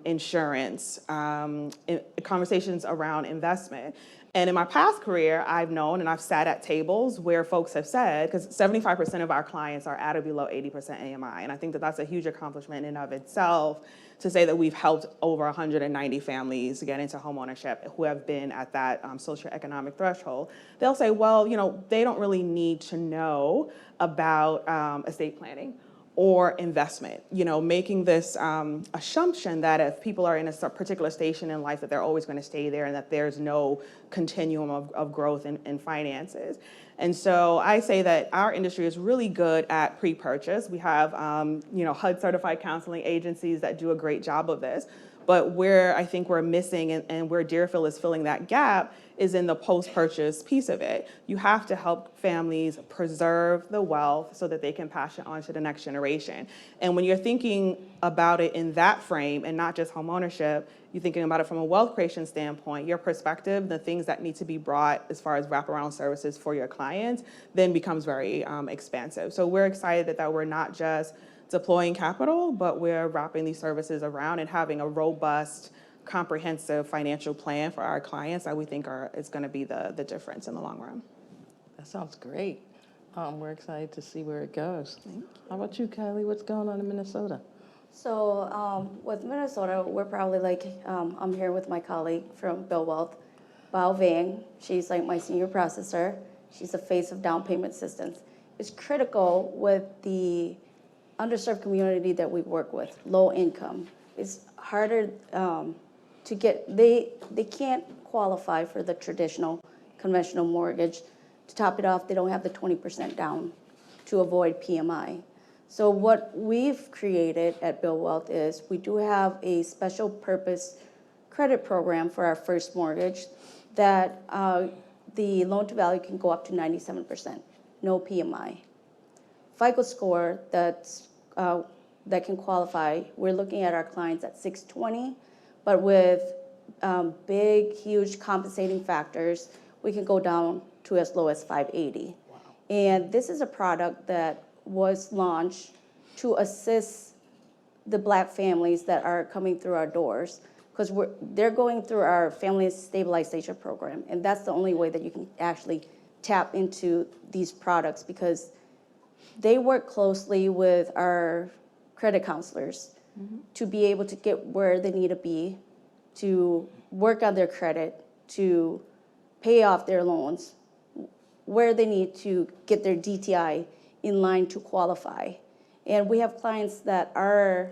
[SPEAKER 14] insurance, conversations around investment. And in my past career, I've known and I've sat at tables where folks have said, because 75% of our clients are at or below 80% AMI, and I think that that's a huge accomplishment in and of itself, to say that we've helped over 190 families get into homeownership who have been at that socioeconomic threshold. They'll say, well, they don't really need to know about estate planning or investment, making this assumption that if people are in a particular station in life that they're always going to stay there and that there's no continuum of growth in finances. And so I say that our industry is really good at pre-purchase. We have, HUD certified counseling agencies that do a great job of this. But where I think we're missing and where Deerfield is filling that gap is in the post-purchase piece of it. You have to help families preserve the wealth so that they can pass it on to the next generation. And when you're thinking about it in that frame and not just homeownership, you're thinking about it from a wealth creation standpoint, your perspective, the things that need to be brought as far as wraparound services for your clients, then becomes very expansive. So we're excited that we're not just deploying capital, but we're wrapping these services around and having a robust, comprehensive financial plan for our clients that we think is going to be the difference in the long run.
[SPEAKER 11] That sounds great. We're excited to see where it goes. How about you, Kylie? What's going on in Minnesota?
[SPEAKER 13] So with Minnesota, we're probably I'm here with my colleague from Bill Wealth, Bao Vang. She's like my senior processor. She's the face of down payment assistance. It's critical with the underserved community that we work with, low income. It's harder to get, they can't qualify for the traditional conventional mortgage. To top it off, they don't have the 20% down to avoid PMI. So what we've created at Bill Wealth is we do have a special purpose credit program for our first mortgage that the loan to value can go up to 97%, no PMI. FICO score that can qualify, we're looking at our clients at 620, but with big, huge compensating factors, we can go down to as low as 580. Wow. And this is a product that was launched to assist the Black families that are coming through our doors, because they're going through our family stabilization program, and that's the only way that you can actually tap into these products, because they work closely with our credit counselors to be able to get where they need to be, to work on their credit, to pay off their loans, where they need to get their DTI in line to qualify. And we have clients that are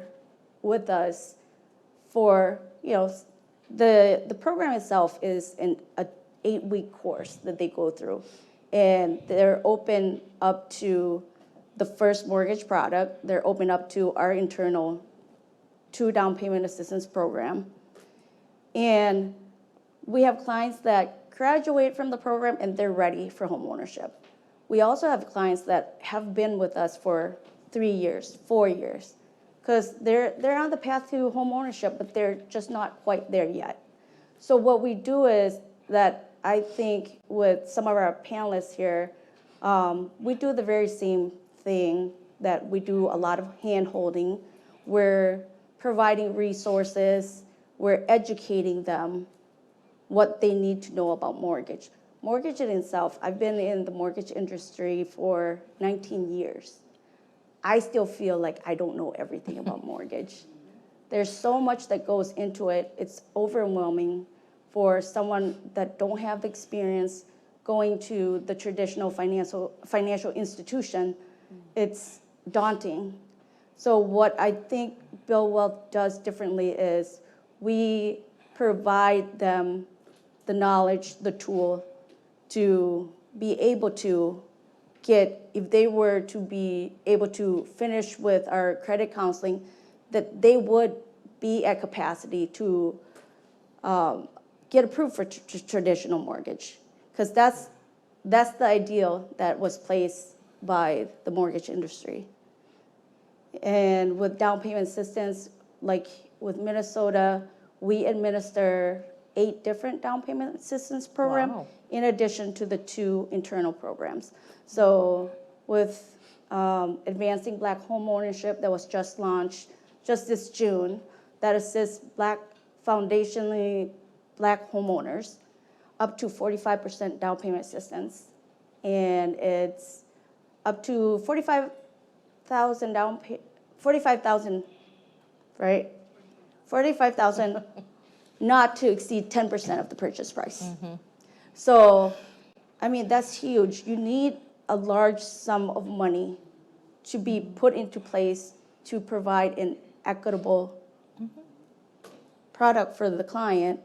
[SPEAKER 13] with us for, the program itself is an 8-week course that they go through. And they're open up to the first mortgage product. They're open up to our internal 2 down payment assistance program. And we have clients that graduate from the program and they're ready for homeownership. We also have clients that have been with us for 3 years, 4 years, because they're on the path to homeownership, but they're just not quite there yet. So what we do is that I think with some of our panelists here, we do the very same thing that we do a lot of hand-holding. We're providing resources, we're educating them what they need to know about mortgage. Mortgage in itself, I've been in the mortgage industry for 19 years. I still feel like I don't know everything about mortgage. There's so much that goes into it. It's overwhelming for someone that don't have the experience going to the traditional financial institution. It's daunting. So what I think Bill Wealth does differently is we provide them the knowledge, the tool to be able to get, if they were to be able to finish with our credit counseling, that they would be at capacity to get approved for traditional mortgage. Because that's the ideal that was placed by the mortgage industry. And with down payment assistance, like with Minnesota, we administer 8 different down payment assistance programs in addition to the 2 internal programs. So with Advancing Black Homeownership that was just launched just this June, that assists foundationally Black homeowners up to 45% down payment assistance. And it's up to 45,000 right? 45,000 not to exceed 10% of the purchase price. So, I mean, that's huge. You need a large sum of money to be put into place to provide an equitable product for the client,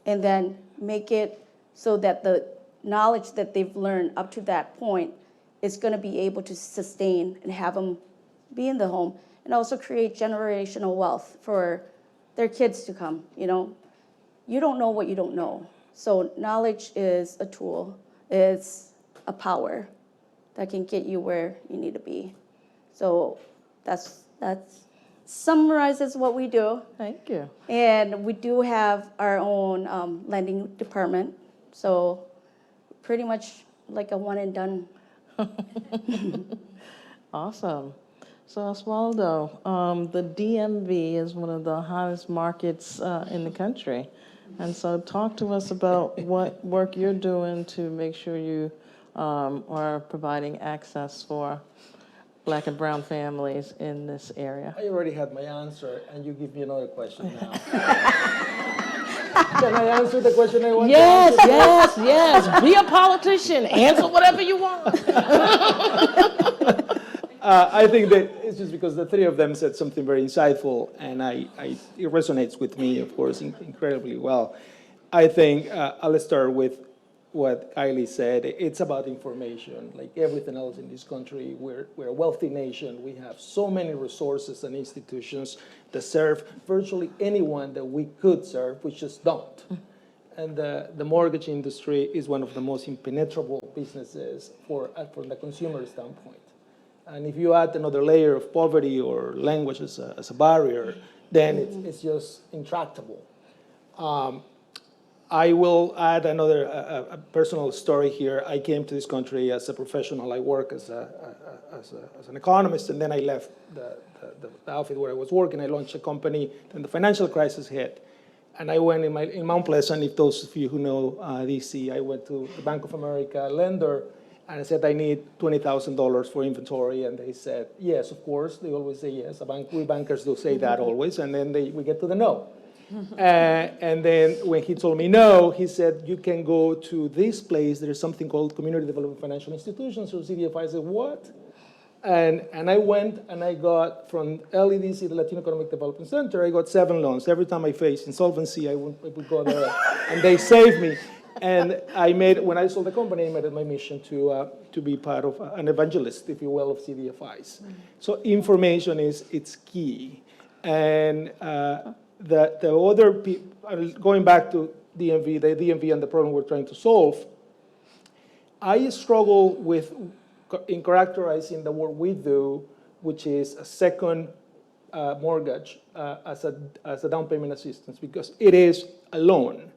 [SPEAKER 13] and then make it so that the knowledge that they've learned up to that point is going to be able to sustain and have them be in the home, and also create generational wealth for their kids to come. You know, you don't know what you don't know. So knowledge is a tool. It's a power that can get you where you need to be. So that's summarizes what we do.
[SPEAKER 11] Thank you.
[SPEAKER 13] And we do have our own lending department. So pretty much like a one and done.
[SPEAKER 11] Awesome. So Oswaldo, the DMV is one of the hottest markets in the country. And so talk to us about what work you're doing to make sure you are providing access for Black and brown families in this area.
[SPEAKER 10] I already had my answer, and you give me another question now. Can I answer the question I want to answer?
[SPEAKER 11] Yes. Be a politician. Answer whatever you want.
[SPEAKER 10] I think that it's just because the 3 of them said something very insightful, and it resonates with me, of course, incredibly well. I think I'll start with what Kylie said. It's about information. Like everything else in this country, we're a wealthy nation. We have so many resources and institutions that serve virtually anyone that we could serve. We just don't. And the mortgage industry is one of the most impenetrable businesses from the consumer standpoint. And if you add another layer of poverty or language as a barrier, then it's just intractable. I will add another a personal story here. I came to this country as a professional. I work as an economist, and then I left the outfit where I was working. I launched a company, then the financial crisis hit. And I went in Mount Pleasant. If those of you who know DC, I went to the Bank of America lender, and I said, I need $20,000 for inventory. And they said, yes, of course. They always say yes. We bankers do say that always. And then we get to the no. And then when he told me no, he said, you can go to this place. There's something called Community Development Financial Institutions, or CDFI. I said, what? And I went and I got from LEDC, the Latino Economic Development Center, I got 7 loans. Every time I faced insolvency, I would go there, and they saved me. And when I sold the company, I made it my mission to be part of an evangelist, if you will, of CDFIs. So information it's key. And the other people, going back to DMV, the DMV and the problem we're trying to solve, I struggle in characterizing the work we do, which is a second mortgage as a down payment assistance, because it is a loan.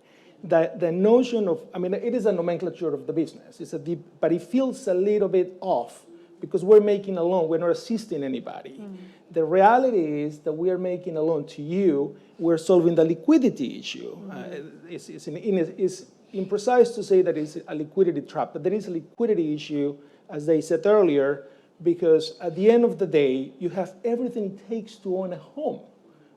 [SPEAKER 10] The notion of, it is a nomenclature of the business, but it feels a little bit off because we're making a loan, we're not assisting anybody. The reality is that we are making a loan to you, we're solving the liquidity issue. It's imprecise to say that it's a liquidity trap, but there is a liquidity issue, as they said earlier, because at the end of the day, you have everything it takes to own a home.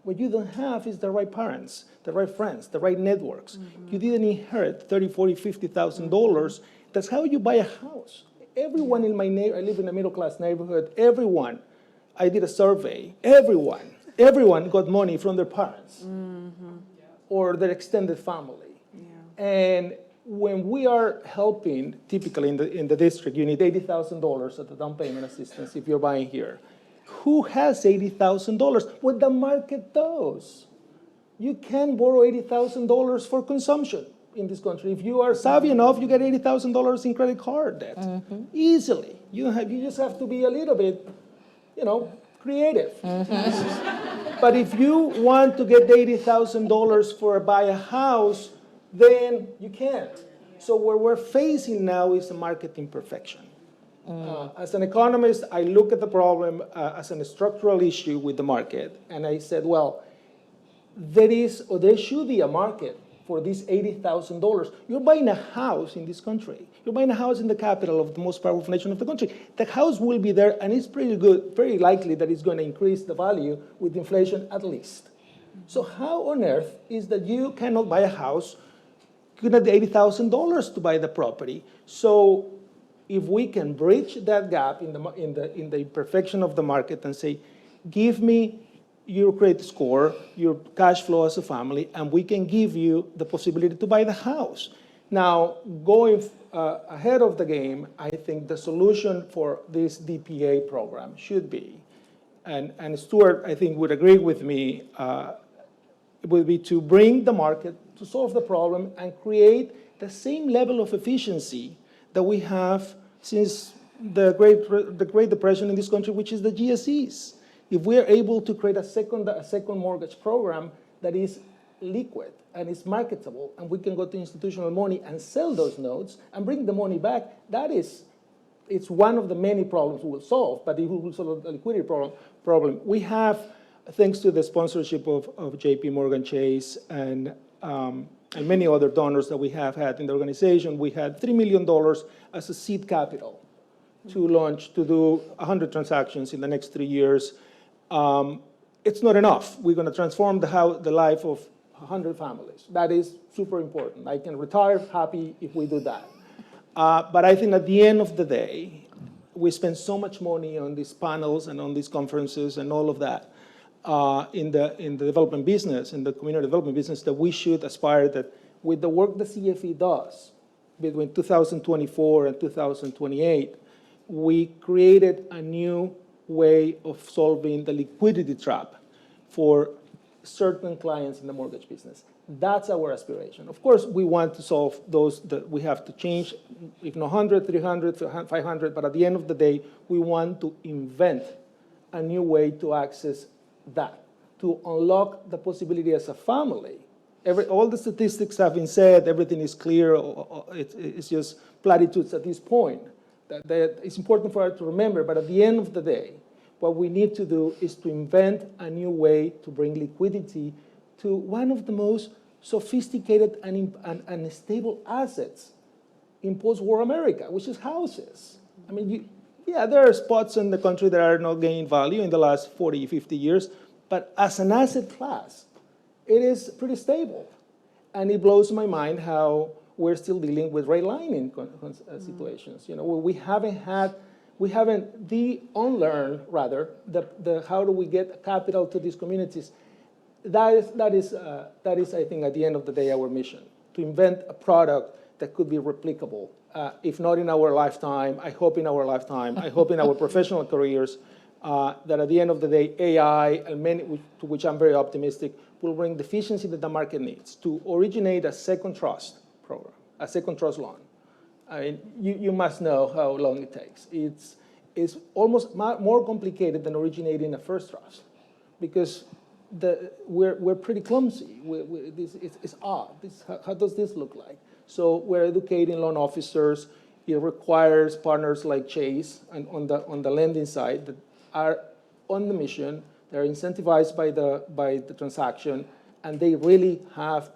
[SPEAKER 10] What you don't have is the right parents, the right friends, the right networks. You didn't inherit $30,000, $40,000, $50,000. That's how you buy a house. Everyone in my neighborhood, I live in a middle-class neighborhood, everyone, I did a survey, everyone got money from their parents or their extended family. Yeah. And when we are helping, typically in the district, you need $80,000 at the down payment assistance if you're buying here. Who has $80,000? What the market does. You can borrow $80,000 for consumption. in this country, if you are savvy enough, you get $80,000 in credit card debt easily. You just have to be a little bit, creative. But if you want to get $80,000 for buy a house, then you can't. So what we're facing now is a market imperfection. As an economist, I look at the problem as a structural issue with the market, and I said, well, there should be a market for this $80,000. You're buying a house in this country. You're buying a house in the capital of the most powerful nation of the country. The house will be there, and it's pretty good, very likely that it's going to increase the value with inflation at least. So how on earth is that you cannot buy a house, you get $80,000 to buy the property? So if we can bridge that gap in the imperfection of the market and say, give me your credit score, your cash flow as a family, and we can give you the possibility to buy the house. Now, going ahead of the game, I think the solution for this DPA program should be, and Stuart, I think, would agree with me, would be to bring the market to solve the problem and create the same level of efficiency that we have since the Great Depression in this country, which is the GSEs. If we are able to create a second mortgage program that is liquid and is marketable, and we can go to institutional money and sell those notes and bring the money back, it's one of the many problems we will solve, but it will solve the liquidity problem. We have, thanks to the sponsorship of JP Morgan Chase and many other donors that we have had in the organization, we had $3 million as a seed capital to do 100 transactions in the next 3 years. It's not enough. We're going to transform the life of 100 families. That is super important. I can retire happy if we do that. But I think at the end of the day, we spend so much money on these panels and on these conferences and all of that in the development business, in the community development business, that we should aspire that with the work the CFE does between 2024 and 2028, we created a new way of solving the liquidity trap for certain clients in the mortgage business. That's our aspiration. Of course, we want to solve those that we have to change, if not 100, 300, 500, but at the end of the day, we want to invent a new way to access that, to unlock the possibility as a family. All the statistics have been said, everything is clear, it's just platitudes at this point. That it's important for us to remember, but at the end of the day, what we need to do is to invent a new way to bring liquidity to one of the most sophisticated and stable assets in post-war America, which is houses. I mean, there are spots in the country that are not gaining value in the last 40, 50 years, but as an asset class, it is pretty stable. And it blows my mind how we're still dealing with redlining situations. We haven't unlearned how do we get capital to these communities. That is, I think, at the end of the day, our mission, to invent a product that could be replicable. If not in our lifetime, I hope in our lifetime, I hope in our professional careers, that at the end of the day, AI, and to which I'm very optimistic, will bring the efficiency that the market needs to originate a second trust program, a second trust loan. I mean, you must know how long it takes. It's almost more complicated than originating a first trust, because we're pretty clumsy. It's odd. How does this look like? So we're educating loan officers. It requires partners like Chase and on the lending side that are on the mission. They're incentivized by the transaction, and they really have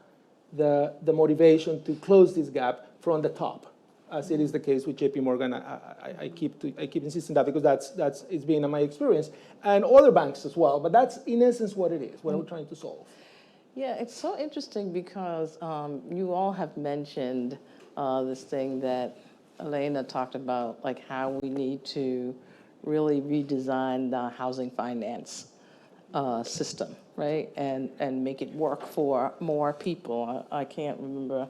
[SPEAKER 10] the motivation to close this gap from the top, as it is the case with JP Morgan. I keep insisting that because that's it's been my experience, and other banks as well. But that's in essence what it is, what we're trying to solve.
[SPEAKER 11] Yeah, it's so interesting because you all have mentioned this thing that Elena talked about, like how we need to really redesign the housing finance system, right? And make it work for more people. I can't remember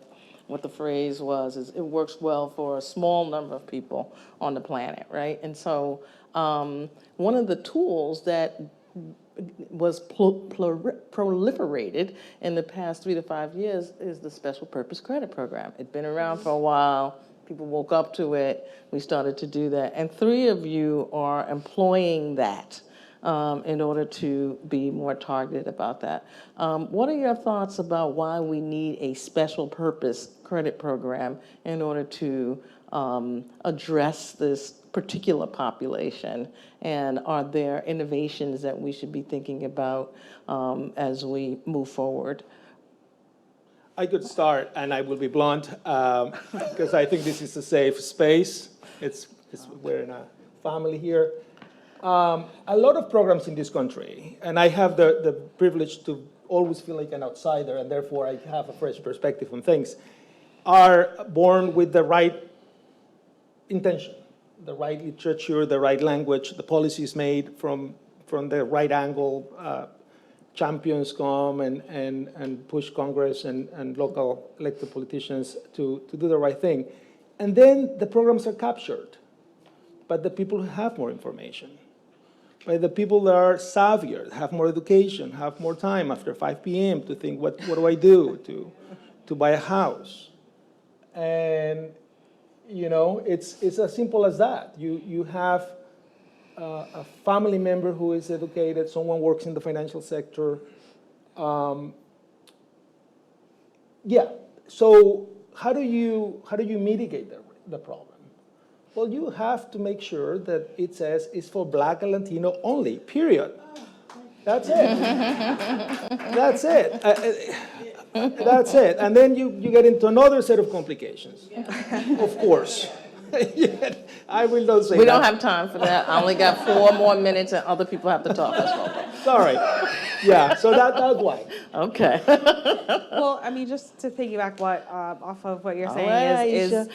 [SPEAKER 11] what the phrase was. It works well for a small number of people on the planet, right? And so one of the tools that was proliferated in the past 3 to 5 years is the special purpose credit program. It'd been around for a while. People woke up to it. We started to do that. And 3 of you are employing that in order to be more targeted about that. What are your thoughts about why we need a special purpose credit program in order to address this particular population? And are there innovations that we should be thinking about as we move forward?
[SPEAKER 10] I could start, and I will be blunt, because I think this is a safe space. We're in a family here. A lot of programs in this country, and I have the privilege to always feel like an outsider, and therefore I have a fresh perspective on things, are born with the right intention, the right literature, the right language, the policies made from the right angle. Champions come and push Congress and local elected politicians to do the right thing. And then the programs are captured by the people who have more information, by the people that are savvier, have more education, have more time after 5 p.m. to think, what do I do to buy a house? And, it's as simple as that. You have a family member who is educated, someone works in the financial sector. So how do you mitigate the problem? Well, you have to make sure that it says it's for Black and Latino only, period. That's it. That's it. That's it. And then you get into another set of complications, of course. I will not say that.
[SPEAKER 11] We don't have time for that. I only got 4 more minutes and other people have to talk as well.
[SPEAKER 10] Sorry. Yeah, so that's why.
[SPEAKER 11] Okay.
[SPEAKER 14] Well, I mean, just to piggyback off of what you're saying is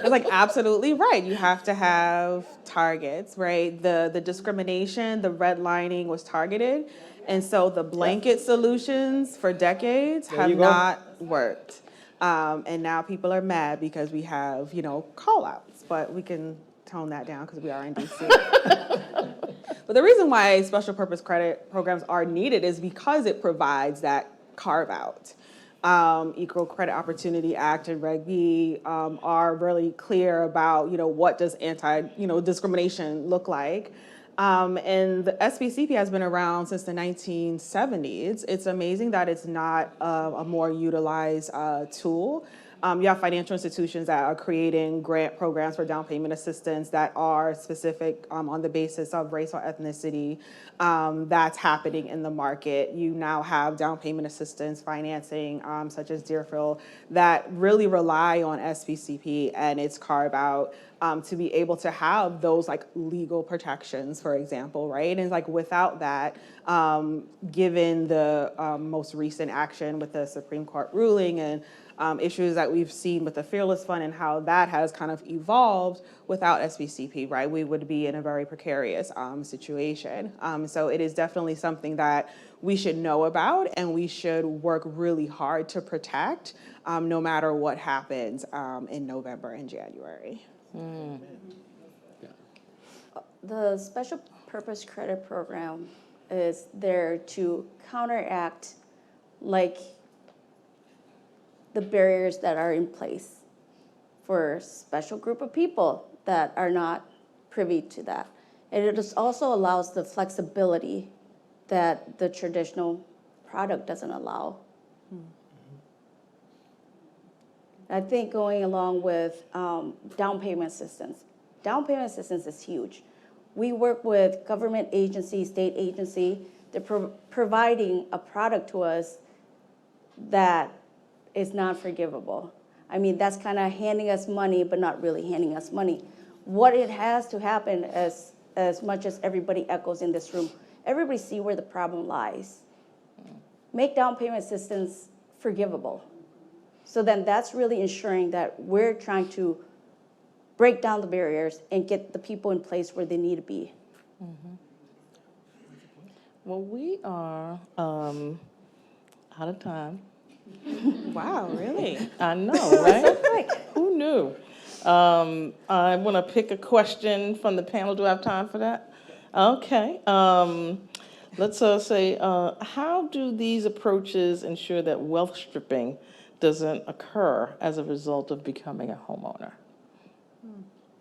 [SPEAKER 14] like absolutely right. You have to have targets, right? The discrimination, the redlining was targeted. And so the blanket solutions for decades have not worked. And now people are mad because we have, call-outs, but we can tone that down because we are in DC. But the reason why special purpose credit programs are needed is because it provides that carve-out. Equal Credit Opportunity Act and Reg B are really clear about, what does discrimination look like. And the SBCP has been around since the 1970s. It's amazing that it's not a more utilized tool. You have financial institutions that are creating grant programs for down payment assistance that are specific on the basis of race or ethnicity. That's happening in the market. You now have down payment assistance financing, such as Deerfield, that really rely on SBCP and its carve out to be able to have those legal protections, for example, right? And without that, given the most recent action with the Supreme Court ruling and issues that we've seen with the Fearless Fund and how that has kind of evolved without SBCP, right? We would be in a very precarious situation. So it is definitely something that we should know about and we should work really hard to protect no matter what happens in November and January.
[SPEAKER 13] The special purpose credit program is there to counteract the barriers that are in place for a special group of people that are not privy to that. And it also allows the flexibility that the traditional product doesn't allow. I think going along with down payment assistance. Down payment assistance is huge. We work with government agencies, state agency, they're providing a product to us that is not forgivable. I mean, that's kind of handing us money, but not really handing us money. What it has to happen, as much as everybody echoes in this room, everybody see where the problem lies. Make down payment assistance forgivable. So then that's really ensuring that we're trying to break down the barriers and get the people in place where they need to be.
[SPEAKER 11] Well, we are out of time.
[SPEAKER 14] Wow, really?
[SPEAKER 11] I know, right? Who knew? I want to pick a question from the panel. Do I have time for that? Okay. Let's say, how do these approaches ensure that wealth stripping doesn't occur as a result of becoming a homeowner?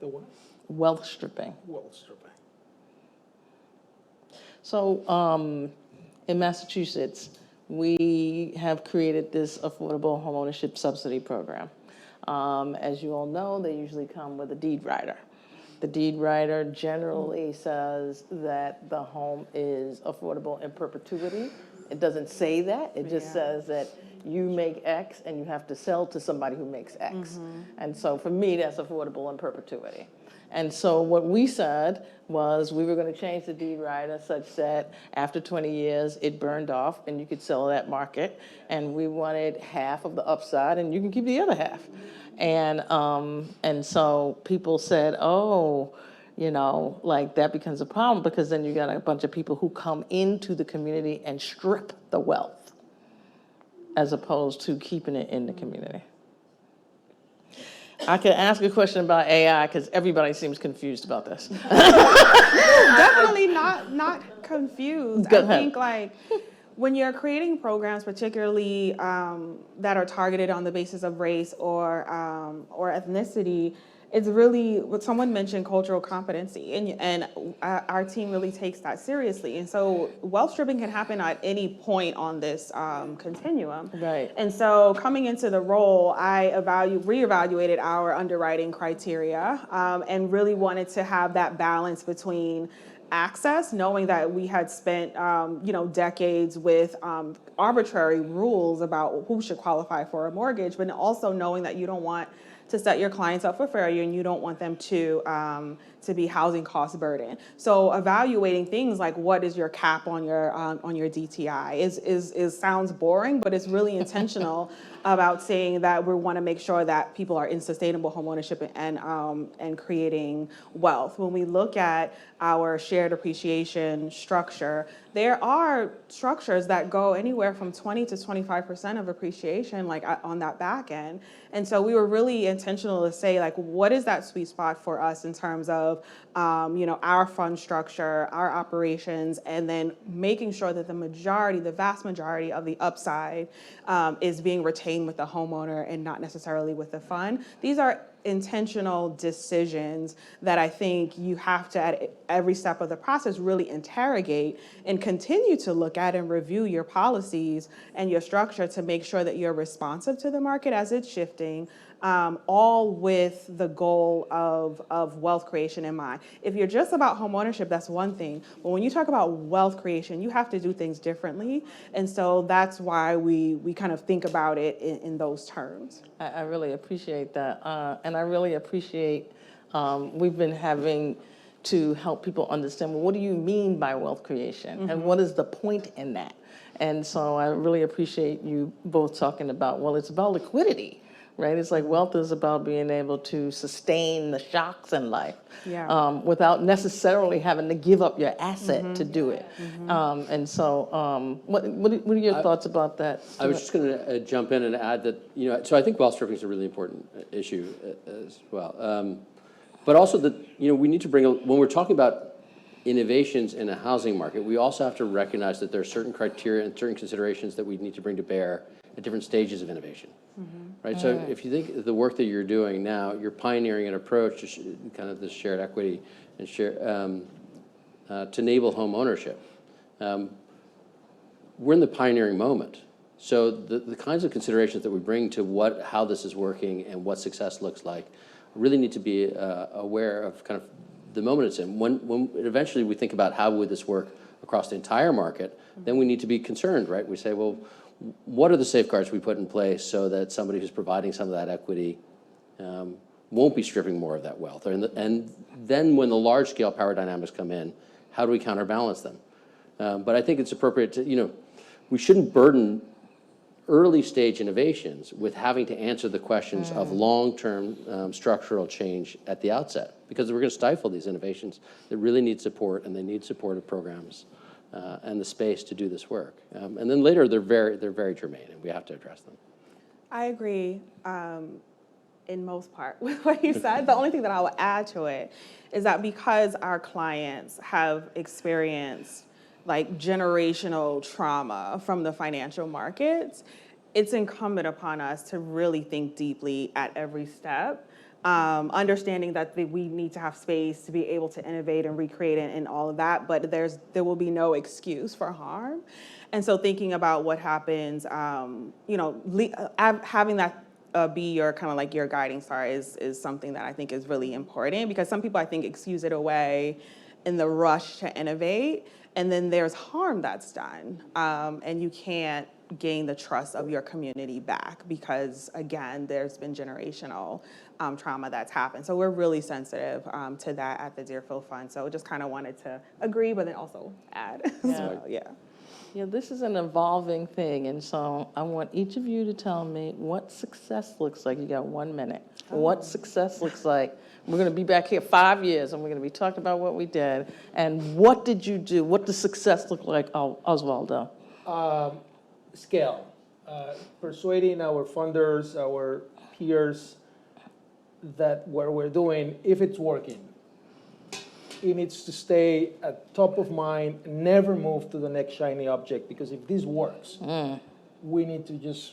[SPEAKER 10] The what?
[SPEAKER 11] Wealth stripping.
[SPEAKER 10] Wealth stripping.
[SPEAKER 11] So in Massachusetts, we have created this affordable homeownership subsidy program. As you all know, they usually come with a deed rider. The deed rider generally says that the home is affordable in perpetuity. It doesn't say that. It just says that you make X and you have to sell to somebody who makes X. And so for me, that's affordable in perpetuity. And so what we said was we were going to change the deed rider such that after 20 years, it burned off and you could sell that market. And we wanted half of the upside and you can keep the other half. And so people said, oh, you know, like that becomes a problem because then you got a bunch of people who come into the community and strip the wealth as opposed to keeping it in the community. I can ask a question about AI because everybody seems confused about this.
[SPEAKER 14] Definitely not confused.
[SPEAKER 11] Go
[SPEAKER 14] I
[SPEAKER 11] ahead.
[SPEAKER 14] think like when you're creating programs, particularly that are targeted on the basis of race or ethnicity, it's really what someone mentioned, cultural competency, and our team really takes that seriously. And so wealth stripping can happen at any point on this continuum.
[SPEAKER 11] Right.
[SPEAKER 14] And so coming into the role, I reevaluated our underwriting criteria and really wanted to have that balance between access, knowing that we had spent decades with arbitrary rules about who should qualify for a mortgage, but also knowing that you don't want to set your clients up for failure and you don't want them to be housing cost burden. So evaluating things like what is your cap on your DTI is sounds boring, but it's really intentional about saying that we want to make sure that people are in sustainable homeownership and creating wealth. When we look at our shared appreciation structure, there are structures that go anywhere from 20 to 25% of appreciation, like on that back end. And so we were really intentional to say, like, what is that sweet spot for us in terms of, our fund structure, our operations, and then making sure that the vast majority of the upside is being retained with the homeowner and not necessarily with the fund. These are intentional decisions that I think you have to, at every step of the process, really interrogate and continue to look at and review your policies and your structure to make sure that you're responsive to the market as it's shifting, all with the goal of wealth creation in mind. If you're just about homeownership, that's one thing. But when you talk about wealth creation, you have to do things differently. And so that's why we kind of think about it in those terms.
[SPEAKER 11] I really appreciate that. And I really appreciate we've been having to help people understand, well, what do you mean by wealth creation? And what is the point in that? And so I really appreciate you both talking about, well, it's about liquidity, right? It's like wealth is about being able to sustain the shocks in life without necessarily having to give up your asset to do it. And so what are your thoughts about that?
[SPEAKER 12] I was just going to jump in and add that, so I think wealth stripping is a really important issue as well. But also that, we need to when we're talking about innovations in a housing market, we also have to recognize that there are certain criteria and certain considerations that we need to bring to bear at different stages of innovation. Right? So if you think of the work that you're doing now, you're pioneering an approach to kind of this shared equity and to enable home ownership. We're in the pioneering moment. So the kinds of considerations that we bring to how this is working and what success looks like really need to be aware of kind of the moment it's in. When eventually we think about how would this work across the entire market, then we need to be concerned, right? We say, well, what are the safeguards we put in place so that somebody who's providing some of that equity won't be stripping more of that wealth? And then when the large-scale power dynamics come in, how do we counterbalance them? But I think it's appropriate to, we shouldn't burden early-stage innovations with having to answer the questions of long-term structural change at the outset, because we're going to stifle these innovations that really need support, and they need supportive programs and the space to do this work. And then later, they're very germane, and we have to address them.
[SPEAKER 14] I agree in most part with what you said. The only thing that I would add to it is that because our clients have experienced like generational trauma from the financial markets, it's incumbent upon us to really think deeply at every step. Understanding that we need to have space to be able to innovate and recreate and all of that, but there will be no excuse for harm. And so thinking about what happens, having that be your kind of like your guiding star is something that I think is really important, because some people I think excuse it away in the rush to innovate, and then there's harm that's done, and you can't gain the trust of your community back because, again, there's been generational trauma that's happened. So we're really sensitive to that at the Deerfield Fund. So just kind of wanted to agree, but then also add. So, yeah.
[SPEAKER 11] Yeah, this is an evolving thing, and so I want each of you to tell me what success looks like. You got 1 minute. What success looks like. We're going to be back here 5 years, and we're going to be talking about what we did. And what did you do? What does success look like, Osvaldo?
[SPEAKER 10] Scale. Persuading our funders, our peers, that what we're doing, if it's working, it needs to stay at top of mind, never move to the next shiny object, because if this works, we need to just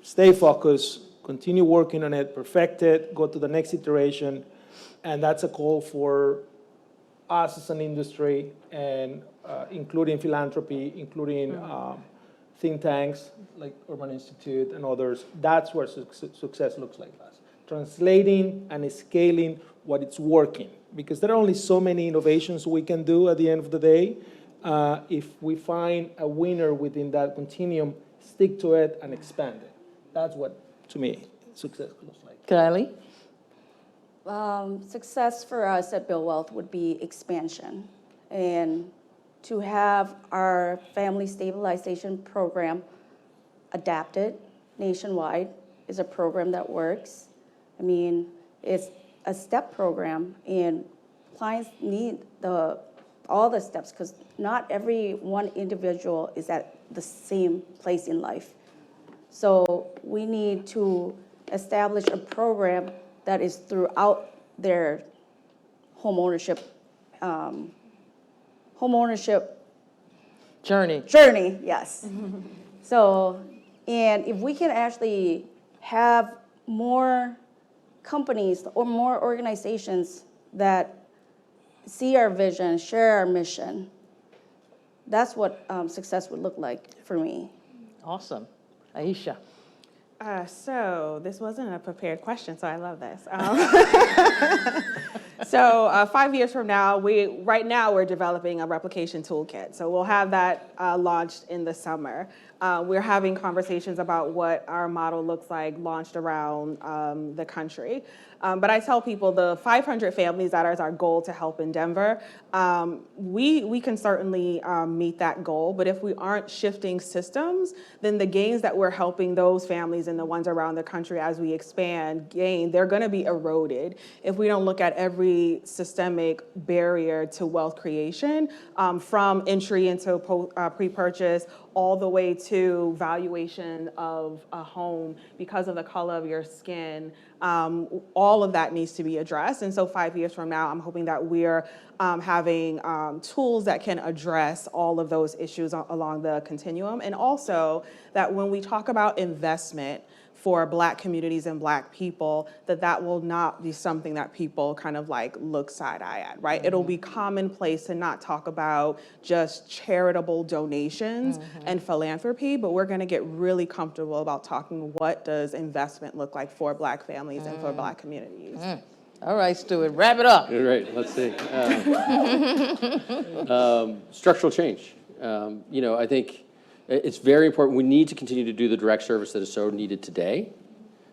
[SPEAKER 10] stay focused, continue working on it, perfect it, go to the next iteration, and that's a call for us as an industry, and including philanthropy, including think tanks like Urban Institute and others. That's where success looks like us. Translating and scaling what it's working, because there are only so many innovations we can do at the end of the day. If we find a winner within that continuum, stick to it and expand it. That's what, to me, success looks like.
[SPEAKER 11] Kylie?
[SPEAKER 13] Success for us at Build Wealth would be expansion, and to have our family stabilization program adapted nationwide is a program that works. I mean, it's a step program, and clients need all the steps, because not every one individual is at the same place in life. So we need to establish a program that is throughout their homeownership
[SPEAKER 11] Journey,
[SPEAKER 13] yes. So, and if we can actually have more companies or more organizations that see our vision, share our mission, that's what success would look like for me.
[SPEAKER 11] Awesome. Aisha?
[SPEAKER 14] So this wasn't a prepared question, so I love this. So 5 years from now, right now we're developing a replication toolkit. So we'll have that launched in the summer. We're having conversations about what our model looks like launched around the country. But I tell people the 500 families that is our goal to help in Denver, we can certainly meet that goal. But if we aren't shifting systems, then the gains that we're helping those families and the ones around the country as we expand gain, they're going to be eroded if we don't look at every systemic barrier to wealth creation, from entry into pre-purchase all the way to valuation of a home because of the color of your skin. All of that needs to be addressed. And so 5 years from now, I'm hoping that we're having tools that can address all of those issues along the continuum. And also that when we talk about investment for Black communities and Black people, that will not be something that people kind of like look side-eye at, right? It'll be commonplace to not talk about just charitable donations and philanthropy, but we're gonna get really comfortable about talking what does investment look like for Black families and for Black communities.
[SPEAKER 11] All right, Stuart, wrap it up.
[SPEAKER 12] All right, let's see. Structural change. I think it's very important. We need to continue to do the direct service that is so needed today,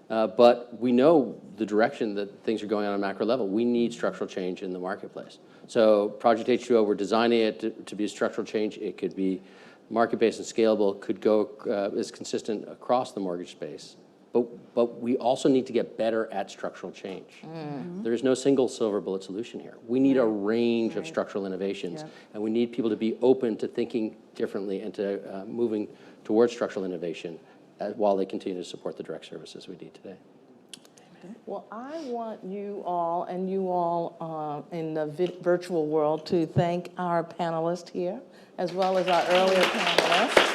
[SPEAKER 12] but we know the direction that things are going on a macro level. We need structural change in the marketplace. So Project H2O, we're designing it to be a structural change. It could be market-based and scalable, could go is consistent across the mortgage space. But we also need to get better at structural change. There is no single silver bullet solution here. We need a range of structural innovations, and we need people to be open to thinking differently and to moving towards structural innovation while they continue to support the direct services we need today.
[SPEAKER 11] Well, I want you all and you all in the virtual world to thank our panelists here, as well as our earlier panelists.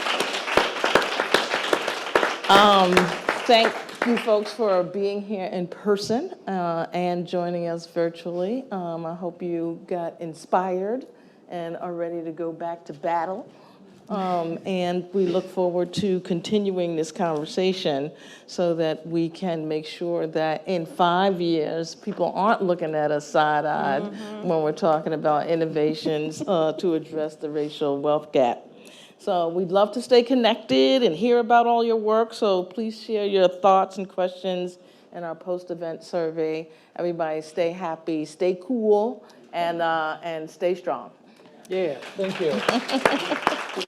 [SPEAKER 11] Thank you folks for being here in person and joining us virtually. I hope you got inspired and are ready to go back to battle. And we look forward to continuing this conversation so that we can make sure that in 5 years, people aren't looking at us side-eyed when we're talking about innovations to address the racial wealth gap. So we'd love to stay connected and hear about all your work, so please share your thoughts and questions in our post-event survey. Everybody stay happy, stay cool, and stay strong.
[SPEAKER 10] Yeah, thank you.